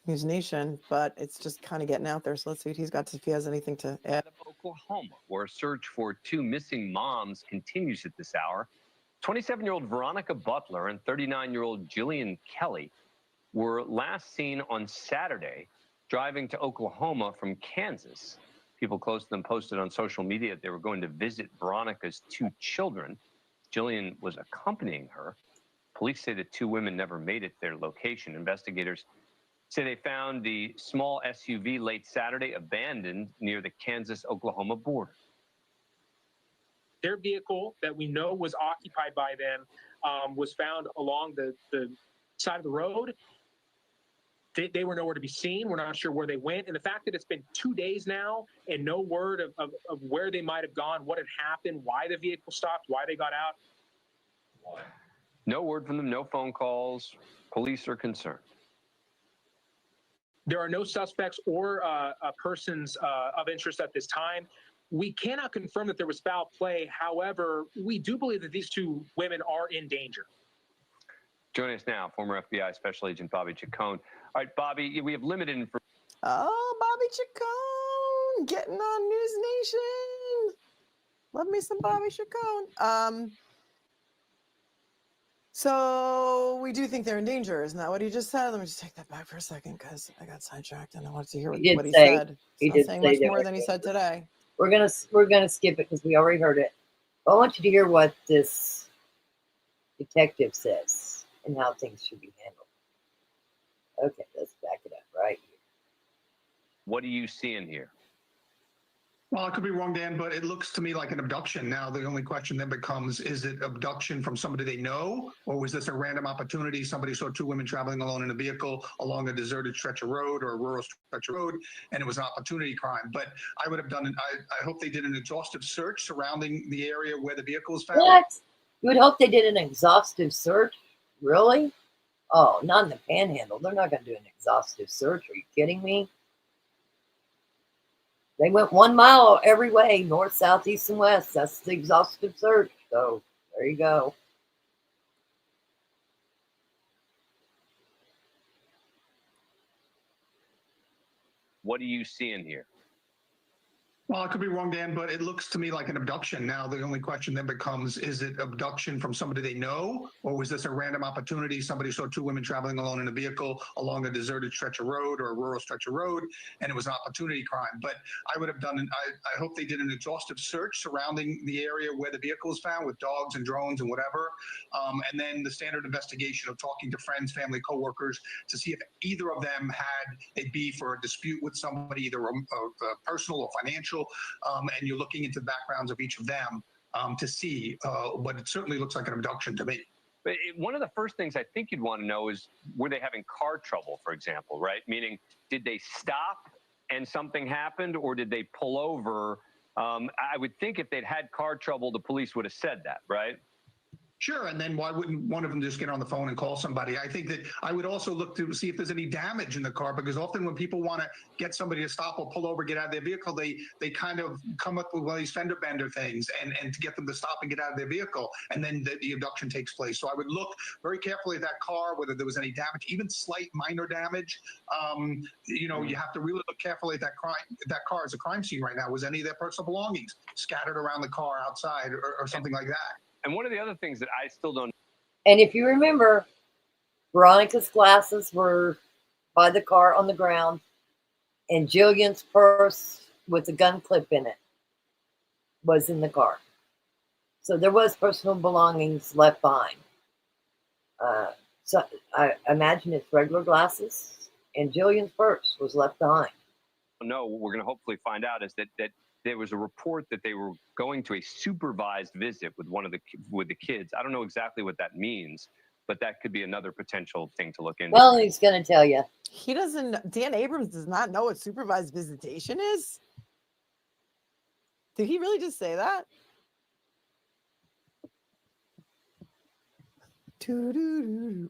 News Nation, but it's just kind of getting out there. So let's see what he's got to, if he has anything to add. Oklahoma, where a search for two missing moms continues at this hour. 27-year-old Veronica Butler and 39-year-old Jillian Kelly were last seen on Saturday driving to Oklahoma from Kansas. People close to them posted on social media that they were going to visit Veronica's two children. Jillian was accompanying her. Police say the two women never made it to their location. Investigators say they found the small SUV late Saturday abandoned near the Kansas-Oklahoma border. Their vehicle that we know was occupied by them was found along the side of the road. they were nowhere to be seen. We're not sure where they went. And the fact that it's been 2 days now and no word of where they might have gone, what had happened, why the vehicle stopped, why they got out. No word from them, no phone calls. Police are concerned. There are no suspects or persons of interest at this time. We cannot confirm that there was foul play. However, we do believe that these two women are in danger. Joining us now, former FBI Special Agent Bobby Chacon. All right, Bobby, we have limited information. Oh, Bobby Chacon getting on News Nation. Love me some Bobby Chacon. So we do think they're in danger. Isn't that what he just said? Let me just take that back for a second because I got sidetracked and I wanted to hear what he said. He's not saying much more than he said today. We're gonna skip it because we already heard it. But I want you to hear what this detective says and how things should be handled. Okay, let's back it up right here. What do you see in here? Well, I could be wrong, Dan, but it looks to me like an abduction. Now, the only question then becomes, is it abduction from somebody they know, or was this a random opportunity? Somebody saw two women traveling alone in a vehicle along a deserted stretch of road or a rural stretch of road, and it was an opportunity crime. But I would have done I hope they did an exhaustive search surrounding the area where the vehicle was found. What? You would hope they did an exhaustive search? Really? Oh, not in the Panhandle. They're not going to do an exhaustive search. Are you kidding me? They went 1 mile every way, north, south, east, and west. That's the exhaustive search. So there you go. What do you see in here? Well, I could be wrong, Dan, but it looks to me like an abduction. Now, the only question then becomes, is it abduction from somebody they know, or was this a random opportunity? Somebody saw two women traveling alone in a vehicle along a deserted stretch of road or a rural stretch of road, and it was an opportunity crime. But I would have done, I hope they did an exhaustive search surrounding the area where the vehicle was found with dogs and drones and whatever. And then the standard investigation of talking to friends, family, coworkers to see if either of them had a beef or a dispute with somebody, either a personal or financial. And you're looking into the backgrounds of each of them to see, but it certainly looks like an abduction to me. But one of the first things I think you'd want to know is, were they having car trouble, for example, right? Meaning, did they stop and something happened, or did they pull over? I would think if they'd had car trouble, the police would have said that, right? Sure, and then why wouldn't one of them just get on the phone and call somebody? I think that I would also look to see if there's any damage in the car, because often when people want to get somebody to stop or pull over, get out of their vehicle, they kind of come up with one of these fender bender things and to get them to stop and get out of their vehicle, and then the abduction takes place. So I would look very carefully at that car, whether there was any damage, even slight minor damage. You have to really look carefully at that car is a crime scene right now. Was any of their personal belongings scattered around the car outside or something like that? And one of the other things that I still don't. And if you remember, Veronica's glasses were by the car on the ground, and Jillian's purse with a gun clip in it was in the car. So there was personal belongings left behind. So I imagine it's regular glasses, and Jillian's purse was left behind. No, what we're going to hopefully find out is that there was a report that they were going to a supervised visit with the kids. I don't know exactly what that means, but that could be another potential thing to look into. Well, he's going to tell you. He doesn't. Dan Abrams does not know what supervised visitation is. Did he really just say that?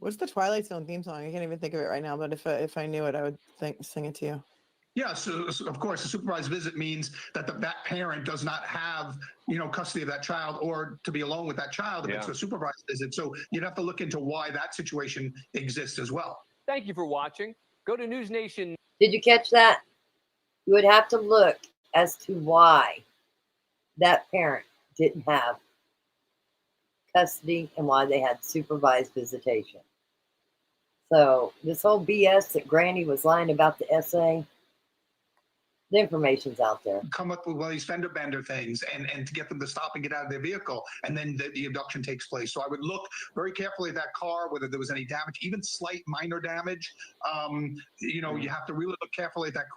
What's the Twilight Zone theme song? I can't even think of it right now, but if I knew it, I would sing it to you. Yeah, so of course, a supervised visit means that that parent does not have, custody of that child or to be alone with that child if it's a supervised visit. So you'd have to look into why that situation exists as well. Thank you for watching. Go to News Nation. Did you catch that? You would have to look as to why that parent didn't have custody and why they had supervised visitation. So this whole BS that Granny was lying about the essay, the information's out there. Come up with one of these fender bender things and to get them to stop and get out of their vehicle, and then the abduction takes place. So I would look very carefully at that car, whether there was any damage, even slight minor damage. You have to really look carefully at that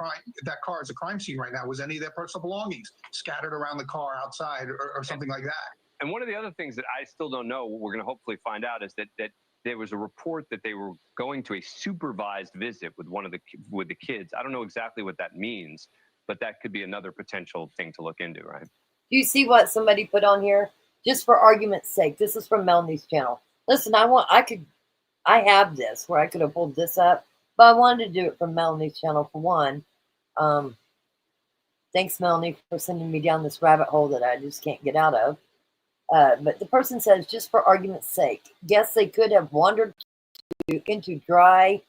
car is a crime scene right now. Was any of their personal belongings scattered around the car outside or something like that? And one of the other things that I still don't know, we're going to hopefully find out, is that there was a report that they were going to a supervised visit with with the kids. I don't know exactly what that means, but that could be another potential thing to look into, right? Do you see what somebody put on here? Just for argument's sake, this is from Melanie's channel. Listen, I have this where I could have pulled this up, but I wanted to do it from Melanie's channel for one. Thanks, Melanie, for sending me down this rabbit hole that I just can't get out of. But the person says, just for argument's sake, guess they could have wandered into dry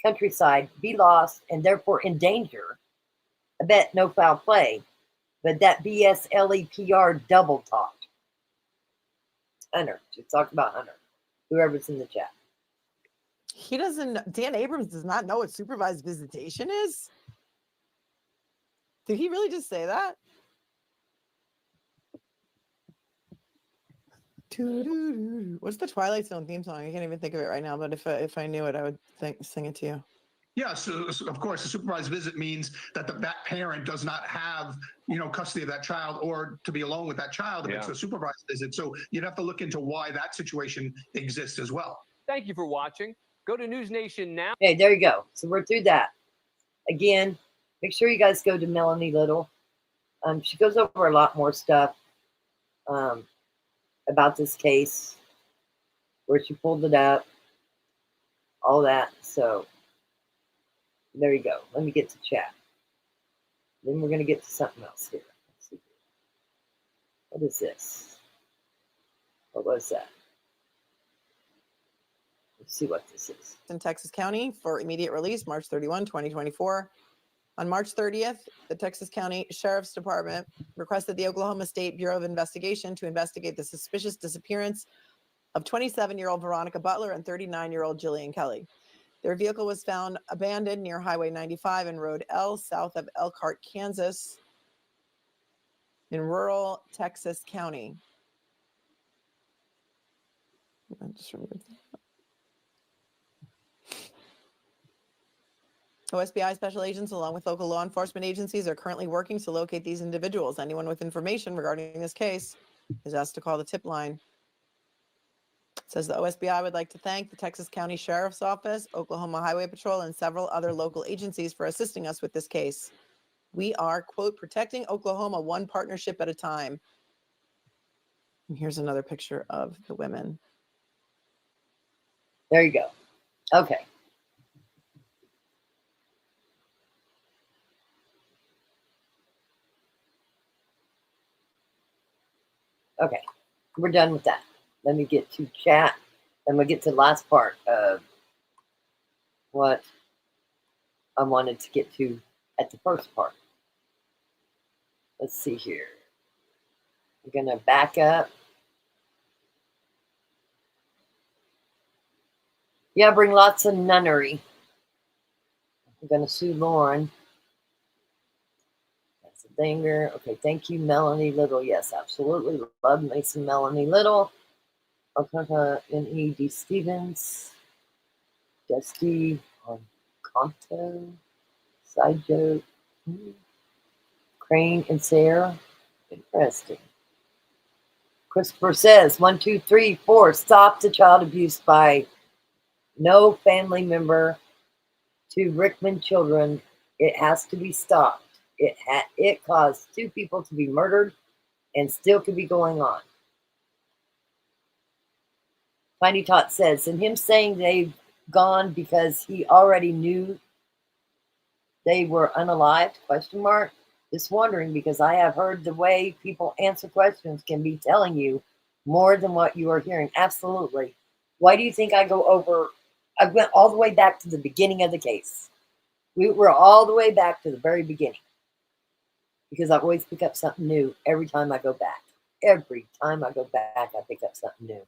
countryside, be lost, and therefore in danger. I bet no foul play, but that BSLEPR double talk. Hunter, just talk about Hunter, whoever's in the chat. He doesn't, Dan Abrams does not know what supervised visitation is? Did he really just say that? What's the Twilight Zone theme song? I can't even think of it right now, but if I knew it, I would sing it to you. Yeah, so of course, a supervised visit means that that parent does not have, custody of that child or to be alone with that child if it's a supervised visit. So you'd have to look into why that situation exists as well. Thank you for watching. Go to News Nation now. Okay, there you go. So we're through that. Again, make sure you guys go to Melanie Little. She goes over a lot more stuff about this case, where she pulled it up, all that. So there you go. Let me get to chat. Then we're going to get to something else here. Let's see. What is this? What was that? Let's see what this is. In Texas County for immediate release, March 31, 2024. On March 30th, the Texas County Sheriff's Department requested the Oklahoma State Bureau of Investigation to investigate the suspicious disappearance of 27-year-old Veronica Butler and 39-year-old Jillian Kelly. Their vehicle was found abandoned near Highway 95 and Road L, south of Elkhart, Kansas, in rural Texas County. I just removed that. OSBI special agents, along with local law enforcement agencies, are currently working to locate these individuals. Anyone with information regarding this case is asked to call the tip line. It says the OSBI would like to thank the Texas County Sheriff's Office, Oklahoma Highway Patrol, and several other local agencies for assisting us with this case. We are, quote, protecting Oklahoma one partnership at a time. And here's another picture of the women. There you go. Okay. Okay, we're done with that. Let me get to chat. Then we'll get to the last part of what I wanted to get to at the first part. Let's see here. I'm going to back up. Yeah, bring lots of nunnery. I'm going to sue Lauren. That's a dinger. Okay, thank you, Melanie Little. Yes, absolutely. Love me some Melanie Little. Oconto, N.E.D. Stevens. Dustie, Oconto. Side joke. Crane and Sayre. Interesting. Christopher says, 1, 2, 3, 4. Stop the child abuse by no family member to Rickman children. It has to be stopped. It caused 2 people to be murdered and still could be going on. Tiny Tot says, and him saying they've gone because he already knew they were unalived, question mark. Just wondering, because I have heard the way people answer questions can be telling you more than what you are hearing. Absolutely. Why do you think I went all the way back to the beginning of the case? We were all the way back to the very beginning. Because I always pick up something new every time I go back. Every time I go back, I pick up something new.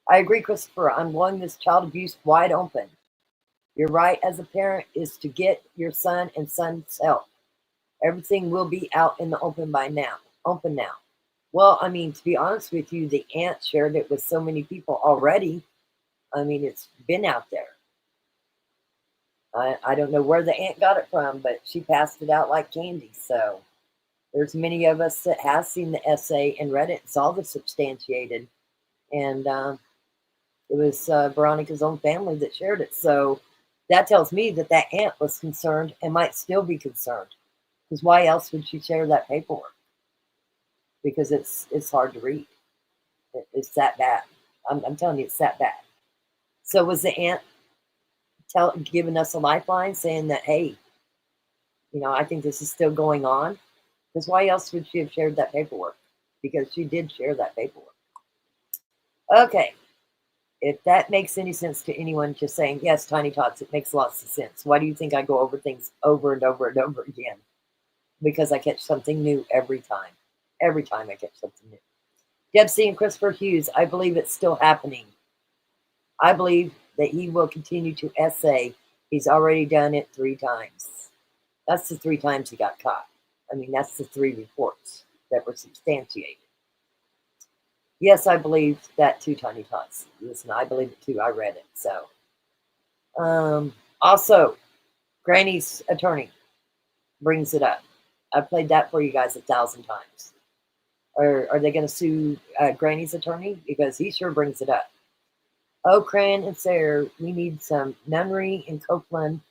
I agree, Christopher. I'm blowing this child abuse wide open. Your right as a parent is to get your son and son's help. Everything will be out in the open by now. Open now. Well, I mean, to be honest with you, the aunt shared it with so many people already. I mean, it's been out there. I don't know where the aunt got it from, but she passed it out like candy. So there's many of us that have seen the essay and read it and saw the substantiated. And It was Veronica's own family that shared it. So that tells me that that aunt was concerned and might still be concerned. Because why else would she share that paperwork? Because it's hard to read. It's that bad. I'm telling you, it's that bad. So was the aunt giving us a lifeline, saying that, hey, I think this is still going on? Because why else would she have shared that paperwork? Because she did share that paperwork. Okay. If that makes any sense to anyone, just saying, yes, Tiny Tots, it makes lots of sense. Why do you think I go over things over and over and over again? Because I catch something new every time. Every time I catch something new. Dustie and Christopher Hughes, I believe it's still happening. I believe that he will continue to essay. He's already done it 3 times. That's the 3 times he got caught. I mean, that's the 3 reports that were substantiated. Yes, I believe that too, Tiny Tots. Listen, I believe it too. I read it. So, also, Granny's attorney brings it up. I played that for you guys 1,000 times. Are they going to sue Granny's attorney? Because he sure brings it up. Oconto and Sayre, we need some Nunnery and Copeland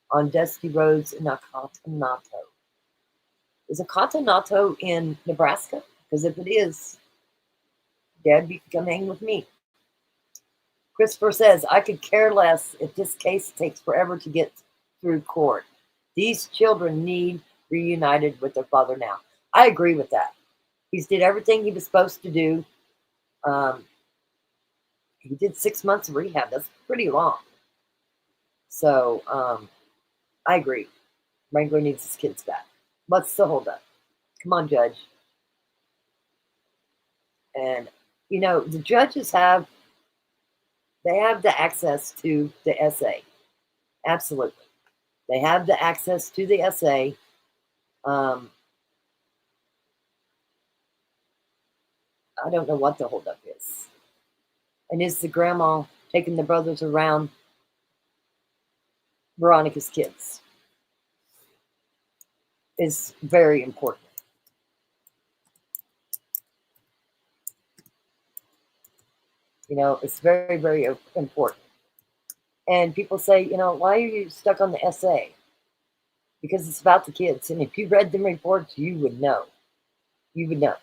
on dusty roads in Oconto. Is Oconto in Nebraska? Because if it is, Deb, you can come hang with me. Christopher says, I could care less if this case takes forever to get through court. These children need reunited with their father now. I agree with that. He's did everything he was supposed to do. He did 6 months of rehab. That's pretty long. So, I agree. Wrangler needs his kids back. What's the holdup? Come on, Judge. And, the judges have the access to the essay. Absolutely. They have the access to the essay. I don't know what the holdup is. And is the grandma taking the brothers around Veronica's kids? Is very important. It's very, very important. And people say, why are you stuck on the essay? Because it's about the kids. And if you read them reports, you would know. You would know.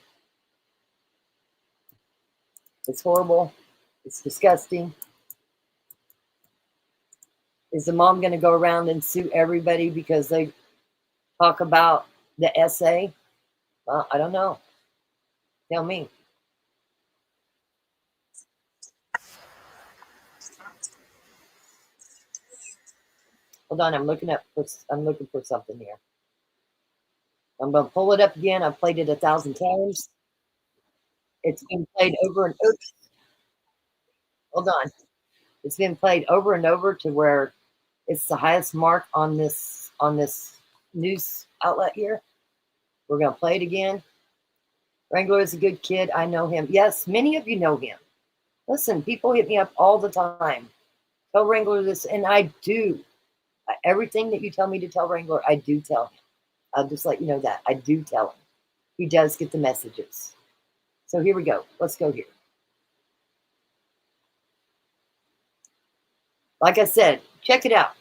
It's horrible. It's disgusting. Is the mom going to go around and sue everybody because they talk about the essay? Well, I don't know. Tell me. Hold on, I'm looking for something here. I'm going to pull it up again. I've played it 1,000 times. It's been played over and over. Hold on. It's been played over and over to where it's the highest mark on this news outlet here. We're going to play it again. Wrangler is a good kid. I know him. Yes, many of you know him. Listen, people hit me up all the time. Tell Wrangler this, and I do. Everything that you tell me to tell Wrangler, I do tell him. I'll just let you know that. I do tell him. He does get the messages. So here we go. Let's go here. Like I said, check it out.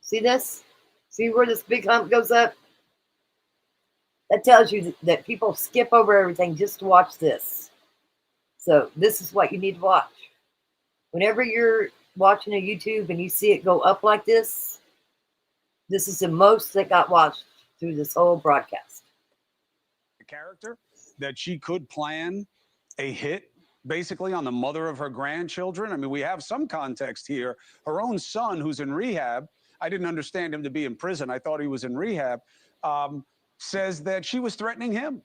See this? See where this big hump goes up? That tells you that people skip over everything just to watch this. So this is what you need to watch. Whenever you're watching a YouTube and you see it go up like this is the most that got watched through this whole broadcast. Character that she could plan a hit basically on the mother of her grandchildren. I mean, we have some context here. Her own son, who's in rehab, I didn't understand him to be in prison. I thought he was in rehab, says that she was threatening him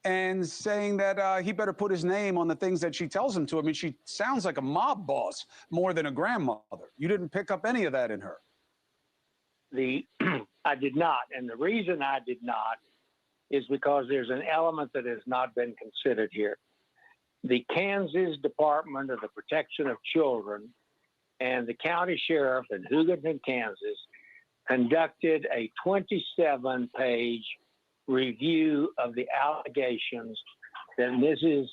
and saying that he better put his name on the things that she tells him to. I mean, she sounds like a mob boss more than a grandmother. You didn't pick up any of that in her. I did not. And the reason I did not is because there's an element that has not been considered here. The Kansas Department of the Protection of Children and the county sheriff in Hugoton, Kansas, conducted a 27-page review of the allegations that Mrs.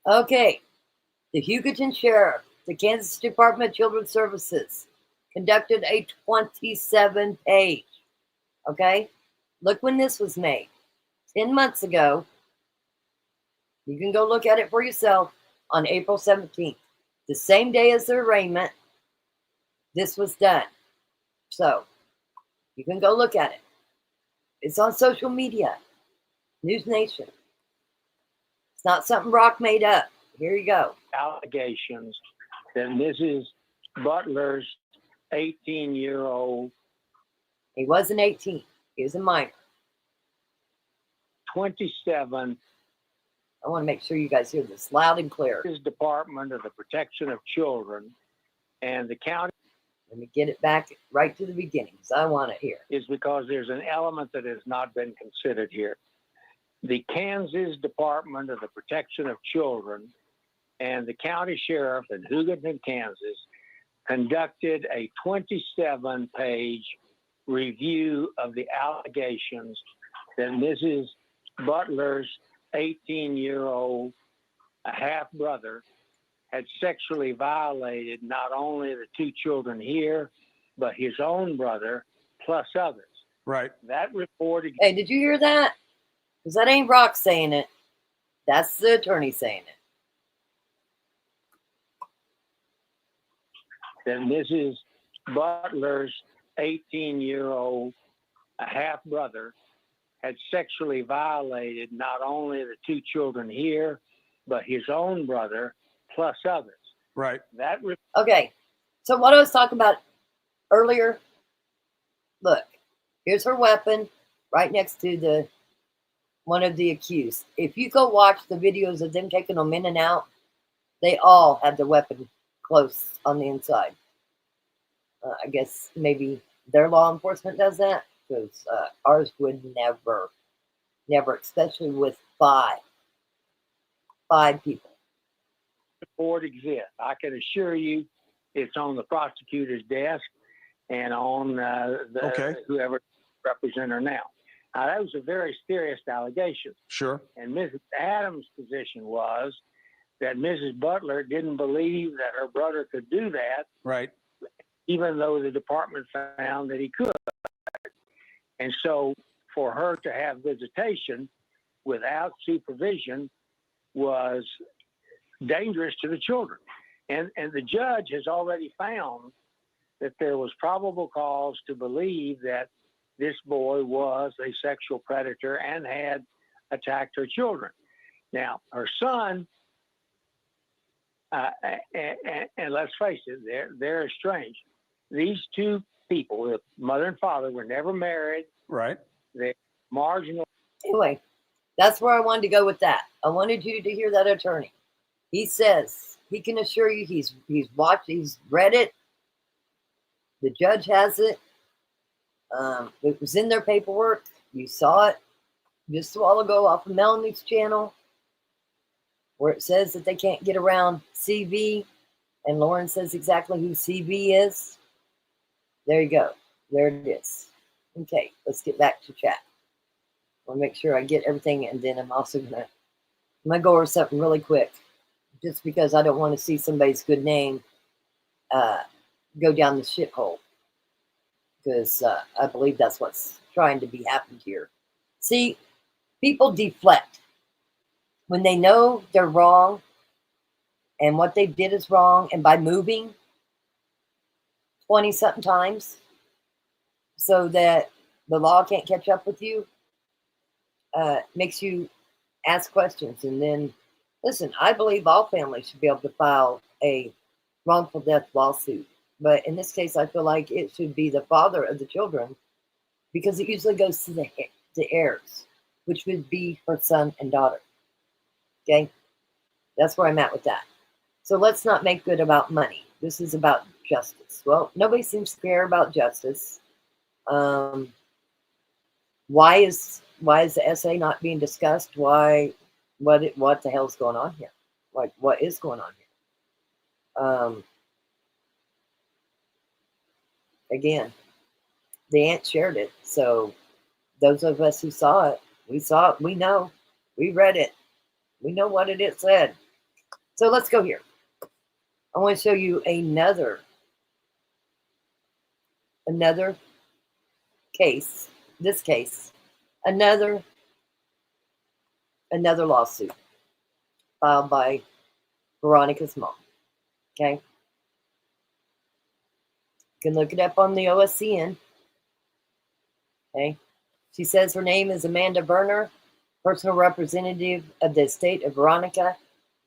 Okay, the Hugoton sheriff the Kansas Department of Children's Services conducted a 27-page. Okay? Look when this was made. 10 months ago. You can go look at it for yourself on April 17th. The same day as the arraignment, this was done. So, you can go look at it. It's on social media. News Nation. It's not something Brock made up. Here you go. Allegations that Mrs. Butler's 18-year-old. He wasn't 18. He was a minor. 27. I want to make sure you guys hear this loud and clear. His Department of the Protection of Children and the county. Let me get it back right to the beginning because I want it here. Is because there's an element that has not been considered here. The Kansas Department of the Protection of Children and the county sheriff in Hugoton, Kansas, conducted a 27-page review of the allegations that Mrs. Butler's 18-year-old half-brother had sexually violated not only the two children here, but his own brother, plus others. Right. That report. Hey, did you hear that? Because that ain't Brock saying it. That's the attorney saying it. That Mrs. Butler's 18-year-old half-brother had sexually violated not only the two children here, but his own brother, plus others. Right. That Okay. So what I was talking about earlier, look, here's her weapon right next to the one of the accused. If you go watch the videos of them taking them in and out, they all had the weapon close on the inside. I guess maybe their law enforcement does that because ours would never, especially with five people. report exists. I can assure you it's on the prosecutor's desk and on whoever represents her now. Now, that was a very serious allegation. Sure. And Mrs. Adams' position was that Mrs. Butler didn't believe that her brother could do that, Right. even though the department found that he could. And so for her to have visitation without supervision was dangerous to the children. And the judge has already found that there was probable cause to believe that this boy was a sexual predator and had attacked her children. Now, her son, and let's face it, they're estranged. These two people, the mother and father, were never married. Right. They're marginal. Anyway, that's where I wanted to go with that. I wanted you to hear that attorney. He says he can assure you he's watched, he's read it. The judge has it. It was in their paperwork. You saw it just a while ago off of Melanie's channel where it says that they can't get around CV, and Lauren says exactly who CV is. There you go. There it is. Okay, let's get back to chat. I'll make sure I get everything, and then I'm also gonna go over something really quick, just because I don't want to see somebody's good name go down the shithole, because I believe that's what's trying to be happened here. See, people deflect when they know they're wrong and what they did is wrong, and by moving 20-something times so that the law can't catch up with you, makes you ask questions. And then, listen, I believe all families should be able to file a wrongful death lawsuit. But in this case, I feel like it should be the father of the children, because it usually goes to the heirs, which would be her son and daughter. Okay? That's where I'm at with that. So let's not make good about money. This is about justice. Well, nobody seems to care about justice. Why is the essay not being discussed? What the hell's going on here? Like, what is going on here? Again, the aunt shared it. So those of us who saw it, we know, we read it. We know what it said. So let's go here. I want to show you another case. This case, another lawsuit filed by Veronica's mom. Okay, you can look it up on the OSCN. Okay, she says her name is Amanda Berner, personal representative of the estate of Veronica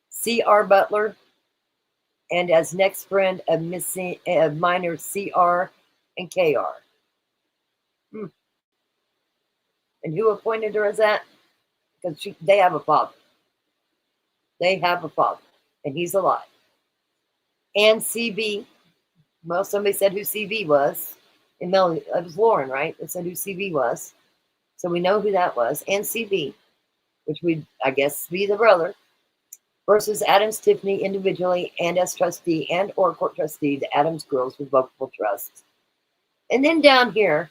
C.R. Butler, and as next friend of minors C.R. and K.R. And who appointed her as that? Because they have a father. They have a father, and he's alive. And CB, well, somebody said who CB was. And no, it was Lauren, right? That said who CB was. So we know who that was. And CB, which would, I guess, be the brother, versus Adams Tiffany individually and as trustee and or court trustee, the Adams Girls Revocable Trust. And then down here,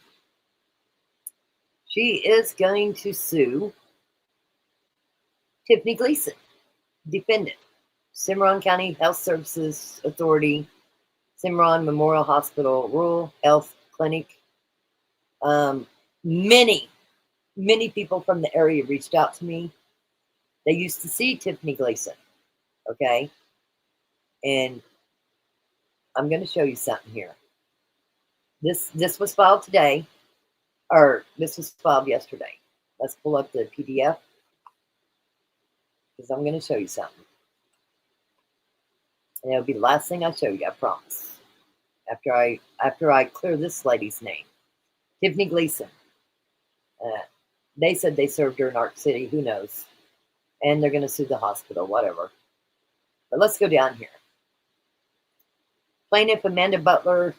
she is going to sue Tiffany Gleason, defendant, Cimarron County Health Services Authority, Cimarron Memorial Hospital Rural Health Clinic. Many people from the area reached out to me. They used to see Tiffany Gleason, okay? And I'm going to show you something here. This was filed today, or this was filed yesterday. Let's pull up the PDF, because I'm going to show you something. And it'll be the last thing I show you, I promise. After I clear this lady's name. Tiffany Gleason. They said they served her in Ark City. Who knows? And they're going to sue the hospital, whatever. But let's go down here. Plaintiff Amanda Butler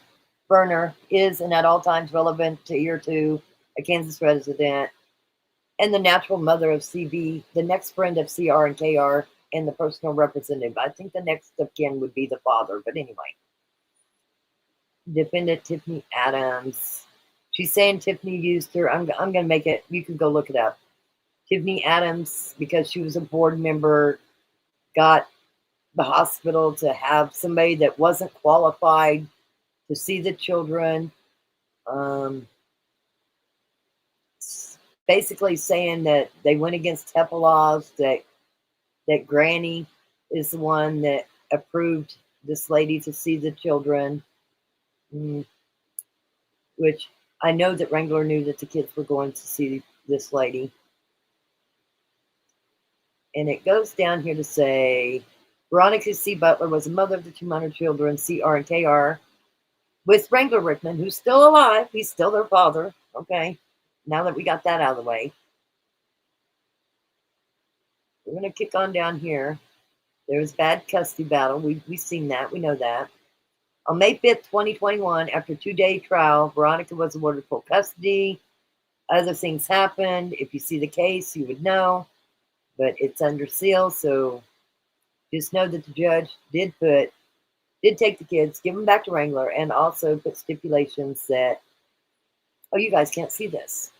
Berner is and at all times relevant to year 2, a Kansas resident, and the natural mother of CB, the next friend of CR and KR, and the personal representative. I think the next of kin would be the father, but anyway. Defendant Tiffany Adams. She's saying Tiffany used her. I'm going to make it. You can go look it up. Tiffany Adams, because she was a board member, got the hospital to have somebody that wasn't qualified to see the children. Basically saying that they went against HEPA laws, that Granny is the one that approved this lady to see the children, which I know that Wrangler knew that the kids were going to see this lady. And it goes down here to say, Veronica C. Butler was a mother of the 2 minor children, CR and KR, with Wrangler Rickman, who's still alive. He's still their father. Okay, now that we got that out of the way. We're going to kick on down here. There was bad custody battle. We've seen that. We know that. On May 5th, 2021, after a 2-day trial, Veronica was awarded full custody. Other things happened. If you see the case, you would know. But it's under seal, so just know that the judge did take the kids, give them back to Wrangler, and also put stipulations that, oh, you guys can't see this.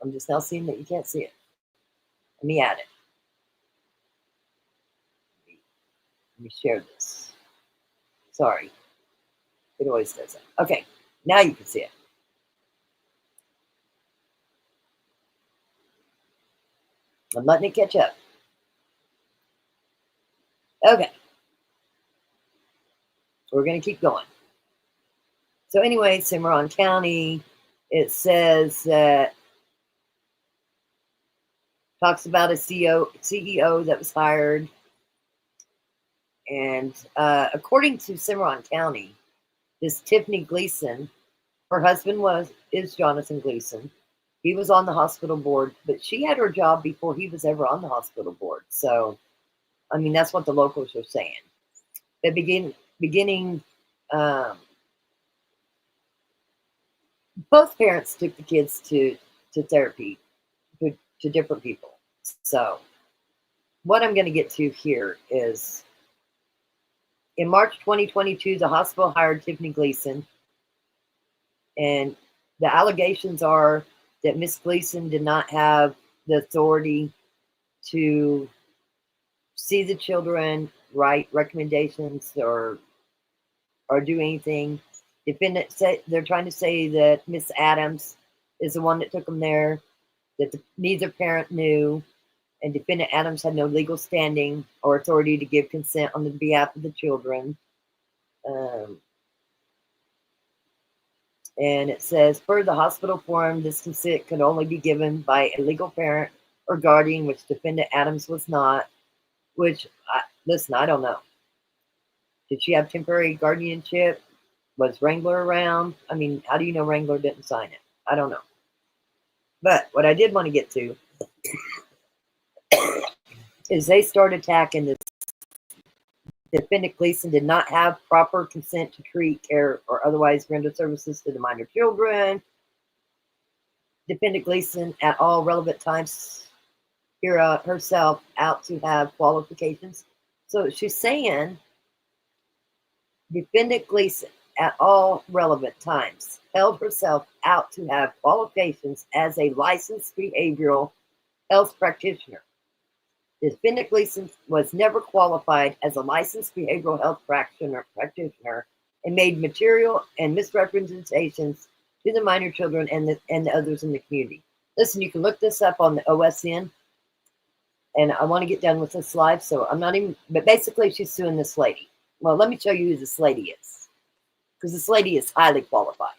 I'm just now seeing that you can't see it. Let me add it. Let me share this. Sorry. It always does that. Okay, now you can see it. I'm letting it catch up. Okay. We're going to keep going. So anyway, Cimarron County, it says that, talks about a CEO that was hired. And according to Cimarron County, this Tiffany Gleason, her husband is Jonathan Gleason. He was on the hospital board, but she had her job before he was ever on the hospital board. So, I mean, that's what the locals are saying. The beginning, both parents took the kids to therapy, to different people. So, what I'm going to get to here is, in March 2022, the hospital hired Tiffany Gleason, and the allegations are that Miss Gleason did not have the authority to see the children, write recommendations, or or do anything. Defendant say they're trying to say that Miss Adams is the one that took them there, that neither parent knew, and defendant Adams had no legal standing or authority to give consent on the behalf of the children. And it says, per the hospital form, this consent could only be given by a legal parent or guardian, which defendant Adams was not, which, listen, I don't know. Did she have temporary guardianship? Was Wrangler around? I mean, how do you know Wrangler didn't sign it? I don't know. But what I did want to get to is they start attacking this. Defendant Gleason did not have proper consent to treat, care, or otherwise render services to the minor children. Defendant Gleason, at all relevant times, herself out to have qualifications. So she's saying Defendant Gleason, at all relevant times, held herself out to have qualifications as a licensed behavioral health practitioner. Defendant Gleason was never qualified as a licensed behavioral health practitioner and made material and misrepresentations to the minor children and the others in the community. Listen, you can look this up on the OSN, and I want to get done with this live, so I'm not even, but basically she's suing this lady. Well, let me show you who this lady is, because this lady is highly qualified.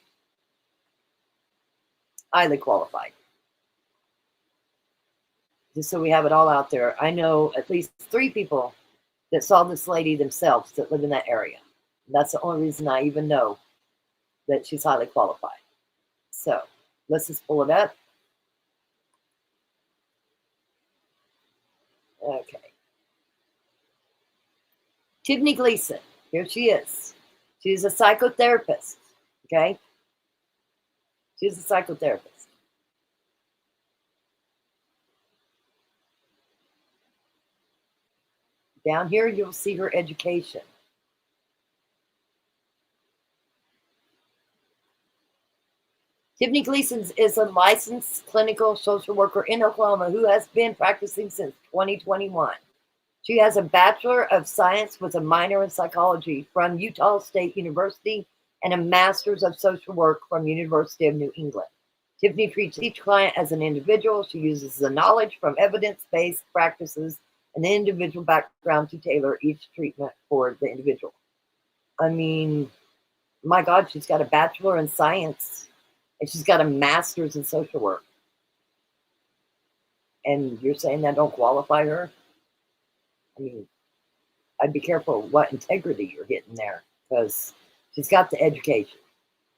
Highly qualified. Just so we have it all out there. I know at least 3 people that saw this lady themselves that live in that area. That's the only reason I even know that she's highly qualified. So let's just pull it up. Okay. Tiffany Gleason, here she is. She's a psychotherapist, okay? She's a psychotherapist. Down here, you'll see her education. Tiffany Gleason is a licensed clinical social worker in Oklahoma who has been practicing since 2021. She has a Bachelor of Science with a minor in psychology from Utah State University and a Master's of Social Work from University of New England. Tiffany treats each client as an individual. She uses the knowledge from evidence-based practices and the individual background to tailor each treatment for the individual. I mean, my God, she's got a Bachelor in Science and she's got a Master's in Social Work. And you're saying that don't qualify her? I mean, I'd be careful what integrity you're getting there, because she's got the education.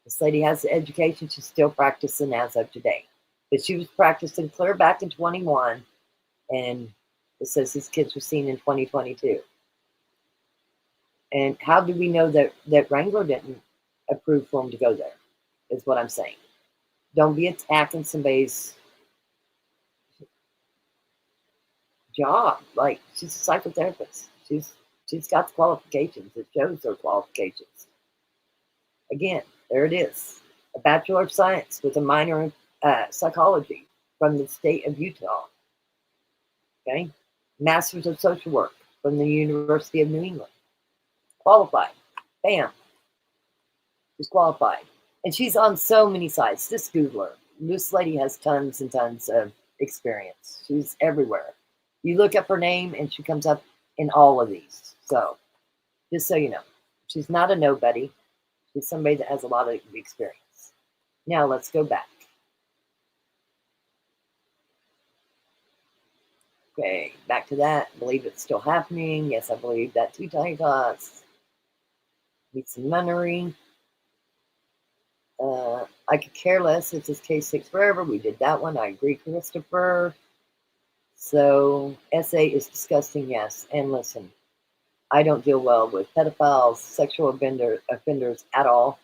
This lady has the education. She's still practicing as of today. But she was practicing clear back in 21, and it says these kids were seen in 2022. And how do we know that Wrangler didn't approve for him to go there, is what I'm saying. Don't be attacking somebody's job. Like, she's a psychotherapist. She's got the qualifications. It shows her qualifications. Again, there it is. A Bachelor of Science with a minor in psychology from the state of Utah. Okay? Master's of Social Work from the University of New England. Qualified. Bam. She's qualified. And she's on so many sites. Just Google her. This lady has tons and tons of experience. She's everywhere. You look up her name and she comes up in all of these. So, just so you know, she's not a nobody. She's somebody that has a lot of experience. Now, let's go back. Okay, back to that. I believe it's still happening. Yes, I believe that too, Tiny Tots. Need some Nunnery. I could care less if this case takes forever. We did that one. I agree, Christopher. So, SA is disgusting, yes. And listen, I don't deal well with pedophiles, sexual offenders at all.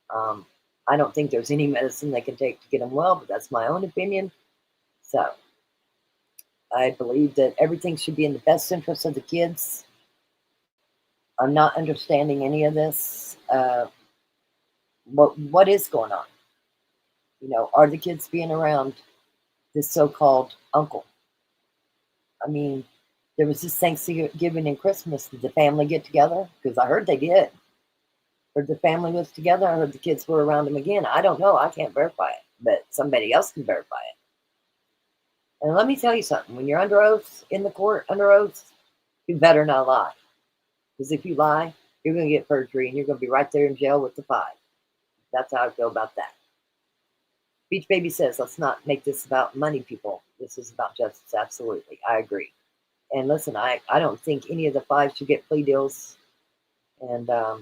I don't think there's any medicine they can take to get them well, but that's my own opinion. So, I believe that everything should be in the best interest of the kids. I'm not understanding any of this. What is going on? You know, are the kids being around this so-called uncle? I mean, there was this Thanksgiving and Christmas. Did the family get together? Because I heard they did. Heard the family was together. I heard the kids were around him again. I don't know. I can't verify it, but somebody else can verify it. And let me tell you something. When you're under oath, in the court, under oath, you better not lie. Because if you lie, you're going to get perjury and you're going to be right there in jail with the 5. That's how I feel about that. Beach Baby says, let's not make this about money, people. This is about justice. Absolutely. I agree. And listen, I don't think any of the 5 should get plea deals. And I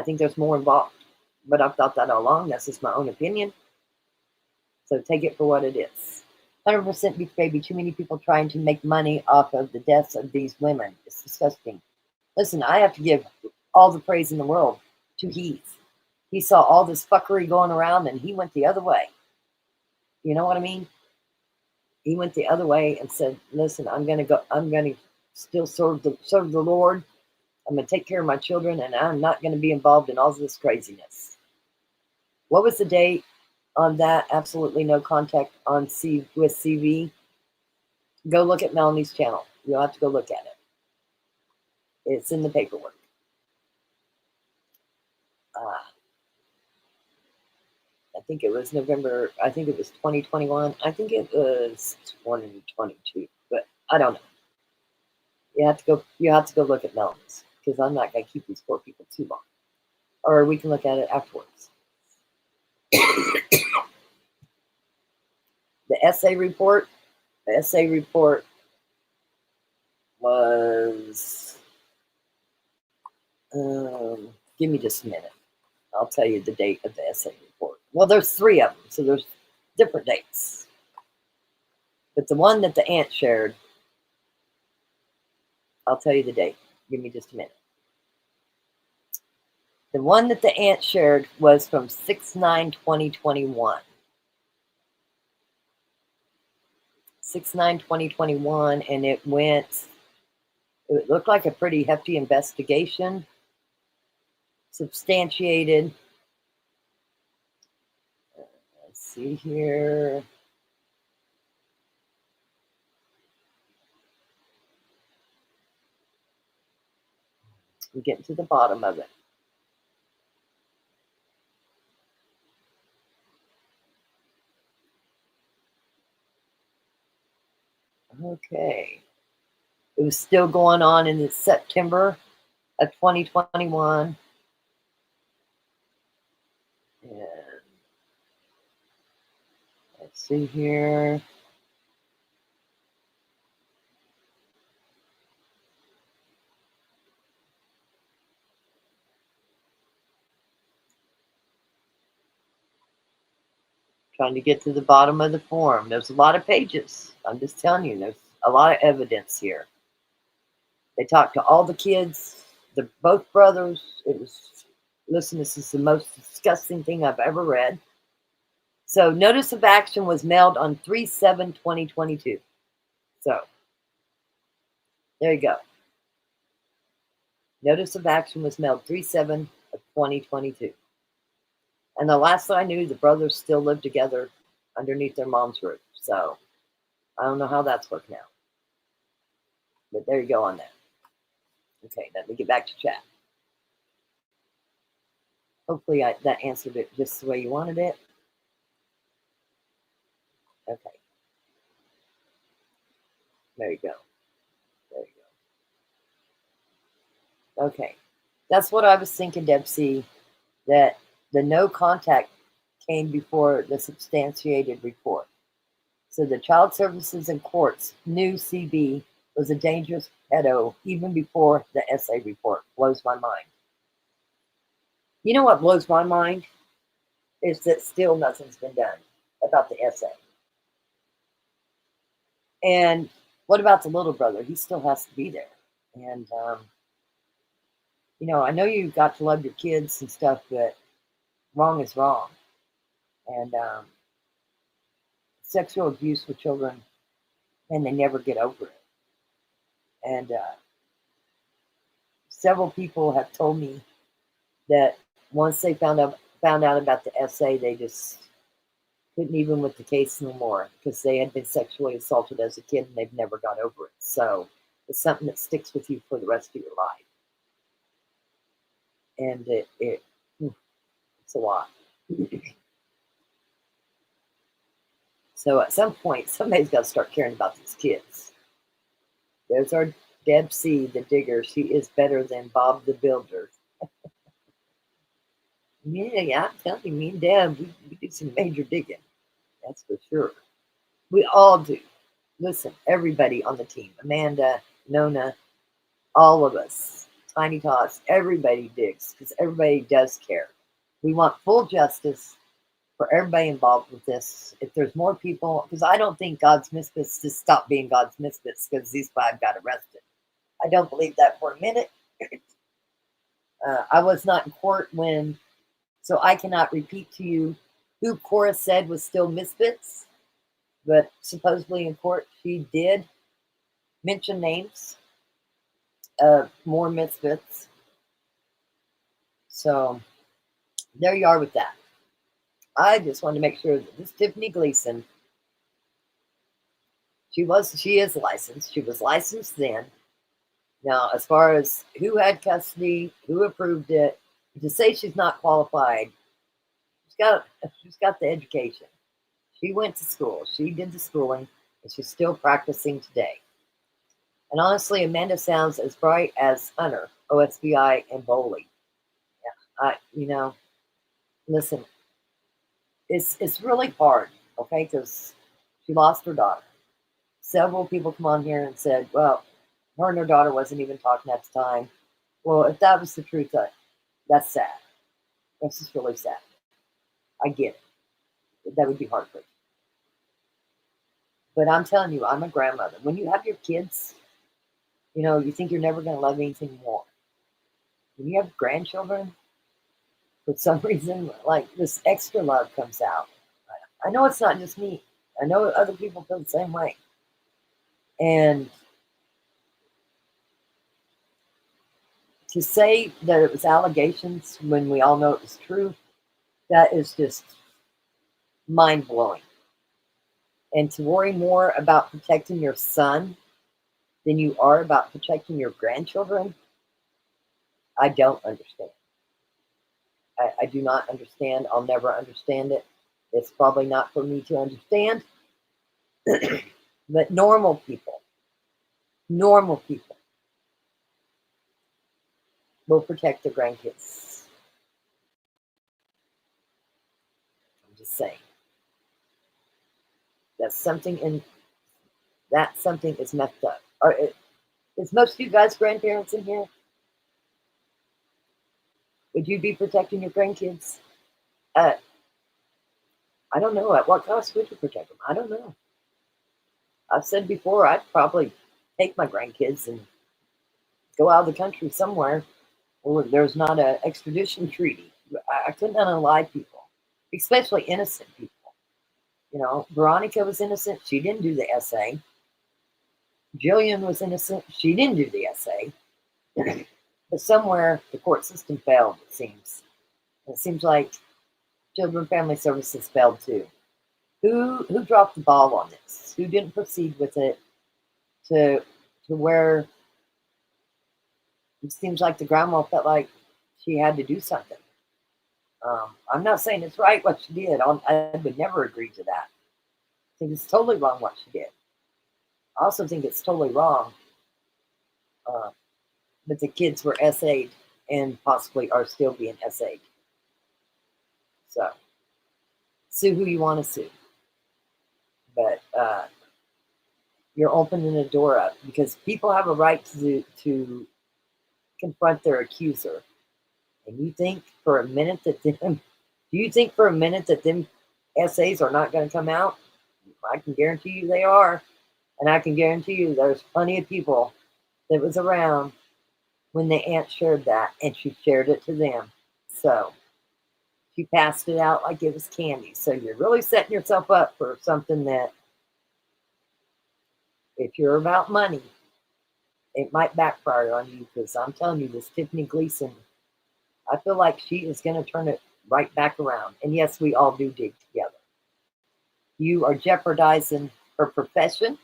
think there's more involved. But I've thought that all along. That's just my own opinion. So take it for what it is. 100% Beach Baby. Too many people trying to make money off of the deaths of these women. It's disgusting. Listen, I have to give all the praise in the world to Heath. He saw all this fuckery going around and he went the other way. You know what I mean? He went the other way and said, listen, I'm going to still serve the Lord. I'm going to take care of my children and I'm not going to be involved in all this craziness. What was the date on that? Absolutely no contact on with CV. Go look at Melanie's channel. You'll have to go look at it. It's in the paperwork. I think it was November. I think it was 2021. I think it was 2022, but I don't know. You have to go look at Melanie's because I'm not going to keep these poor people too long. Or we can look at it afterwards. The essay report. The essay report was. Give me just a minute. I'll tell you the date of the essay report. Well, there's 3 of them, so there's different dates. But the one that the aunt shared, I'll tell you the date. Give me just a minute. The one that the aunt shared was from 6/9/2021. 6/9/2021, and it looked like a pretty hefty investigation, substantiated. Let's see here. I'm getting to the bottom of it. Okay. It was still going on in September of 2021. And let's see here. Trying to get to the bottom of the form. There's a lot of pages. I'm just telling you, there's a lot of evidence here. They talked to all the kids, both brothers. Listen, this is the most disgusting thing I've ever read. So notice of action was mailed on 3/7/2022. So there you go. Notice of action was mailed 3/7/2022. And the last I knew, the brothers still lived together underneath their mom's roof. So I don't know how that's working out. But there you go on that. Okay, let me get back to chat. Hopefully that answered it just the way you wanted it. Okay. There you go. There you go. Okay. That's what I was thinking, Debsy, that the no contact came before the substantiated report. So the child services and courts knew CB was a dangerous pedo even before the essay report. Blows my mind. You know what blows my mind? Is that still nothing's been done about the essay. And what about the little brother? He still has to be there. And, I know you've got to love your kids and stuff, but wrong is wrong. And sexual abuse with children, and they never get over it. And several people have told me that once they found out about the essay, they just couldn't even with the case no more because they had been sexually assaulted as a kid and they've never got over it. So it's something that sticks with you for the rest of your life. And it's a lot. So at some point, somebody's got to start caring about these kids. There's our Deb C, the digger. She is better than Bob the builder. Yeah, I'm telling you, me and Deb, we do some major digging. That's for sure. We all do. Listen, everybody on the team, Amanda, Nona, all of us, Tiny Tots, everybody digs because everybody does care. We want full justice for everybody involved with this. If there's more people, because I don't think God's Misfits just stopped being God's Misfits because these 5 got arrested. I don't believe that for a minute. I was not in court when, so I cannot repeat to you who Cora said was still Misfits, but supposedly in court she did mention names of more Misfits. So there you are with that. I just wanted to make sure that this Tiffany Gleason, she is licensed. She was licensed then. Now, as far as who had custody, who approved it, to say she's not qualified, she's got the education. She went to school. She did the schooling, and she's still practicing today. And honestly, Amanda sounds as bright as Hunter, OSBI, and Bowley. Yeah, listen, it's really hard, okay, because she lost her daughter. Several people come on here and said, well, her and her daughter wasn't even talking at the time. Well, if that was the truth, that's sad. That's just really sad. I get it. That would be heartbreaking. But I'm telling you, I'm a grandmother. When you have your kids, you think you're never going to love anything more. When you have grandchildren, for some reason, like this extra love comes out. I know it's not just me. I know other people feel the same way. And to say that it was allegations when we all know it was true, that is just mind-blowing. And to worry more about protecting your son than you are about protecting your grandchildren, I don't understand. I do not understand. I'll never understand it. It's probably not for me to understand. But normal people will protect their grandkids. I'm just saying. That something is messed up. Is most of you guys grandparents in here? Would you be protecting your grandkids? I don't know. At what cost would you protect them? I don't know. I've said before, I'd probably take my grandkids and go out of the country somewhere where there's not an extradition treaty. I couldn't unalive people, especially innocent people. Veronica was innocent. She didn't do the essay. Jillian was innocent. She didn't do the essay. But somewhere the court system failed, it seems. It seems like Children Family Services failed too. Who dropped the ball on this? Who didn't proceed with it to where it seems like the grandma felt like she had to do something? I'm not saying it's right what she did. I would never agree to that. I think it's totally wrong what she did. I also think it's totally wrong that the kids were SA'd and possibly are still being SA'd. So, sue who you want to sue. But you're opening a door up because people have a right to confront their accuser. And you think for a minute that them essays are not going to come out? I can guarantee you they are. And I can guarantee you there's plenty of people that was around when the aunt shared that, and she shared it to them. So she passed it out like it was candy. So you're really setting yourself up for something that, if you're about money, it might backfire on you, because I'm telling you, this Tiffany Gleason, I feel like she is going to turn it right back around. And yes, we all do dig together. You are jeopardizing her profession,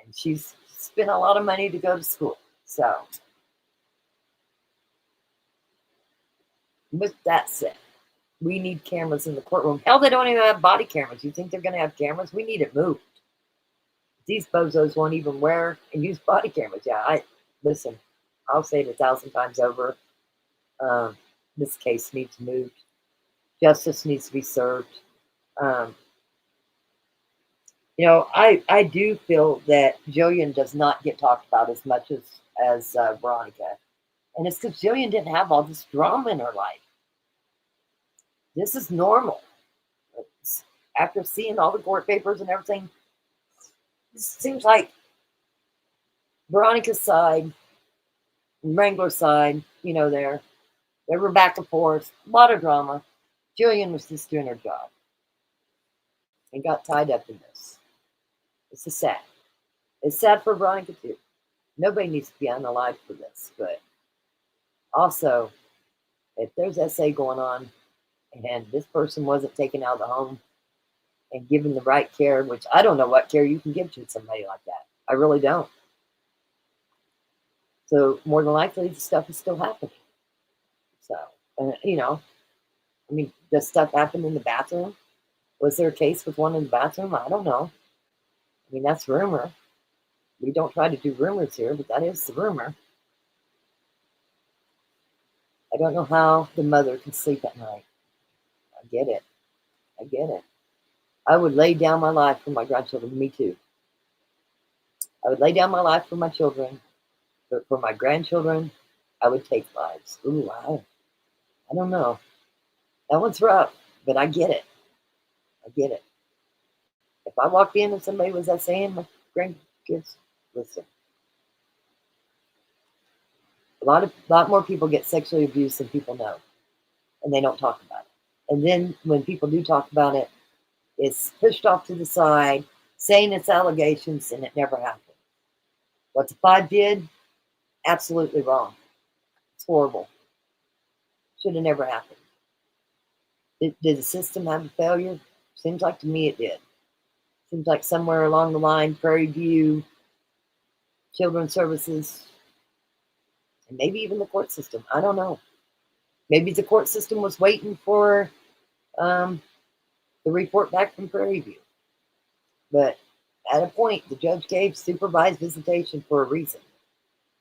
and she's spent a lot of money to go to school. So With that said, we need cameras in the courtroom. Hell, they don't even have body cameras. You think they're going to have cameras? We need it moved. These bozos won't even wear and use body cameras. Yeah, listen, I'll say it 1,000 times over. This case needs moved. Justice needs to be served. I do feel that Jillian does not get talked about as much as Veronica. And it's because Jillian didn't have all this drama in her life. This is normal. After seeing all the court papers and everything, it seems like Veronica's side, Wrangler's side, they were back and forth, a lot of drama. Jillian was just doing her job and got tied up in this. This is sad. It's sad for Veronica too. Nobody needs to be unalive for this, but also, if there's SA going on and this person wasn't taken out of the home and given the right care, which I don't know what care you can give to somebody like that. I really don't. So more than likely, the stuff is still happening. So, does stuff happen in the bathroom? Was there a case with one in the bathroom? I don't know. That's rumor. We don't try to do rumors here, but that is the rumor. I don't know how the mother can sleep at night. I get it. I would lay down my life for my grandchildren. Me too. I would lay down my life for my children, but for my grandchildren, I would take lives. Ooh, I don't know. That one's rough, but I get it. If I walked in and somebody was saying my grandkids, listen. A lot more people get sexually abused than people know, and they don't talk about it. And then when people do talk about it, it's pushed off to the side, saying it's allegations, and it never happened. What the 5 did, absolutely wrong. It's horrible. Should have never happened. Did the system have a failure? Seems like to me it did. Seems like somewhere along the line, Prairie View, Children's Services, and maybe even the court system. I don't know. Maybe the court system was waiting for the report back from Prairie View. But at a point, the judge gave supervised visitation for a reason.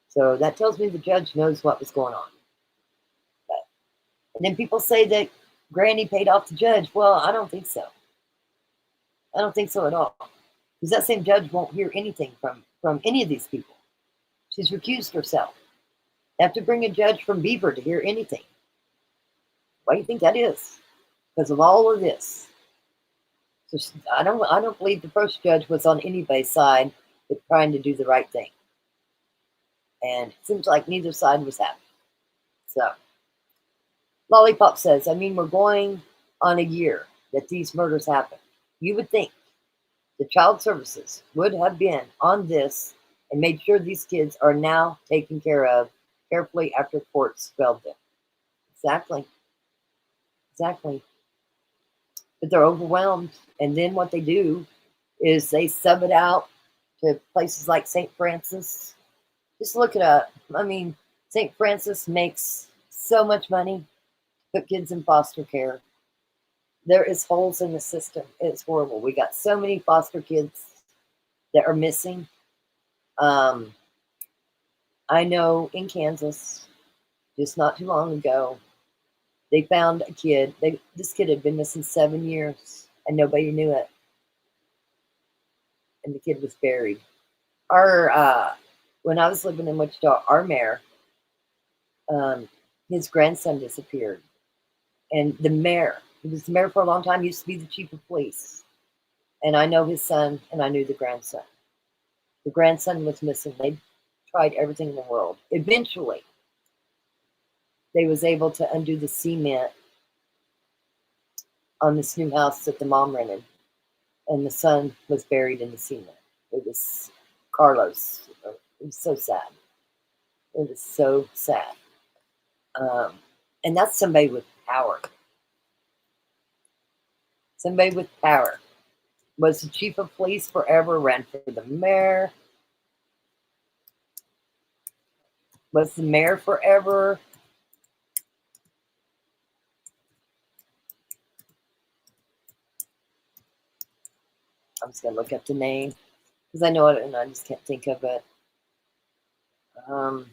So that tells me the judge knows what was going on. And then people say that Granny paid off the judge. Well, I don't think so. I don't think so at all. Because that same judge won't hear anything from any of these people. She's recused herself. They have to bring a judge from Beaver to hear anything. Why do you think that is? Because of all of this. So I don't believe the first judge was on anybody's side with trying to do the right thing. And it seems like neither side was happy. So, Lollipop says, we're going on a year that these murders happened. You would think the child services would have been on this and made sure these kids are now taken care of carefully after courts failed them. Exactly. But they're overwhelmed. And then what they do is they sub it out to places like St. Francis. Just look it up. St. Francis makes so much money to put kids in foster care. There is holes in the system. It's horrible. We got so many foster kids that are missing. I know in Kansas, just not too long ago, they found a kid. This kid had been missing 7 years, and nobody knew it. And the kid was buried. When I was living in Wichita, our mayor, his grandson disappeared. And the mayor, he was the mayor for a long time, used to be the chief of police. And I know his son, and I knew the grandson. The grandson was missing. They tried everything in the world. Eventually, they was able to undo the cement on this new house that the mom rented. And the son was buried in the cement. It was Carlos. It was so sad. It was so sad. And that's somebody with power. Somebody with power. Was the chief of police forever, ran for the mayor. Was the mayor forever. I'm just going to look up the name because I know it and I just can't think of it. Like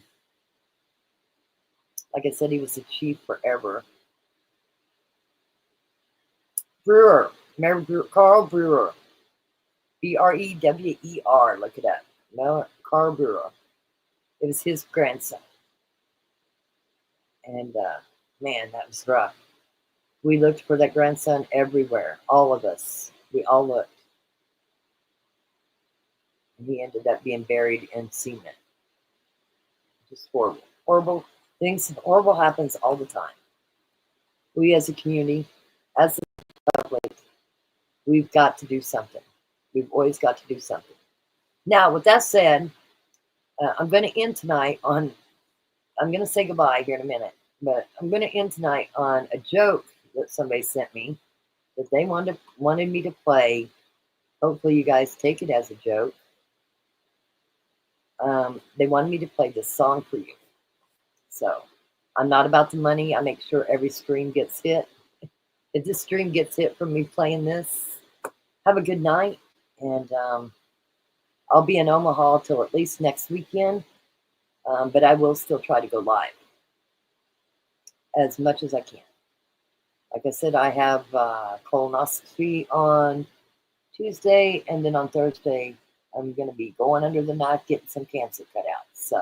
I said, he was the chief forever. Brewer. Remember Carl Brewer. Brewer. Look it up. No, Carl Brewer. It was his grandson. And man, that was rough. We looked for that grandson everywhere. All of us. We all looked. And he ended up being buried in cement. Just horrible. Horrible things. Horrible happens all the time. We as a community, as the public, we've got to do something. We've always got to do something. Now, with that said, I'm going to end tonight on, I'm going to say goodbye here in a minute, but I'm going to end tonight on a joke that somebody sent me that they wanted me to play. Hopefully you guys take it as a joke. They wanted me to play this song for you. So I'm not about the money. I make sure every stream gets hit. If this stream gets hit from me playing this, have a good night. And I'll be in Omaha till at least next weekend. But I will still try to go live as much as I can. Like I said, I have colonoscopy on Tuesday, and then on Thursday, I'm going to be going under the knife, getting some cancer cut out. So,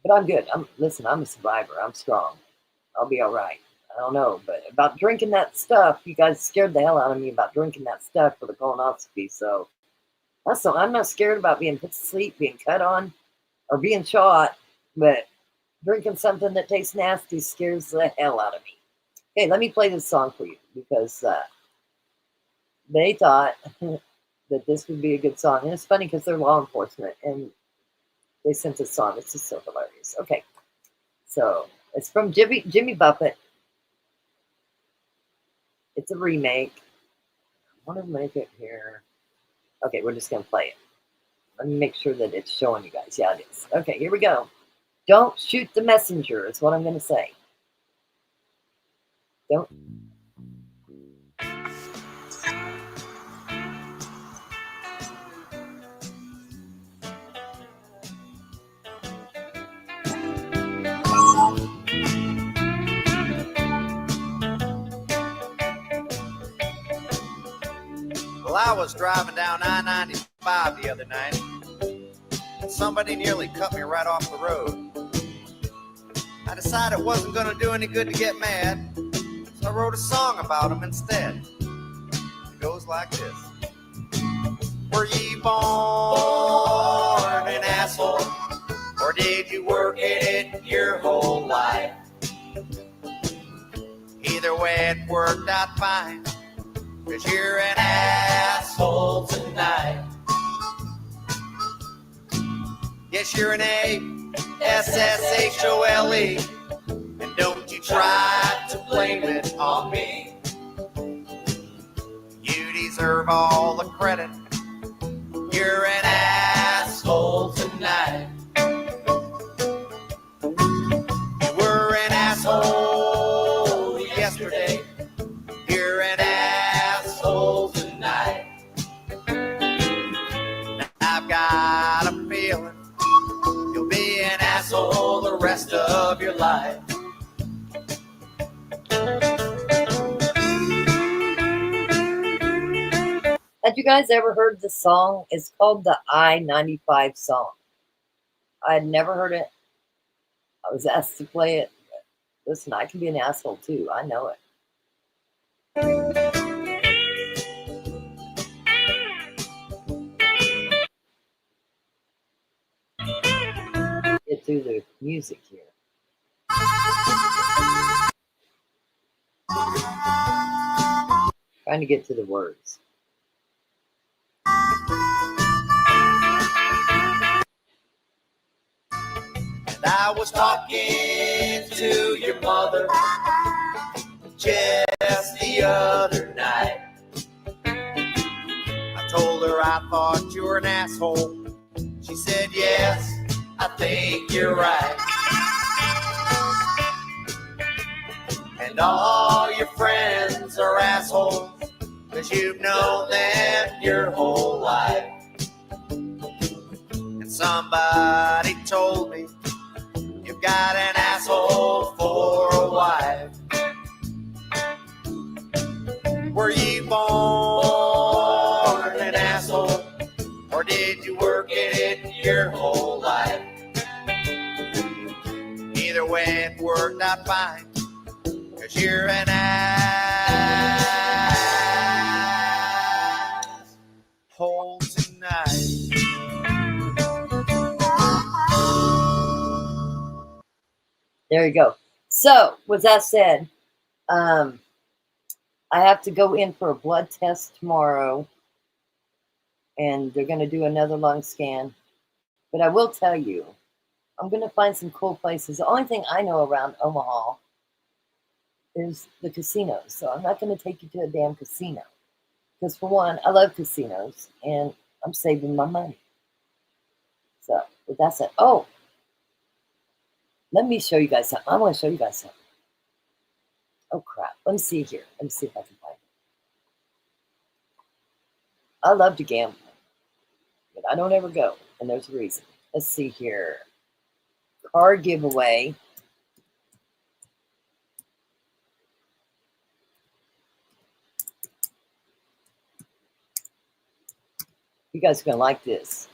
but I'm good. Listen, I'm a survivor. I'm strong. I'll be all right. I don't know, but about drinking that stuff, you guys scared the hell out of me about drinking that stuff for the colonoscopy. So, I'm not scared about being put to sleep, being cut on, or being shot, but drinking something that tastes nasty scares the hell out of me. Okay, let me play this song for you because they thought that this would be a good song. And it's funny because they're law enforcement and they sent this song. It's just so hilarious. Okay, so it's from Jimmy Buffett. It's a remake. I want to make it here. Okay, we're just going to play it. Let me make sure that it's showing you guys. Yeah, it is. Okay, here we go. Don't shoot the messenger is what I'm going to say. Don't. Well, I was driving down I-95 the other night, and somebody nearly cut me right off the road. I decided it wasn't going to do any good to get mad, so I wrote a song about him instead. It goes like this. Were ye born an asshole, or did you work it your whole life? Either way, it worked out fine, 'cause you're an asshole tonight. Yes, you're an A-S-S-H-O-L-E, and don't you try to blame it on me. You deserve all the credit. You're an asshole tonight. You were an asshole yesterday. You're an asshole tonight. I've got a feeling you'll be an asshole the rest of your life. Had you guys ever heard the song? It's called the I-95 song. I had never heard it. I was asked to play it. But listen, I can be an asshole too. I know it. Get through the music here. Trying to get to the words. And I was talking to your mother just the other night. I told her I thought you were an asshole. She said, yes, I think you're right. And all your friends are assholes. 'cause you've known them your whole life. And somebody told me you've got an asshole for a wife. Were you born an asshole, or did you work at it your whole life? Either way, it worked out fine, 'cause you're an asshole tonight. There you go. So, with that said, I have to go in for a blood test tomorrow, and they're going to do another lung scan. But I will tell you, I'm going to find some cool places. The only thing I know around Omaha is the casinos. So I'm not going to take you to a damn casino. Because for one, I love casinos, and I'm saving my money. So, with that said, oh, let me show you guys something. I want to show you guys something. Oh, crap. Let me see here. Let me see if I can find it. I love to gamble, but I don't ever go, and there's a reason. Let's see here. Car giveaway. You guys are going to like this.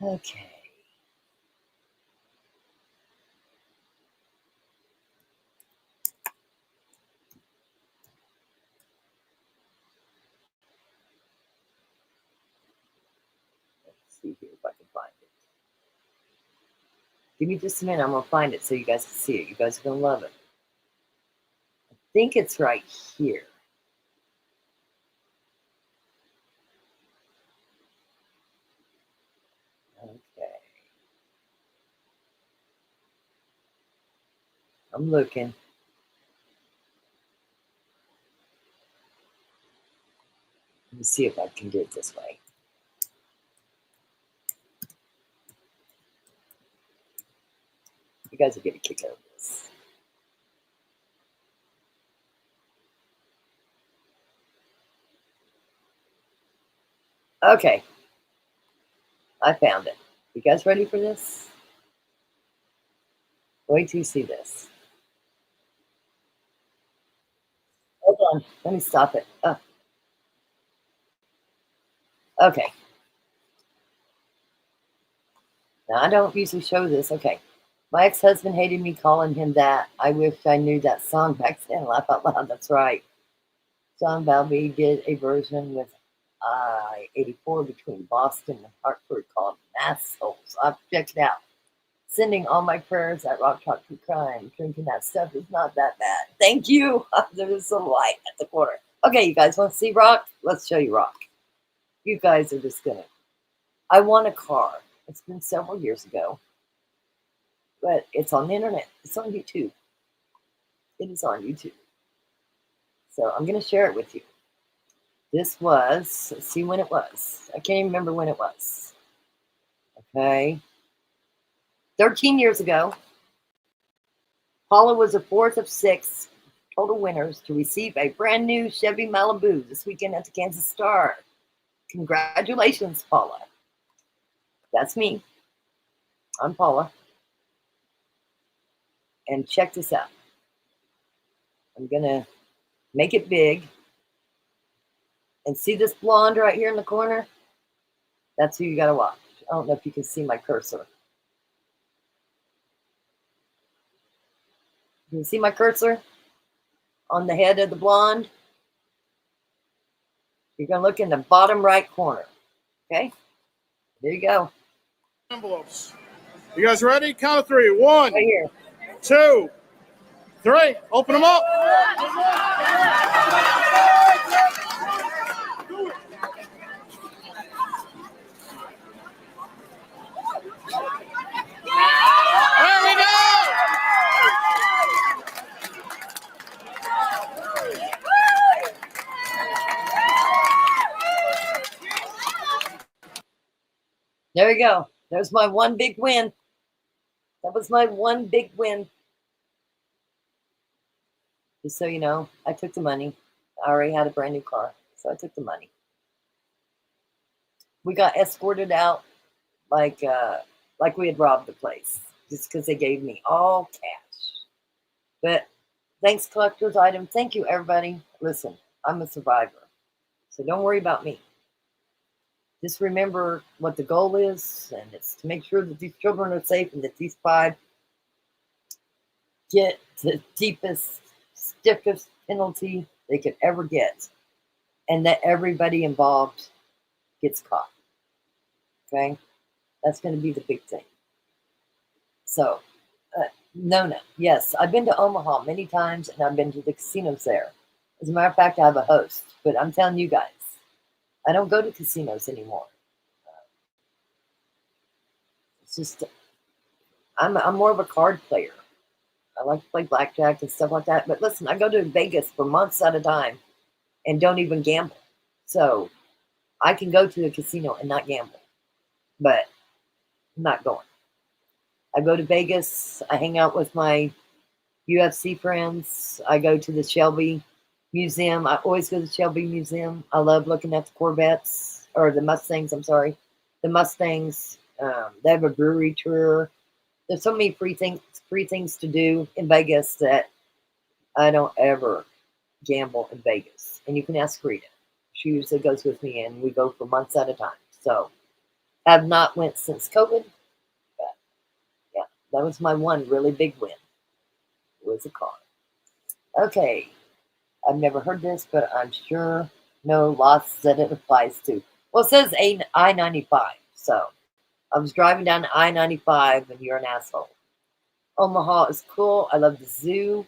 Okay. See here if I can find it. Give me just a minute. I'm going to find it so you guys can see it. You guys are going to love it. I think it's right here. Okay. I'm looking. Let me see if I can do it this way. You guys will get a kick out of this. Okay. I found it. You guys ready for this? Wait till you see this. Hold on. Let me stop it. Okay. Now, I don't usually show this. Okay. My ex-husband hated me calling him that. I wish I knew that song back then. Laugh out loud. That's right. John Balby did a version with I-84 between Boston and Hartford called Assholes. I've checked it out. Sending all my prayers at Rock Talk to Crime. Drinking that stuff is not that bad. Thank you. There's some light at the corner. Okay, you guys want to see Rock? Let's show you Rock. You guys are just going to... I want a car. It's been several years ago. But it's on the internet. It's on YouTube. It is on YouTube. So I'm going to share it with you. This was, let's see when it was. I can't even remember when it was. Okay. 13 years ago, Paula was the fourth of 6 total winners to receive a brand new Chevy Malibu this weekend at the Kansas Star. Congratulations, Paula. That's me. I'm Paula. And check this out. I'm going to make it big. And see this blonde right here in the corner? That's who you got to watch. I don't know if you can see my cursor. You can see my cursor on the head of the blonde? You're going to look in the bottom right corner. Okay? There you go. Envelopes. You guys ready? Count of 3. 1, right here. 2, 3. Open them up. There we go. There we go. There's my one big win. That was my one big win. Just so you know, I took the money. I already had a brand new car, so I took the money. We got escorted out like we had robbed the place, just because they gave me all cash. But thanks, collector's item. Thank you, everybody. Listen, I'm a survivor, so don't worry about me. Just remember what the goal is, and it's to make sure that these children are safe and that these 5 get the deepest, stiffest penalty they could ever get, and that everybody involved gets caught. Okay? That's going to be the big thing. So, Nona, yes, I've been to Omaha many times, and I've been to the casinos there. As a matter of fact, I have a host, but I'm telling you guys, I don't go to casinos anymore. It's just, I'm more of a card player. I like to play blackjack and stuff like that. But listen, I go to Vegas for months at a time and don't even gamble. So I can go to a casino and not gamble, but I'm not going. I go to Vegas. I hang out with my UFC friends. I go to the Shelby Museum. I always go to the Shelby Museum. I love looking at the Corvettes, or the Mustangs, I'm sorry. The Mustangs. They have a brewery tour. There's so many free things to do in Vegas that I don't ever gamble in Vegas. And you can ask Rita. She usually goes with me, and we go for months at a time. So I've not went since COVID. But yeah, that was my one really big win. It was a car. Okay. I've never heard this, but I'm sure no lots that it applies to. Well, it says I-95. So I was driving down I-95, and you're an asshole. Omaha is cool. I love the zoo,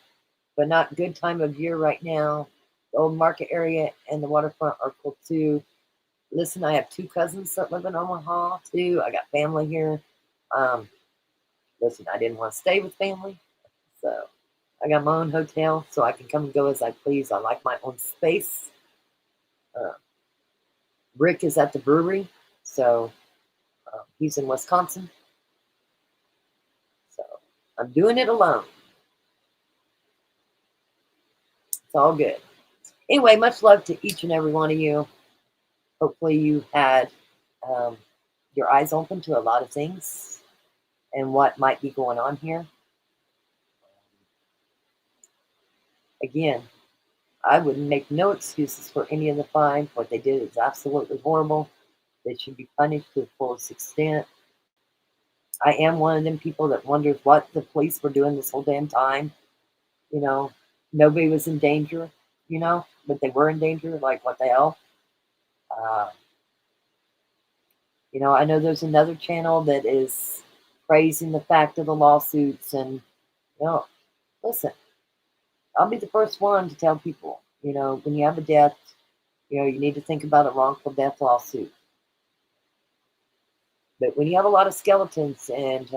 but not good time of year right now. The old market area and the waterfront are cool too. Listen, I have 2 cousins that live in Omaha too. I got family here. Listen, I didn't want to stay with family, so I got my own hotel, so I can come and go as I please. I like my own space. Rick is at the brewery, so he's in Wisconsin. So I'm doing it alone. It's all good. Anyway, much love to each and every one of you. Hopefully you had your eyes open to a lot of things and what might be going on here. Again, I would make no excuses for any of the 5. What they did is absolutely horrible. They should be punished to the fullest extent. I am one of them people that wonders what the police were doing this whole damn time. You know, nobody was in danger, you know, but they were in danger. Like, what the hell? You know, I know there's another channel that is praising the fact of the lawsuits, and, you know, listen, I'll be the first one to tell people, you know, when you have a death, you know, you need to think about a wrongful death lawsuit. But when you have a lot of skeletons and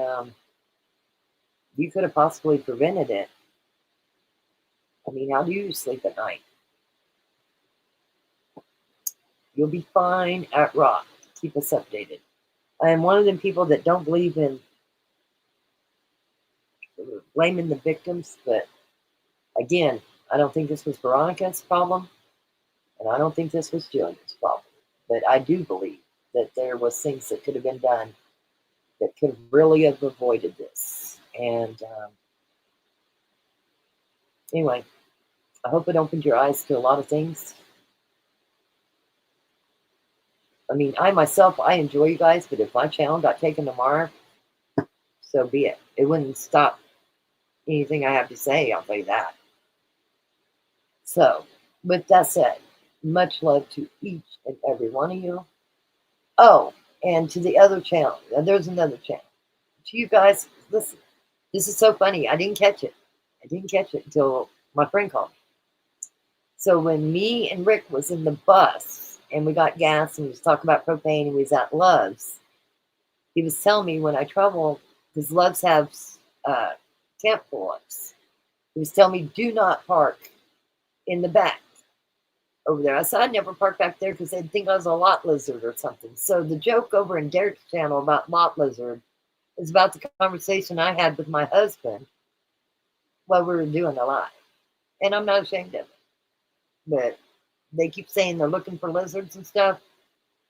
you could have possibly prevented it, I mean, how do you sleep at night? You'll be fine at Rock. Keep us updated. I am one of them people that don't believe in blaming the victims, but again, I don't think this was Veronica's problem, and I don't think this was Jillian's problem. But I do believe that there was things that could have been done that could really have avoided this. And anyway, I hope it opened your eyes to a lot of things. I mean, I myself, I enjoy you guys, but if my channel got taken tomorrow, so be it. It wouldn't stop anything I have to say, I'll tell you that. So, with that said, much love to each and every one of you. Oh, and to the other channel. There's another channel. To you guys, listen, this is so funny. I didn't catch it. I didn't catch it until my friend called me. So when me and Rick was in the bus and we got gas and we was talking about propane and we was at Love's, he was telling me when I travel, because Love's have camp pull-ups, he was telling me, do not park in the back over there. I said, I'd never park back there because they'd think I was a lot lizard or something. So the joke over in Derek's channel about lot lizard is about the conversation I had with my husband while we were doing the live. And I'm not ashamed of it. But they keep saying they're looking for lizards and stuff.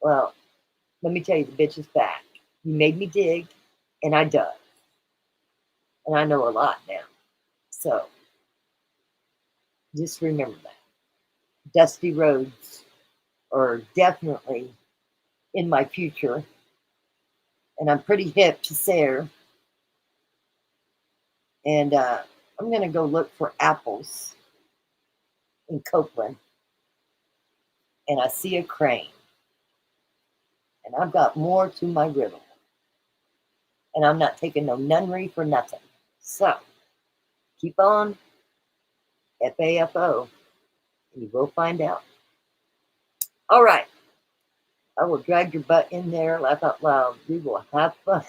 Well, let me tell you, the bitch is back. You made me dig, and I dug. And I know a lot now. So, just remember that. Dusty roads are definitely in my future. And I'm pretty hip to Sayre. And I'm going to go look for apples in Copeland. And I see a crane. And I've got more to my riddle. And I'm not taking no nunnery for nothing. So, keep on FAFO. And you will find out. All right. I will drag your butt in there, laugh out loud. We will have fun.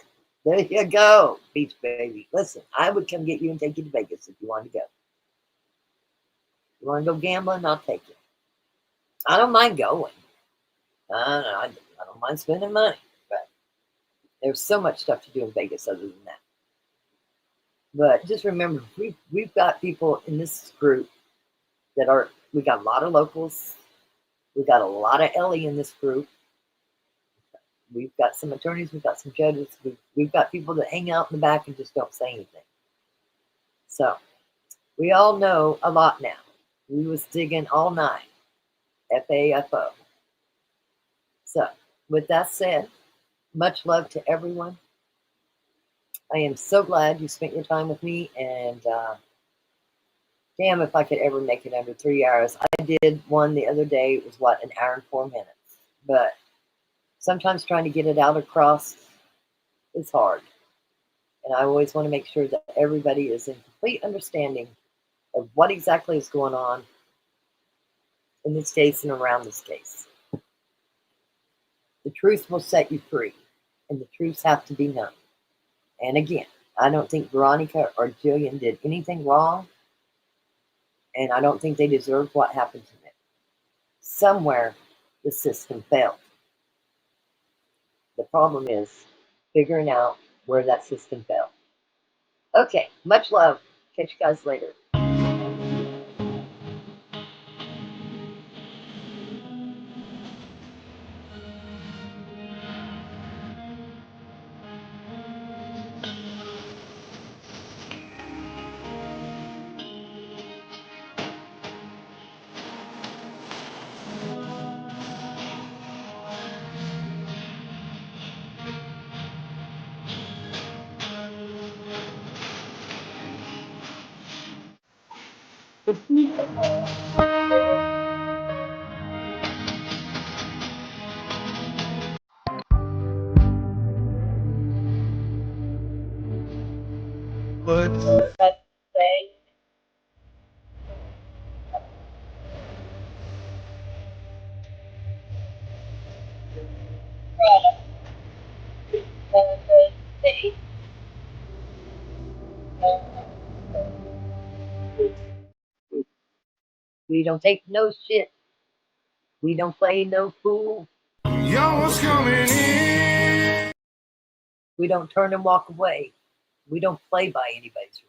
There you go, beach baby. Listen, I would come get you and take you to Vegas if you wanted to go. You want to go gambling? I'll take you. I don't mind going. I don't mind spending money. But there's so much stuff to do in Vegas other than that. But just remember, we've got people in this group that are, we got a lot of locals. We got a lot of Ellie in this group. We've got some attorneys, we've got some judges, we've got people that hang out in the back and just don't say anything. So, we all know a lot now. We was digging all night. FAFO. So, with that said, much love to everyone. I am so glad you spent your time with me, and damn if I could ever make it under 3 hours. I did one the other day. It was, what, an hour and 4 minutes. But sometimes trying to get it out across is hard. And I always want to make sure that everybody is in complete understanding of what exactly is going on in this case and around this case. The truth will set you free, and the truths have to be known. And again, I don't think Veronica or Jillian did anything wrong, and I don't think they deserved what happened to them. Somewhere, the system failed. The problem is figuring out where that system failed. Okay, much love. Catch you guys later. We don't take no shit. We don't play no fool. Yo, what's coming in? We don't turn and walk away. We don't play by anybody's rules.